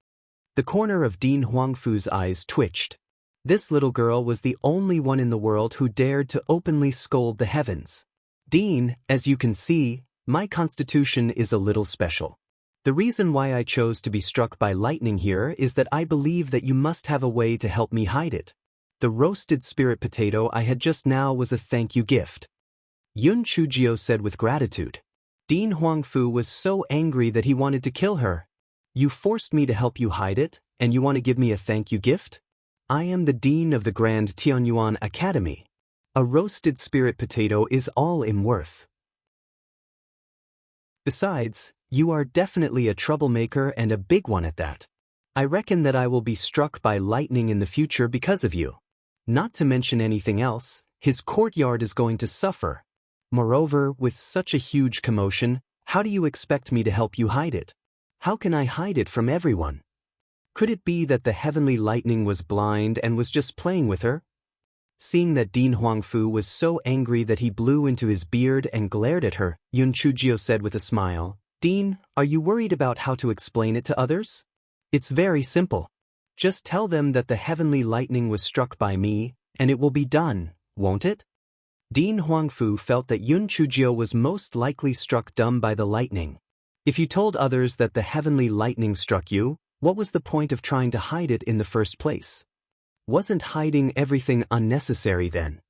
The corner of Dean Huangfu's eyes twitched. This little girl was the only one in the world who dared to openly scold the heavens. "Dean, as you can see, my constitution is a little special. The reason why I chose to be struck by lightning here is that I believe that you must have a way to help me hide it. The roasted spirit potato I had just now was a thank you gift." Yun Chujio said with gratitude. Dean Huangfu was so angry that he wanted to kill her. "You forced me to help you hide it, and you want to give me a thank you gift? I am the dean of the Grand Tianyuan Academy. A roasted spirit potato is all I'm worth. Besides, you are definitely a troublemaker and a big one at that. I reckon that I will be struck by lightning in the future because of you. Not to mention anything else, his courtyard is going to suffer. Moreover, with such a huge commotion, how do you expect me to help you hide it? How can I hide it from everyone? Could it be that the heavenly lightning was blind and was just playing with her?" Seeing that Dean Huangfu was so angry that he blew into his beard and glared at her, Yun Chujio said with a smile, "Dean, are you worried about how to explain it to others? It's very simple. Just tell them that the heavenly lightning was struck by me, and it will be done, won't it?" Dean Huangfu felt that Yun Chujio was most likely struck dumb by the lightning. If you told others that the heavenly lightning struck you, what was the point of trying to hide it in the first place? Wasn't hiding everything unnecessary then?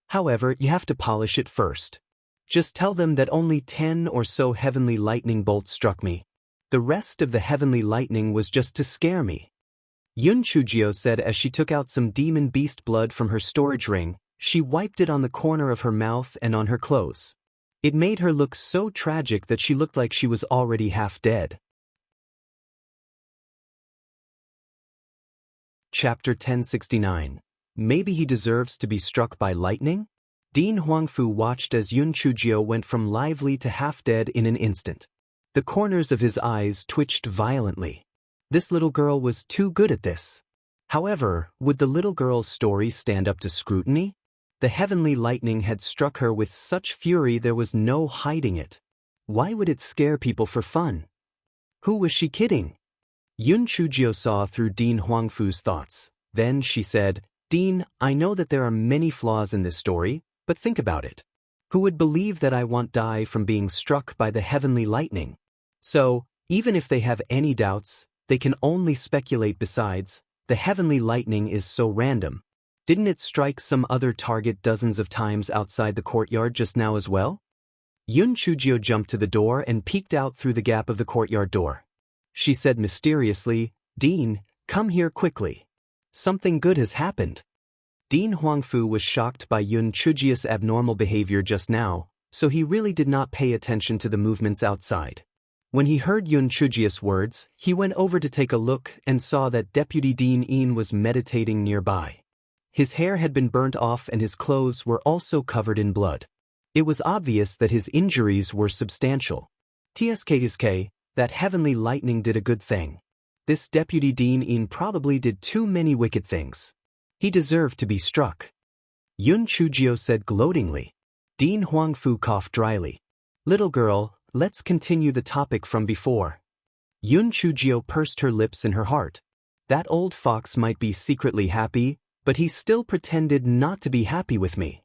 However, you have to polish it first. Just tell them that only 10 or so heavenly lightning bolts struck me. The rest of the heavenly lightning was just to scare me. Yun Chujio said as she took out some demon beast blood from her storage ring. She wiped it on the corner of her mouth and on her clothes. It made her look so tragic that she looked like she was already half dead. Chapter 1069. Maybe he deserves to be struck by lightning? Dean Huangfu watched as Yun Chujio went from lively to half dead in an instant. The corners of his eyes twitched violently. This little girl was too good at this. However, would the little girl's story stand up to scrutiny? The heavenly lightning had struck her with such fury there was no hiding it. Why would it scare people for fun? Who was she kidding? Yun Chujio saw through Dean Huangfu's thoughts. Then she said, "Dean, I know that there are many flaws in this story, but think about it. Who would believe that I won't die from being struck by the heavenly lightning? So, Even if they have any doubts, they can only speculate. Besides, the heavenly lightning is so random. Didn't it strike some other target dozens of times outside the courtyard just now as well? Yun Chujio jumped to the door and peeked out through the gap of the courtyard door. She said mysteriously, "Dean, come here quickly. Something good has happened." Dean Huangfu was shocked by Yun Chujio's abnormal behavior just now, so he really did not pay attention to the movements outside. When he heard Yun Chujio's words, he went over to take a look and saw that Deputy Dean Yin was meditating nearby. His hair had been burnt off and his clothes were also covered in blood. It was obvious that his injuries were substantial. TSK, that heavenly lightning did a good thing. This Deputy Dean Yin probably did too many wicked things. He deserved to be struck. Yun Chujio said gloatingly. Dean Huangfu coughed dryly. "Little girl, let's continue the topic from before." Yun Chujio pursed her lips in her heart. That old fox might be secretly happy, but he still pretended not to be happy with me.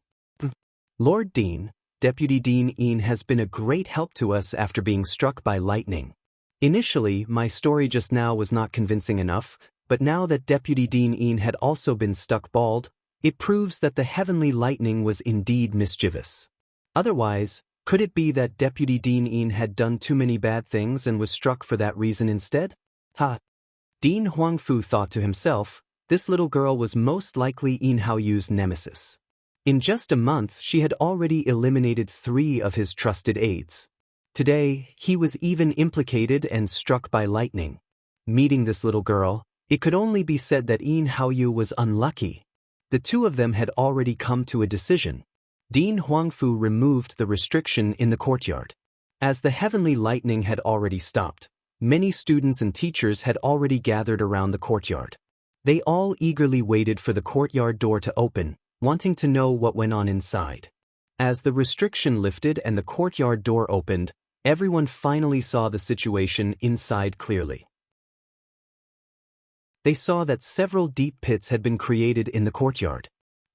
Lord Dean, Deputy Dean Yin has been a great help to us after being struck by lightning. Initially, my story just now was not convincing enough, but now that Deputy Dean Yin had also been struck bald, it proves that the heavenly lightning was indeed mischievous. Otherwise, could it be that Deputy Dean Yin had done too many bad things and was struck for that reason instead? Dean Huangfu thought to himself, this little girl was most likely Yin Haoyu's nemesis. In just a month she had already eliminated 3 of his trusted aides. Today, he was even implicated and struck by lightning. Meeting this little girl, it could only be said that Yin Haoyu was unlucky. The 2 of them had already come to a decision. Dean Huangfu removed the restriction in the courtyard. As the heavenly lightning had already stopped, many students and teachers had already gathered around the courtyard. They all eagerly waited for the courtyard door to open, wanting to know what went on inside. As the restriction lifted and the courtyard door opened, everyone finally saw the situation inside clearly. They saw that several deep pits had been created in the courtyard.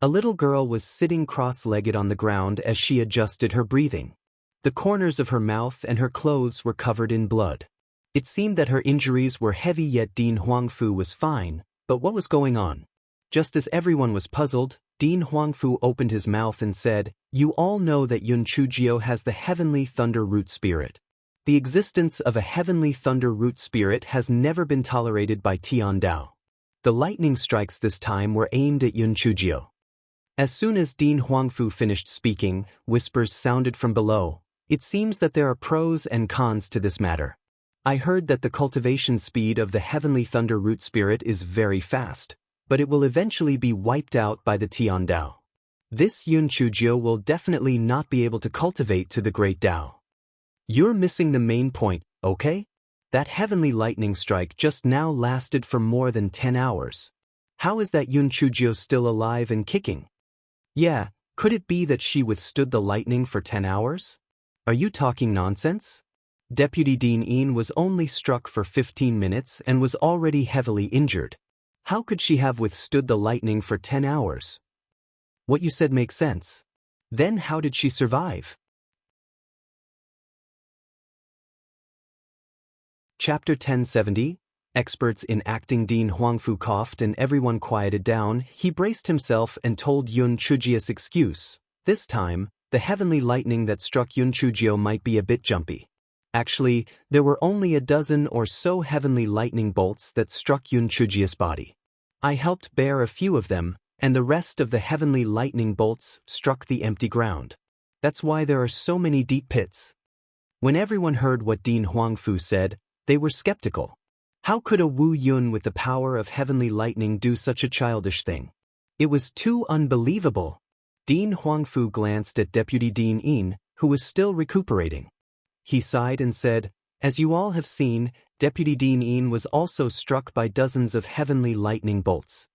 A little girl was sitting cross-legged on the ground as she adjusted her breathing. The corners of her mouth and her clothes were covered in blood. It seemed that her injuries were heavy, yet Dean Huangfu was fine, but what was going on? Just as everyone was puzzled, Dean Huangfu opened his mouth and said, "You all know that Yun Chujio has the heavenly thunder root spirit. The existence of a heavenly thunder root spirit has never been tolerated by Tian Dao. The lightning strikes this time were aimed at Yun Chujio." As soon as Dean Huangfu finished speaking, whispers sounded from below. It seems that there are pros and cons to this matter. I heard that the cultivation speed of the heavenly thunder root spirit is very fast, but it will eventually be wiped out by the Tian Dao. This Yun Chujio will definitely not be able to cultivate to the great Dao. You're missing the main point, okay? That heavenly lightning strike just now lasted for more than 10 hours. How is that Yun Chujio still alive and kicking? Yeah, could it be that she withstood the lightning for 10 hours? Are you talking nonsense? Deputy Dean Yin was only struck for 15 minutes and was already heavily injured. How could she have withstood the lightning for 10 hours? What you said makes sense. Then how did she survive? Chapter 1070, Experts in Acting. Dean Huangfu coughed and everyone quieted down. He braced himself and told Yun Chujio's excuse. This time, the heavenly lightning that struck Yun Chujio might be a bit jumpy. Actually, there were only a dozen or so heavenly lightning bolts that struck Yun Chujio's body. I helped bear a few of them, and the rest of the heavenly lightning bolts struck the empty ground. That's why there are so many deep pits. When everyone heard what Dean Huangfu said, they were skeptical. How could a Wu Yun with the power of heavenly lightning do such a childish thing? It was too unbelievable. Dean Huangfu glanced at Deputy Dean Yin, who was still recuperating. He sighed and said, "As you all have seen, Deputy Dean Yin was also struck by dozens of heavenly lightning bolts.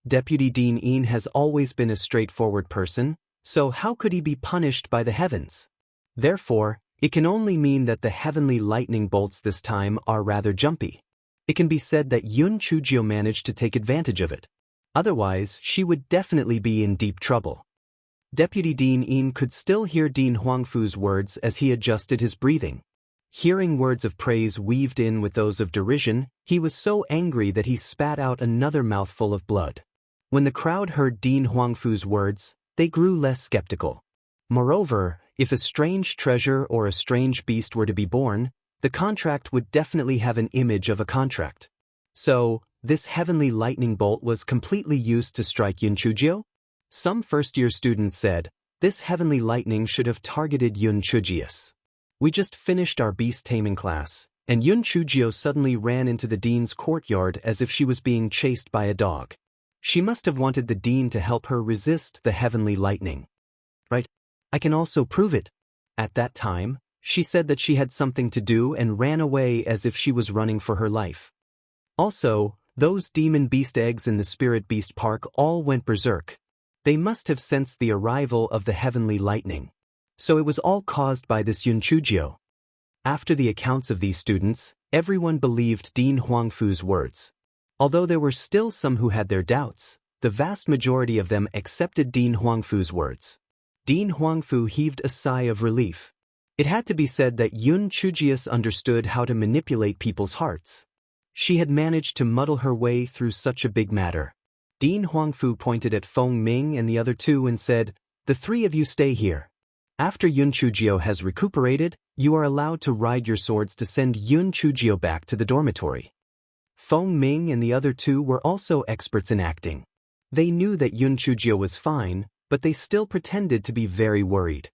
Deputy Dean Yin has always been a straightforward person, so how could he be punished by the heavens? Therefore, it can only mean that the heavenly lightning bolts this time are rather jumpy. It can be said that Yun Chujio managed to take advantage of it. Otherwise, she would definitely be in deep trouble." Deputy Dean Yin could still hear Dean Huangfu's words as he adjusted his breathing. Hearing words of praise weaved in with those of derision, he was so angry that he spat out another mouthful of blood. When the crowd heard Dean Huangfu's words, they grew less skeptical. Moreover, if a strange treasure or a strange beast were to be born, the contract would definitely have an image of a contract. So, this heavenly lightning bolt was completely used to strike Yun Chujio? Some first-year students said, this heavenly lightning should have targeted Yun Chujio's. We just finished our beast taming class, and Yun Chujio suddenly ran into the dean's courtyard as if she was being chased by a dog. She must have wanted the dean to help her resist the heavenly lightning. Right? I can also prove it. At that time, she said that she had something to do and ran away as if she was running for her life. Also, those demon beast eggs in the spirit beast park all went berserk. They must have sensed the arrival of the heavenly lightning. So it was all caused by this Yun Chujio. After the accounts of these students, everyone believed Dean Huangfu's words. Although there were still some who had their doubts, the vast majority of them accepted Dean Huangfu's words. Dean Huangfu heaved a sigh of relief. It had to be said that Yun Chujio understood how to manipulate people's hearts. She had managed to muddle her way through such a big matter. Dean Huangfu pointed at Feng Ming and the other two and said, "The three of you stay here. After Yun Chujio has recuperated, you are allowed to ride your swords to send Yun Chujio back to the dormitory." Feng Ming and the other two were also experts in acting. They knew that Yun Chujio was fine, but they still pretended to be very worried.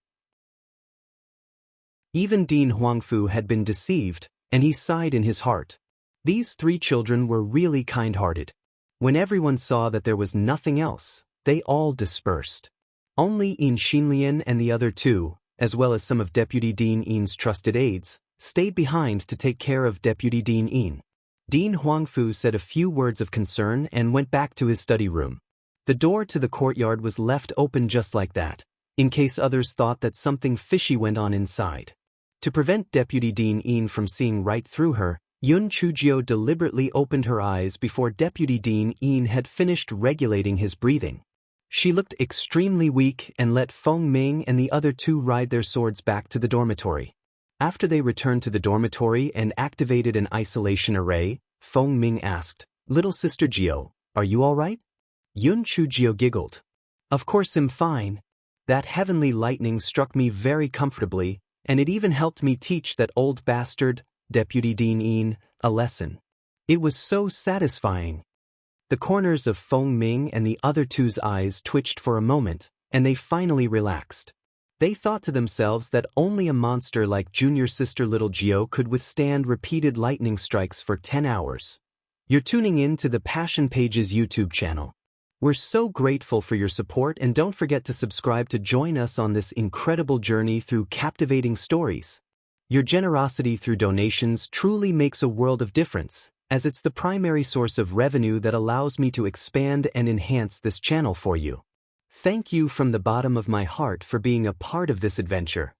Even Dean Huangfu had been deceived, and he sighed in his heart. These three children were really kind-hearted. When everyone saw that there was nothing else, they all dispersed. Only Yin Xinlian and the other two, as well as some of Deputy Dean Yin's trusted aides, stayed behind to take care of Deputy Dean Yin. Dean Huangfu said a few words of concern and went back to his study room. The door to the courtyard was left open just like that, in case others thought that something fishy went on inside. To prevent Deputy Dean Yin from seeing right through her, Yun Chujio deliberately opened her eyes before Deputy Dean Yin had finished regulating his breathing. She looked extremely weak and let Feng Ming and the other two ride their swords back to the dormitory. After they returned to the dormitory and activated an isolation array, Feng Ming asked, "Little Sister Jio, are you all right?" Yun Chujio giggled. "Of course I'm fine. That heavenly lightning struck me very comfortably, and it even helped me teach that old bastard, Deputy Dean Yin, a lesson. It was so satisfying." The corners of Feng Ming and the other two's eyes twitched for a moment, and they finally relaxed. They thought to themselves that only a monster like junior sister little Jio could withstand repeated lightning strikes for 10 hours. You're tuning in to the Passion Pages YouTube channel. We're so grateful for your support, and don't forget to subscribe to join us on this incredible journey through captivating stories. Your generosity through donations truly makes a world of difference, as it's the primary source of revenue that allows me to expand and enhance this channel for you. Thank you from the bottom of my heart for being a part of this adventure.